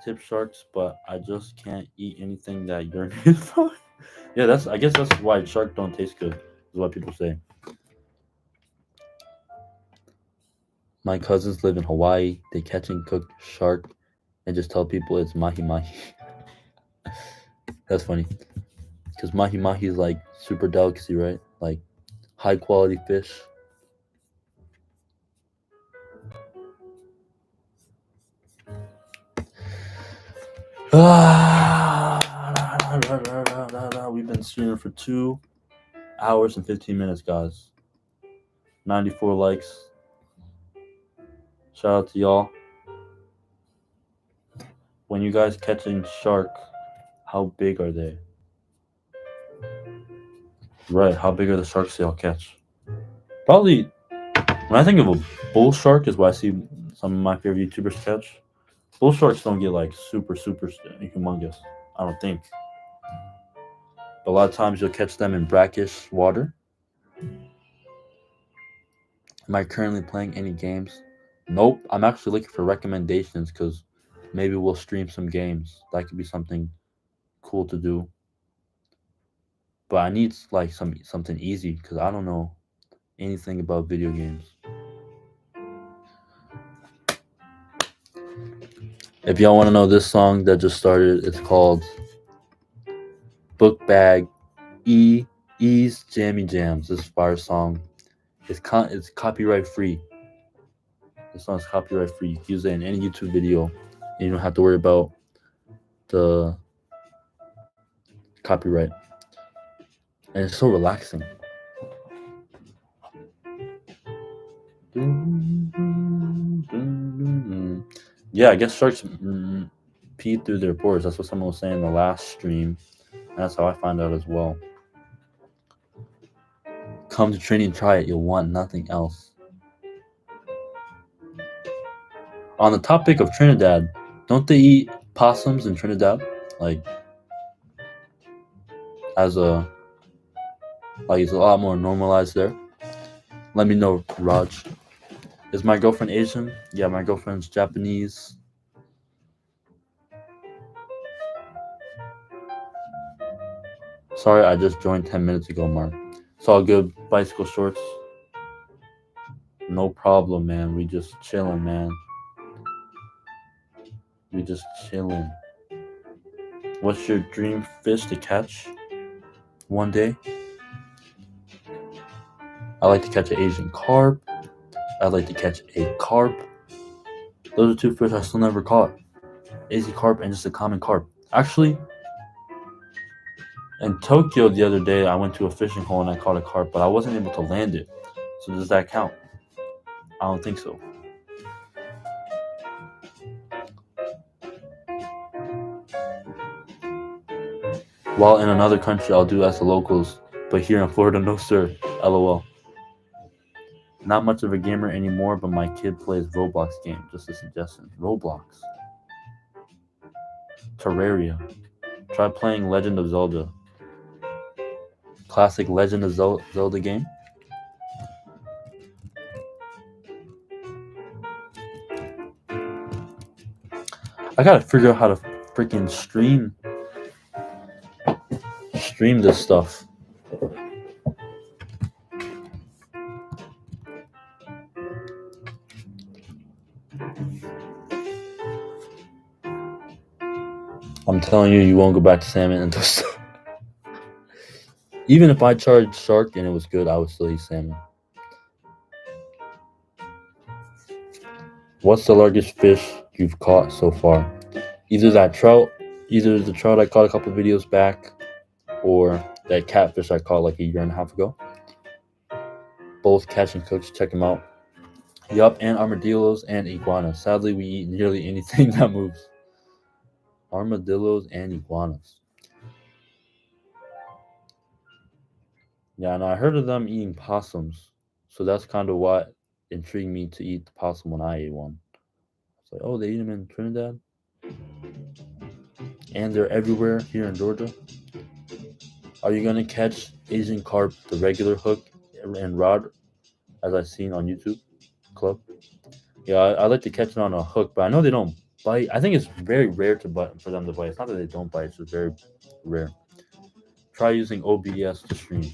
S1: tip sharks, but I just can't eat anything that urinated from. Yeah, that's. I guess that's why shark don't taste good. Is what people say. My cousins live in Hawaii. They catch and cook shark and just tell people it's mahi mahi. That's funny because mahi mahi is like super delicacy, right? Like high quality fish. We've been streaming for 2 hours and 15 minutes, guys. 94 likes. Shout out to y'all. When you guys catching shark, how big are they? Right, how big are the sharks y'all catch? Probably, when I think of a bull shark is what I see some of my favorite YouTubers catch. Bull sharks don't get like super humongous, I don't think. But a lot of times you'll catch them in brackish water. Am I currently playing any games? Nope. I'm actually looking for recommendations because maybe we'll stream some games. That could be something cool to do. But I need like something easy because I don't know anything about video games. If y'all want to know this song that just started, it's called Book Bag E's Jammy Jams. This fire song. It's copyright free. This song's copyright free. You can use it in any YouTube video. And you don't have to worry about the copyright. And it's so relaxing. Yeah, I guess sharks pee through their pores. That's what someone was saying in the last stream. And that's how I found out as well. Come to Trinity and try it. You'll want nothing else. On the topic of Trinidad, don't they eat possums in Trinidad? Like, it's a lot more normalized there. Let me know, Raj. Is my girlfriend Asian? Yeah, my girlfriend's Japanese. Sorry, I just joined 10 minutes ago, Mark. It's all good. Bicycle shorts. No problem, man. We just chilling, man. We just chilling. What's your dream fish to catch one day? I like to catch an Asian carp. I like to catch a carp. Those are 2 fish I still never caught. Asian carp and just a common carp. Actually, in Tokyo the other day, I went to a fishing hole and I caught a carp, but I wasn't able to land it. So does that count? I don't think so. While in another country, I'll do as the locals, but here in Florida, no sir. LOL. Not much of a gamer anymore, but my kid plays Roblox game. Just a suggestion. Roblox. Terraria. Try playing Legend of Zelda. Classic Legend of Zelda game. I gotta figure out how to freaking stream this stuff. I'm telling you, you won't go back to salmon until stuff. Even if I charged shark and it was good, I would still eat salmon. What's the largest fish you've caught so far? Either the trout I caught a couple videos back, or that catfish I caught like a year and a half ago. Both catch and cooks, check them out. Yup, and armadillos and iguanas. Sadly, we eat nearly anything that moves. Armadillos and iguanas. Yeah, and I heard of them eating possums, so that's kind of what intrigued me to eat the possum when I ate one. It's like, oh, they eat them in Trinidad, and they're everywhere here in Georgia. Are you gonna catch Asian carp the regular hook and rod, as I've seen on YouTube Club? Yeah, I like to catch it on a hook, but I know they don't bite. I think it's very rare to bite for them to bite. It's not that they don't bite; it's just very rare. Try using OBS to stream.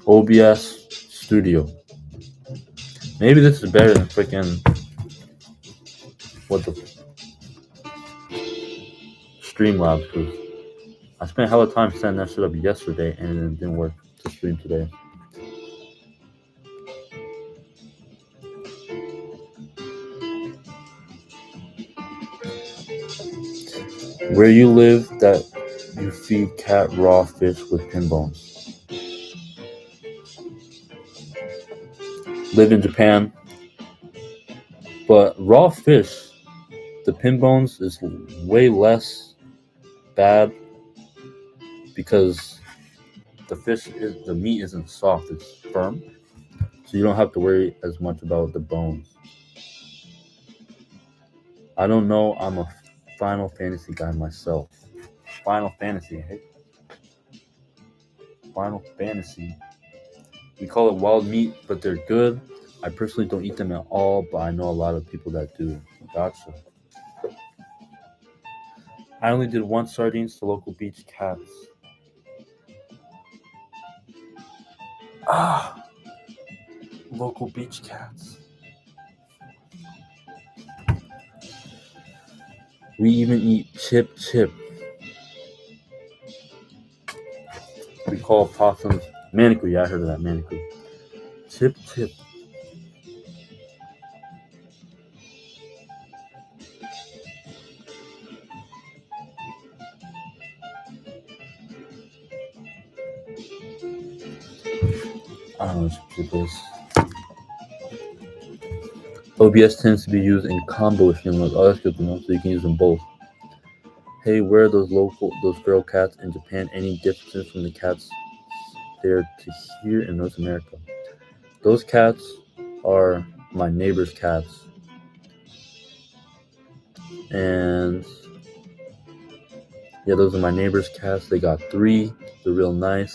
S1: OBS Studio. Maybe this is better than freaking what the Streamlabs, because I spent hella time setting that shit up yesterday and it didn't work to stream today. Where you live that you feed cat raw fish with pin bones? Live in Japan, but raw fish, the pin bones is way less bad because the meat isn't soft, it's firm, so you don't have to worry as much about the bones. I don't know. I'm a Final Fantasy guy myself. Final Fantasy, hey, Final Fantasy. We call it wild meat, but they're good. I personally don't eat them at all, but I know a lot of people that do. Gotcha. I only did one sardines to local beach cats. Ah, local beach cats. We even eat chip chip. We call possums manikou. Yeah, I heard of that manikou. Chip chip. I don't know what chip chip is. OBS tends to be used in combo with Streamlabs. Oh, that's good to know. So you can use them both. Hey, where are those feral cats in Japan? Any differences from the cats there to here in North America? Those cats are my neighbor's cats, and yeah, those are my neighbor's cats. They got 3. They're real nice,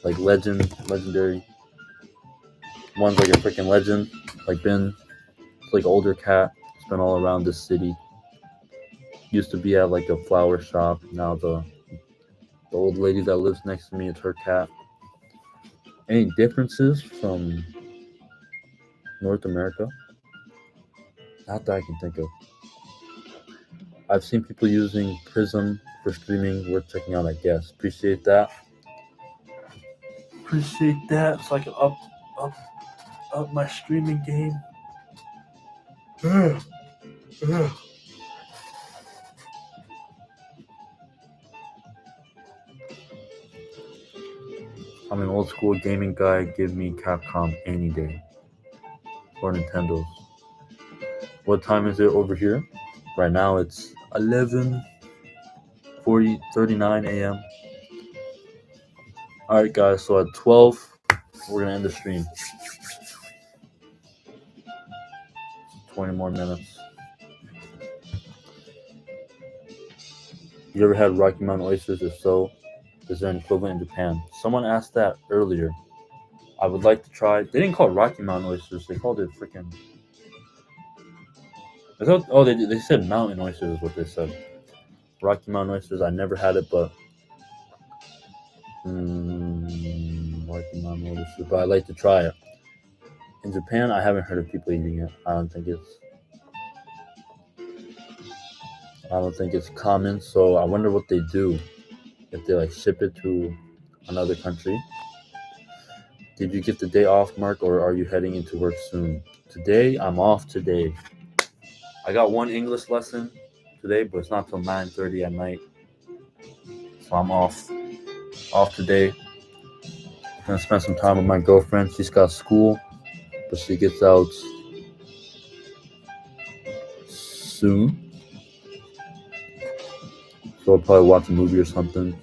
S1: like legendary. One's like a freaking legend, like Ben. It's like an older cat. It's been all around this city. Used to be at like a flower shop. Now the old lady that lives next to me, it's her cat. Any differences from North America? Not that I can think of. I've seen people using Prism for streaming. Worth checking out, I guess. Appreciate that. So I can up my streaming game. I'm an old school gaming guy. Give me Capcom any day. Or Nintendo's. What time is it over here? Right now it's 11:39 a.m. Alright guys, so at 12 we're gonna end the stream. 20 more minutes. You ever had Rocky Mountain oysters? If so, is there an equivalent in Japan? Someone asked that earlier. I would like to try. They didn't call it Rocky Mountain oysters. They called it freaking. They said mountain oysters is what they said. Rocky Mountain oysters. I never had it, but Rocky Mountain oysters. But I'd like to try it. In Japan, I haven't heard of people eating it. I don't think it's common. So I wonder what they do if they like ship it to another country. Did you get the day off, Mark, or are you heading into work soon? Today, I'm off today. I got one English lesson today, but it's not till 9:30 at night. So I'm off today. Gonna spend some time with my girlfriend. She's got school, but she gets out soon. So I'll probably watch a movie or something.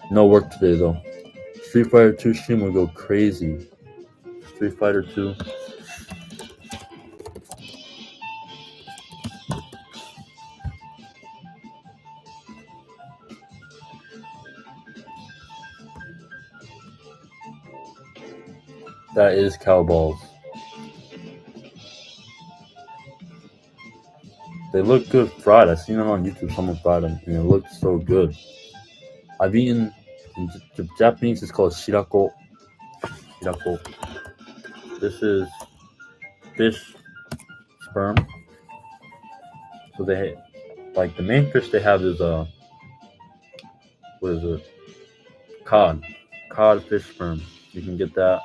S1: No work today though. Street Fighter 2 stream will go crazy. Street Fighter 2. That is cow balls. They look good fried. I seen them on YouTube. Someone fried them, and it looked so good. I've eaten. In Japanese, it's called shirako. Shirako. This is fish sperm. So they like the main fish they have is what is it? Cod fish sperm. You can get that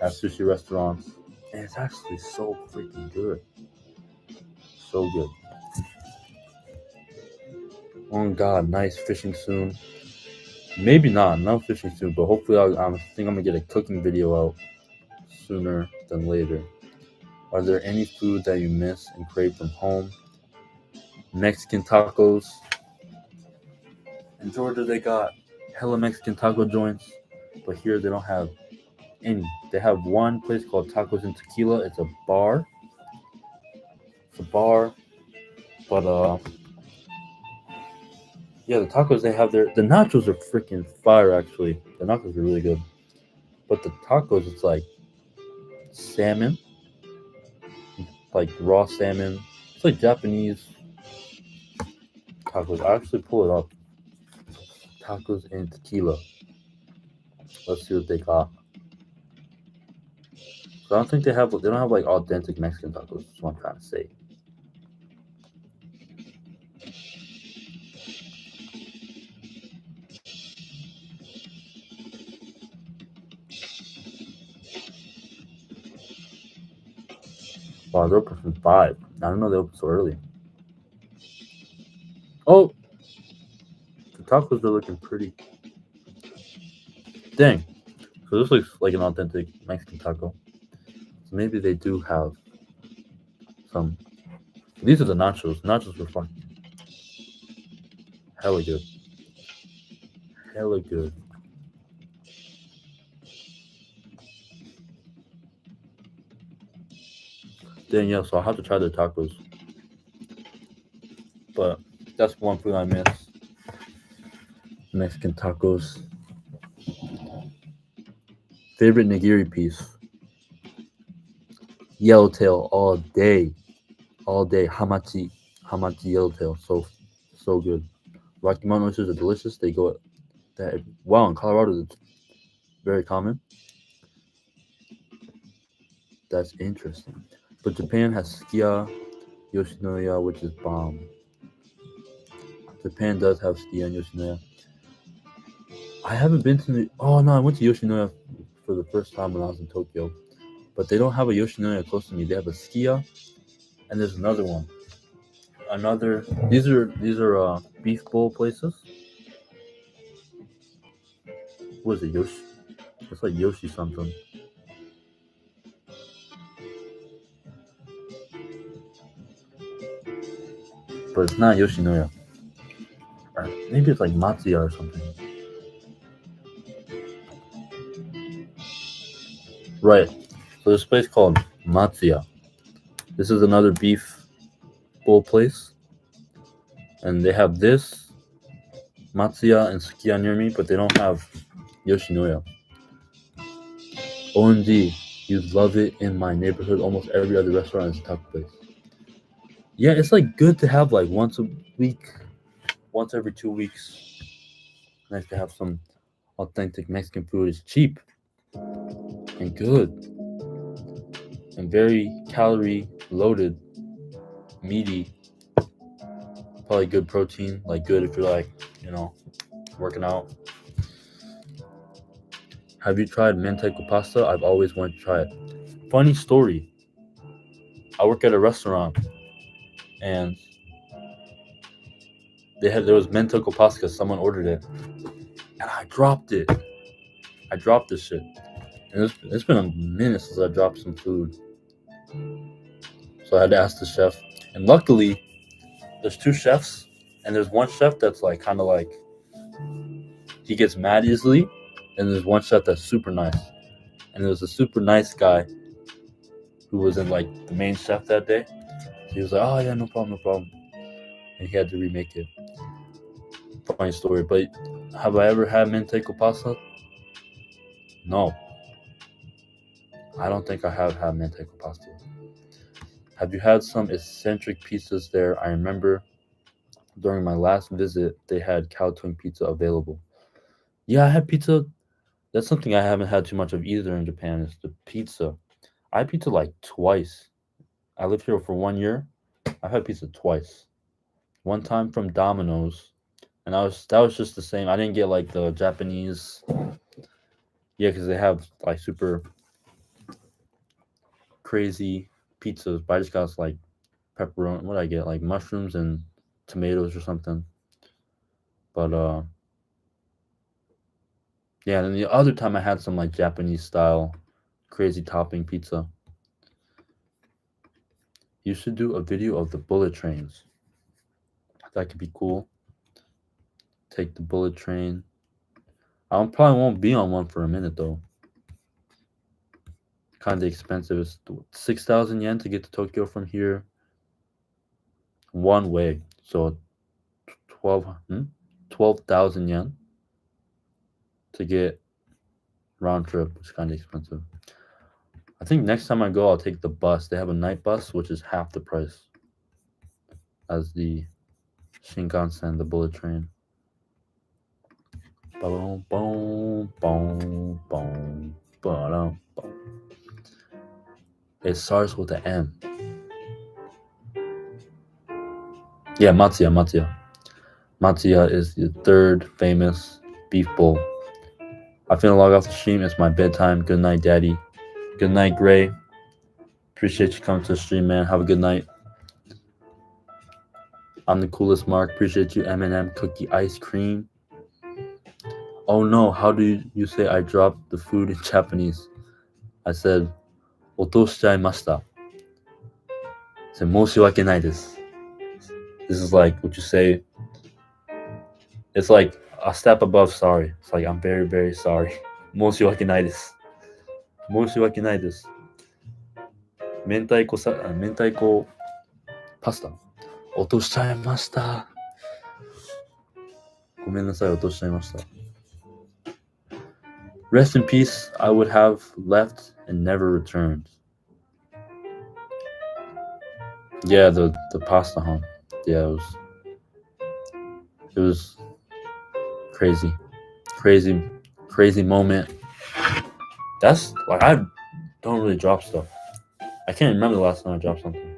S1: at sushi restaurants, and it's actually so freaking good. So good. Oh God, nice fishing soon. Maybe not, no fishing soon, but hopefully I think I'm gonna get a cooking video out sooner than later. Are there any food that you miss and crave from home? Mexican tacos. In Georgia, they got hella Mexican taco joints, but here they don't have any. They have one place called Tacos and Tequila. It's a bar. But yeah, the tacos they have there. The nachos are freaking fire. Actually, the nachos are really good. But the tacos, it's like salmon, like raw salmon. It's like Japanese tacos. I actually pull it up. Tacos and tequila. Let's see what they got. So I don't think they don't have like authentic Mexican tacos. That's what I'm trying to say. Wow, they're open from 5. I don't know they open so early. Oh, the tacos are looking pretty. Dang. So this looks like an authentic Mexican taco. So maybe they do have some. These are the nachos. Nachos were fucking hella good. Hella good. Then yeah, so I'll have to try their tacos. But that's one food I miss. Mexican tacos. Favorite nigiri piece. Yellowtail all day. All day. Hamachi. Hamachi yellowtail. So good. Rocky Mountain oysters are delicious. They go that wow in Colorado it's very common. That's interesting. But Japan has Skia, Yoshinoya, which is bomb. Japan does have Skia and Yoshinoya. I haven't been to the. Oh no, I went to Yoshinoya for the first time when I was in Tokyo, but they don't have a Yoshinoya close to me. They have a Skia, and there's another one. Another. These are beef bowl places. What is it, Yoshi? It's like Yoshi something. But it's not Yoshinoya. Or maybe it's like Matsuya or something. Right. So this place called Matsuya. This is another beef bowl place, and they have this Matsuya and Sukiya near me, but they don't have Yoshinoya. OMG, you'd love it in my neighborhood. Almost every other restaurant is a taco place. Yeah, it's like good to have like once a week, once every 2 weeks. Nice to have some authentic Mexican food. It's cheap and good and very calorie loaded, meaty. Probably good protein, like good if you're like, working out. Have you tried manteca pasta? I've always wanted to try it. Funny story. I work at a restaurant and there was mentoku pasta because someone ordered it, and I dropped it. I dropped this shit. And it's been a minute since I dropped some food, so I had to ask the chef. And luckily, there's two chefs, and there's one chef that's like kind of like he gets mad easily, and there's one chef that's super nice. And there was a super nice guy who was in like the main chef that day. So he was like, "Oh yeah, no problem, no problem," and he had to remake it. Funny story, but have I ever had menteco pasta? No, I don't think I have had menteco pasta. Have you had some eccentric pizzas there? I remember during my last visit, they had cow tongue pizza available. Yeah, I had pizza. That's something I haven't had too much of either in Japan is the pizza. I had pizza like twice. I lived here for 1 year. I've had pizza twice. One time from Domino's, and that was just the same. I didn't get like the Japanese, yeah, because they have like super crazy pizzas. But I just got like pepperoni. What did I get? Like mushrooms and tomatoes or something. But yeah. And then the other time I had some like Japanese style, crazy topping pizza. You should do a video of the bullet trains. That could be cool. Take the bullet train. I probably won't be on one for a minute though. Kind of expensive. It's 6,000 yen to get to Tokyo from here. One way. So 12,000 yen to get round trip. It's kind of expensive. I think next time I go, I'll take the bus. They have a night bus, which is half the price as the Shinkansen, the bullet train. Boom, boom, boom, boom, boom. It starts with an M. Yeah, Matsuya. Matsuya is the third famous beef bowl. I'm finna log off the stream. It's my bedtime. Good night, Daddy. Good night, Gray. Appreciate you coming to the stream, man. Have a good night. I'm the coolest, Mark. Appreciate you, M&M cookie ice cream. Oh no, how do you say I dropped the food in Japanese? I said, 落としちゃいました. So, 申し訳ないです. This is like what you say. It's like a step above sorry. It's like I'm very, very sorry. 申し訳ないです. 申し訳ないです. 明太子パスタ落としちゃいました。ごめんなさい、落としちゃいました。Rest in peace, I would have left and never returned. Yeah, the pasta, huh? Yeah, it was crazy moment. That's like I don't really drop stuff. I can't remember the last time I dropped something.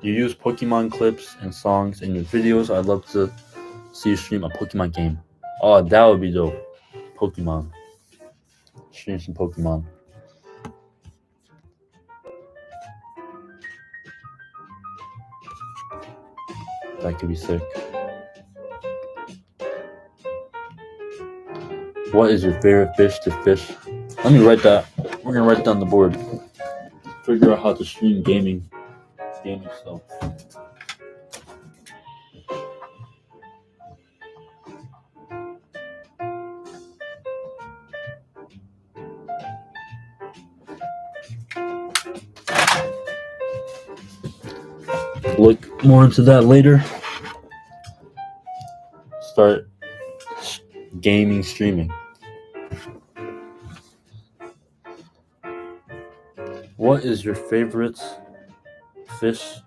S1: You use Pokemon clips and songs in your videos. I'd love to see you stream a Pokemon game. Oh, that would be dope. Pokemon. Stream some Pokemon. That could be sick. What is your favorite fish to fish? Let me write that. We're gonna write down the board. Figure out how to stream gaming stuff. Look more into that later. Start gaming streaming. What is your favorite fish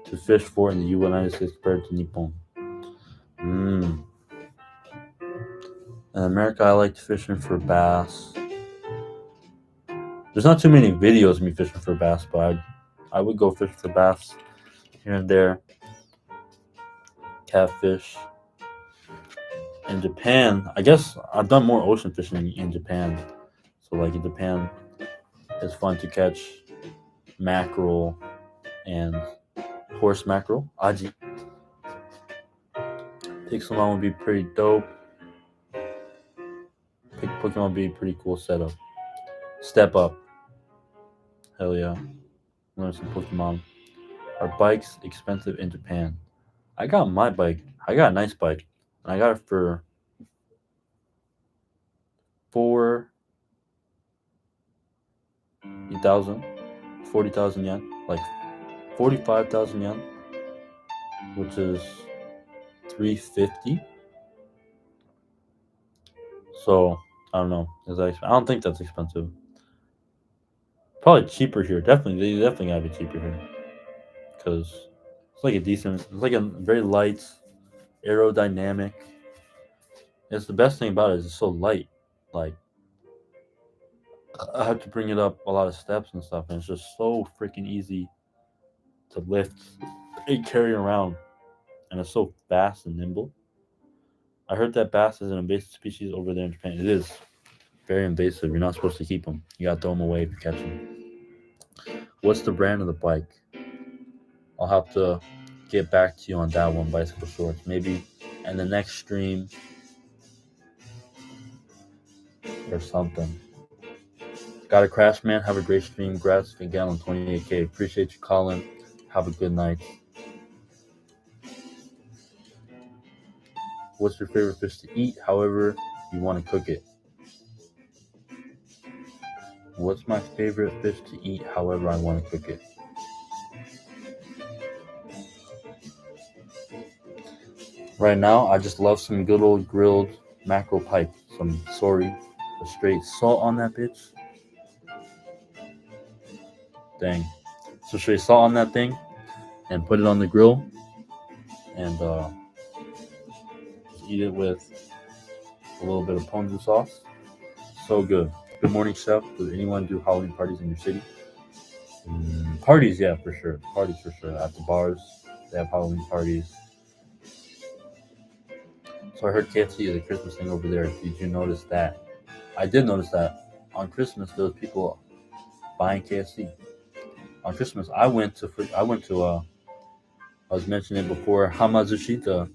S1: to fish for in the United States compared to Nippon? In America, I like fishing for bass. There's not too many videos of me fishing for bass, but I would go fish for bass here and there. Catfish. In Japan, I guess I've done more ocean fishing in Japan. So like in Japan, it's fun to catch mackerel and horse mackerel, Aji. Pixelmon would be pretty dope. Pokemon would be a pretty cool setup. Step up. Hell yeah. Learn some Pokemon. Are bikes expensive in Japan? I got my bike. I got a nice bike. And I got it for 40,000 yen. Like 45,000 yen. Which is 350. So I don't know. I don't think that's expensive. Probably cheaper here. Definitely, they definitely gotta be cheaper here because it's like a decent. It's like a very light, aerodynamic. It's the best thing about it is it's so light. Like I have to bring it up a lot of steps and stuff, and it's just so freaking easy to lift and carry around, and it's so fast and nimble. I heard that bass is an invasive species over there in Japan. It is very invasive. You're not supposed to keep them. You gotta throw them away if you catch them. What's the brand of the bike? I'll have to get back to you on that one, Bicycle Shorts. Maybe in the next stream or something. Got a crash, man. Have a great stream. Congrats again on 28K. Appreciate you calling. Have a good night. What's your favorite fish to eat? However you want to cook it. What's my favorite fish to eat? However I want to cook it. Right now, I just love some good old grilled mackerel pipe. Some straight salt on that bitch. Dang. So straight salt on that thing and put it on the grill and eat it with a little bit of ponzu sauce. So good. Good morning, chef. Does anyone do Halloween parties in your city? Parties, yeah, for sure. Parties for sure. At the bars, they have Halloween parties. So I heard KFC is a Christmas thing over there. Did you notice that? I did notice that. On Christmas, there was people buying KFC. On Christmas, I was mentioning it before, Hamazushi, the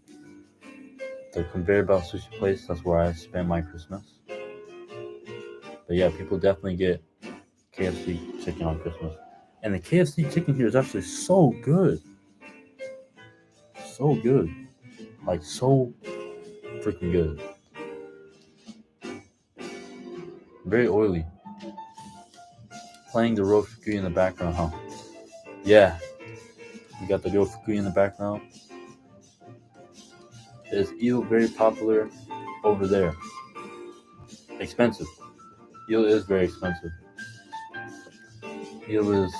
S1: conveyor belt sushi place. That's where I spend my Christmas. But yeah, people definitely get KFC chicken on Christmas. And the KFC chicken here is actually so good. So good. Like, so freaking good. Very oily. Playing the Ryo Fukui in the background, huh? Yeah. We got the Ryo Fukui in the background. Is eel very popular over there? Expensive. Eel is very expensive. Eel is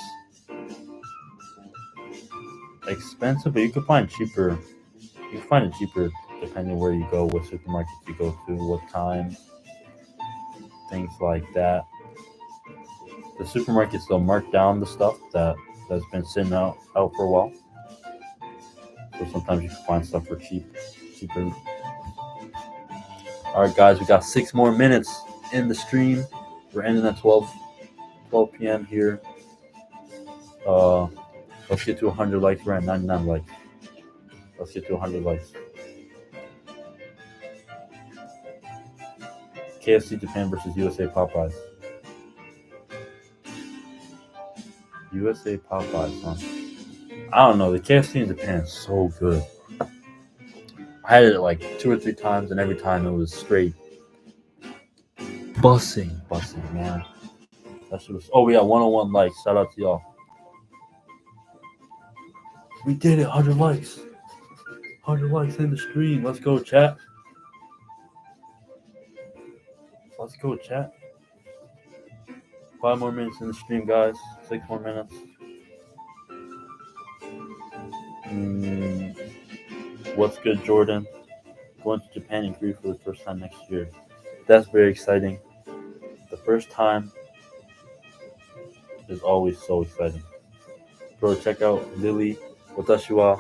S1: expensive, but you can find cheaper. You can find it cheaper depending where you go, what supermarket you go to, what time, things like that. The supermarkets, they'll mark down the stuff that's been sitting out for a while. So sometimes you can find stuff for cheaper. All right, guys, we got 6 more minutes in the stream. We're ending at 12 p.m. here. Let's get to 100 likes. We're at 99 likes. Let's get to 100 likes. KFC Japan versus USA Popeyes. USA Popeyes, huh? I don't know. The KFC in Japan is so good. I had it like 2 or 3 times, and every time it was straight bussing, man. That shit was. Oh, we got 101 likes. Shout out to y'all. We did it. 100 likes. 100 likes in the stream. Let's go, chat. Let's go, chat. 5 more minutes in the stream, guys. 6 more minutes. What's good, Jordan? Going to Japan and Korea for the first time next year. That's very exciting. The first time is always so exciting. Bro, check out Lily. Watashi wa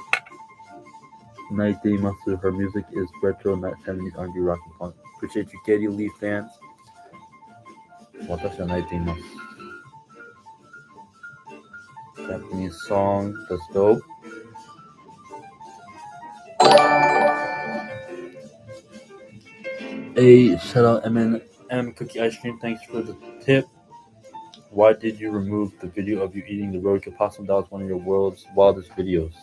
S1: naiteimasu. Her music is retro 70s R&B rock and punk. Appreciate you, Katie Lee fans. Watashi wa naiteimasu. Japanese song. That's dope. Hey, shout out M&M Cookie Ice Cream. Thanks for the tip. Why did you remove the video of you eating the roadkill possum? That was one of your world's wildest videos.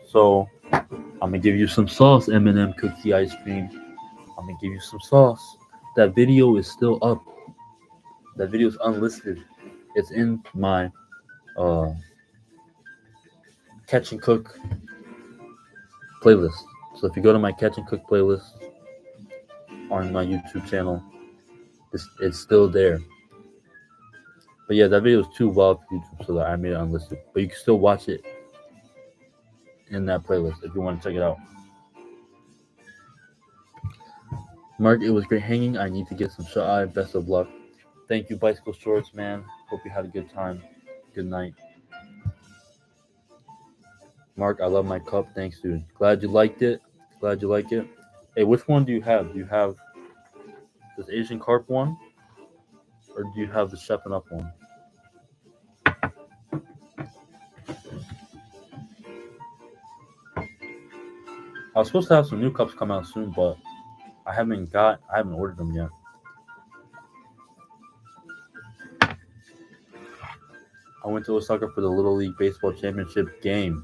S1: So I'm gonna give you some sauce, M&M Cookie Ice Cream. I'm gonna give you some sauce. That video is still up. That video is unlisted. It's in my uh, Catch and Cook playlist. So if you go to my Catch and Cook playlist on my YouTube channel, it's still there. But yeah, that video is too wild for YouTube, so that I made it unlisted. But you can still watch it in that playlist if you want to check it out. Mark, it was great hanging. I need to get some shut eye. Best of luck. Thank you, Bicycle Shorts, man. Hope you had a good time. Good night. Mark, I love my cup. Thanks, dude. Glad you liked it. Glad you like it. Hey, which one do you have? Do you have this Asian carp one? Or do you have the Chef and Up one? I was supposed to have some new cups come out soon, but I haven't ordered them yet. I went to Osaka for the Little League Baseball Championship game.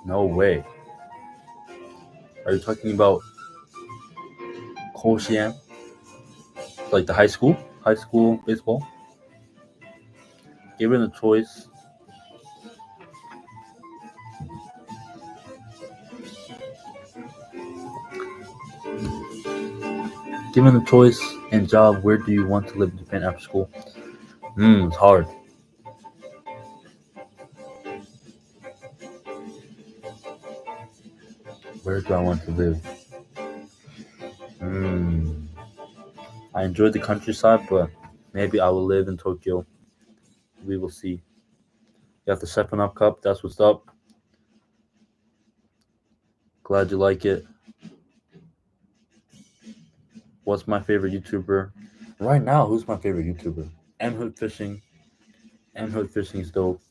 S1: No way. Are you talking about Koshien? Like the high school baseball? Given a choice, and job, where do you want to live in Japan after school? It's hard. Where do I want to live? I enjoyed the countryside, but maybe I will live in Tokyo. We will see. You have the 7-Up cup. That's what's up. Glad you like it. What's my favorite YouTuber? Right now, who's my favorite YouTuber? M Hood Fishing. M Hood Fishing is dope.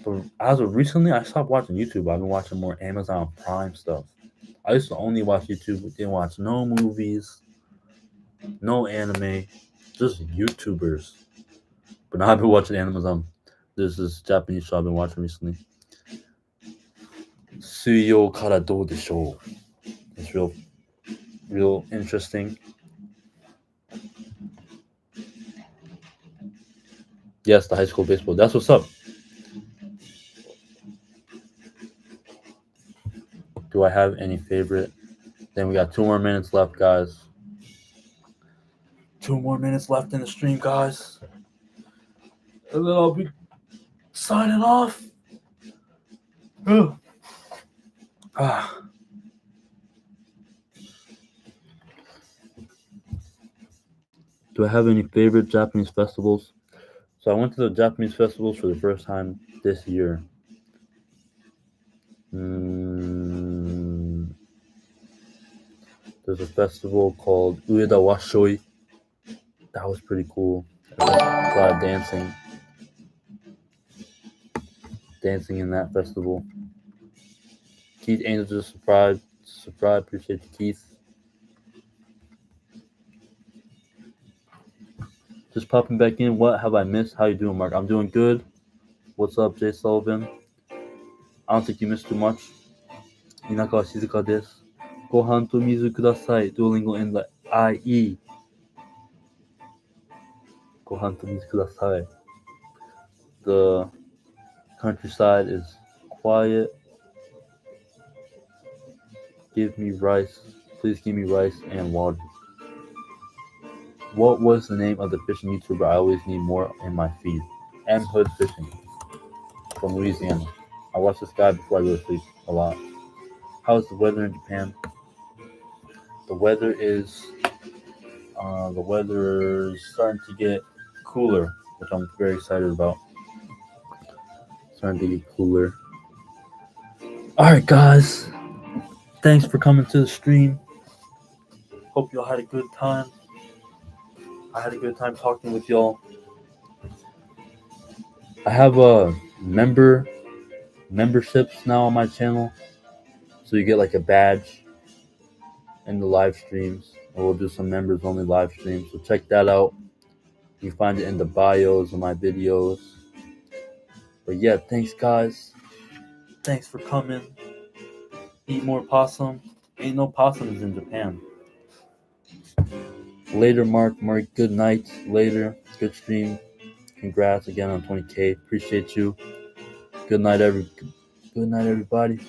S1: But as of recently, I stopped watching YouTube. I've been watching more Amazon Prime stuff. I used to only watch YouTube. Didn't watch no movies, no anime, just YouTubers. But now I've been watching Amazon. There's this Japanese show I've been watching recently. Suyo kara dou desho. It's real interesting. Yes, the high school baseball. That's what's up. Do I have any favorite? Then we got 2 more minutes left, guys. 2 more minutes left in the stream, guys. And then I'll be signing off. Do I have any favorite Japanese festivals? So I went to the Japanese festivals for the first time this year. There's a festival called Ueda Washoi. That was pretty cool. A lot of dancing in that festival. Keith Angels is surprised. Appreciate you, Keith. Just popping back in. What have I missed? How you doing, Mark? I'm doing good. What's up, Jay Sullivan? I don't think you missed too much. Inaka Shizuka desu. Gohan to mizu kudasai. Duolingo and the IE. Gohan to mizu kudasai. The countryside is quiet. Give me rice. Please give me rice and water. What was the name of the fishing YouTuber? I always need more in my feed. M Hood Fishing from Louisiana. I watch this guy before I go to sleep a lot. How's the weather in Japan? The weather is starting to get cooler, which I'm very excited about. Starting to get cooler. Alright, guys. Thanks for coming to the stream. Hope y'all had a good time. I had a good time talking with y'all. I have a memberships now on my channel, so you get like a badge in the live streams, and we'll do some members only live streams. So check that out. You find it in the bios of my videos. But yeah, thanks guys. Thanks for coming. Eat more possum. Ain't no possums in Japan. Later, Mark. Mark, good night. Later. Good stream. Congrats again on 20K. Appreciate you. Good night, everybody.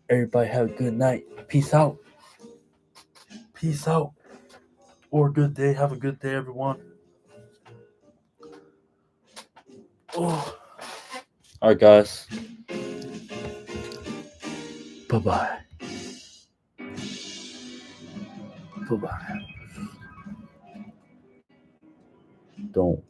S1: Everybody have a good night. Peace out. Peace out. Or good day. Have a good day, everyone. Oh. Alright, guys. Bye-bye. Bye-bye. Don't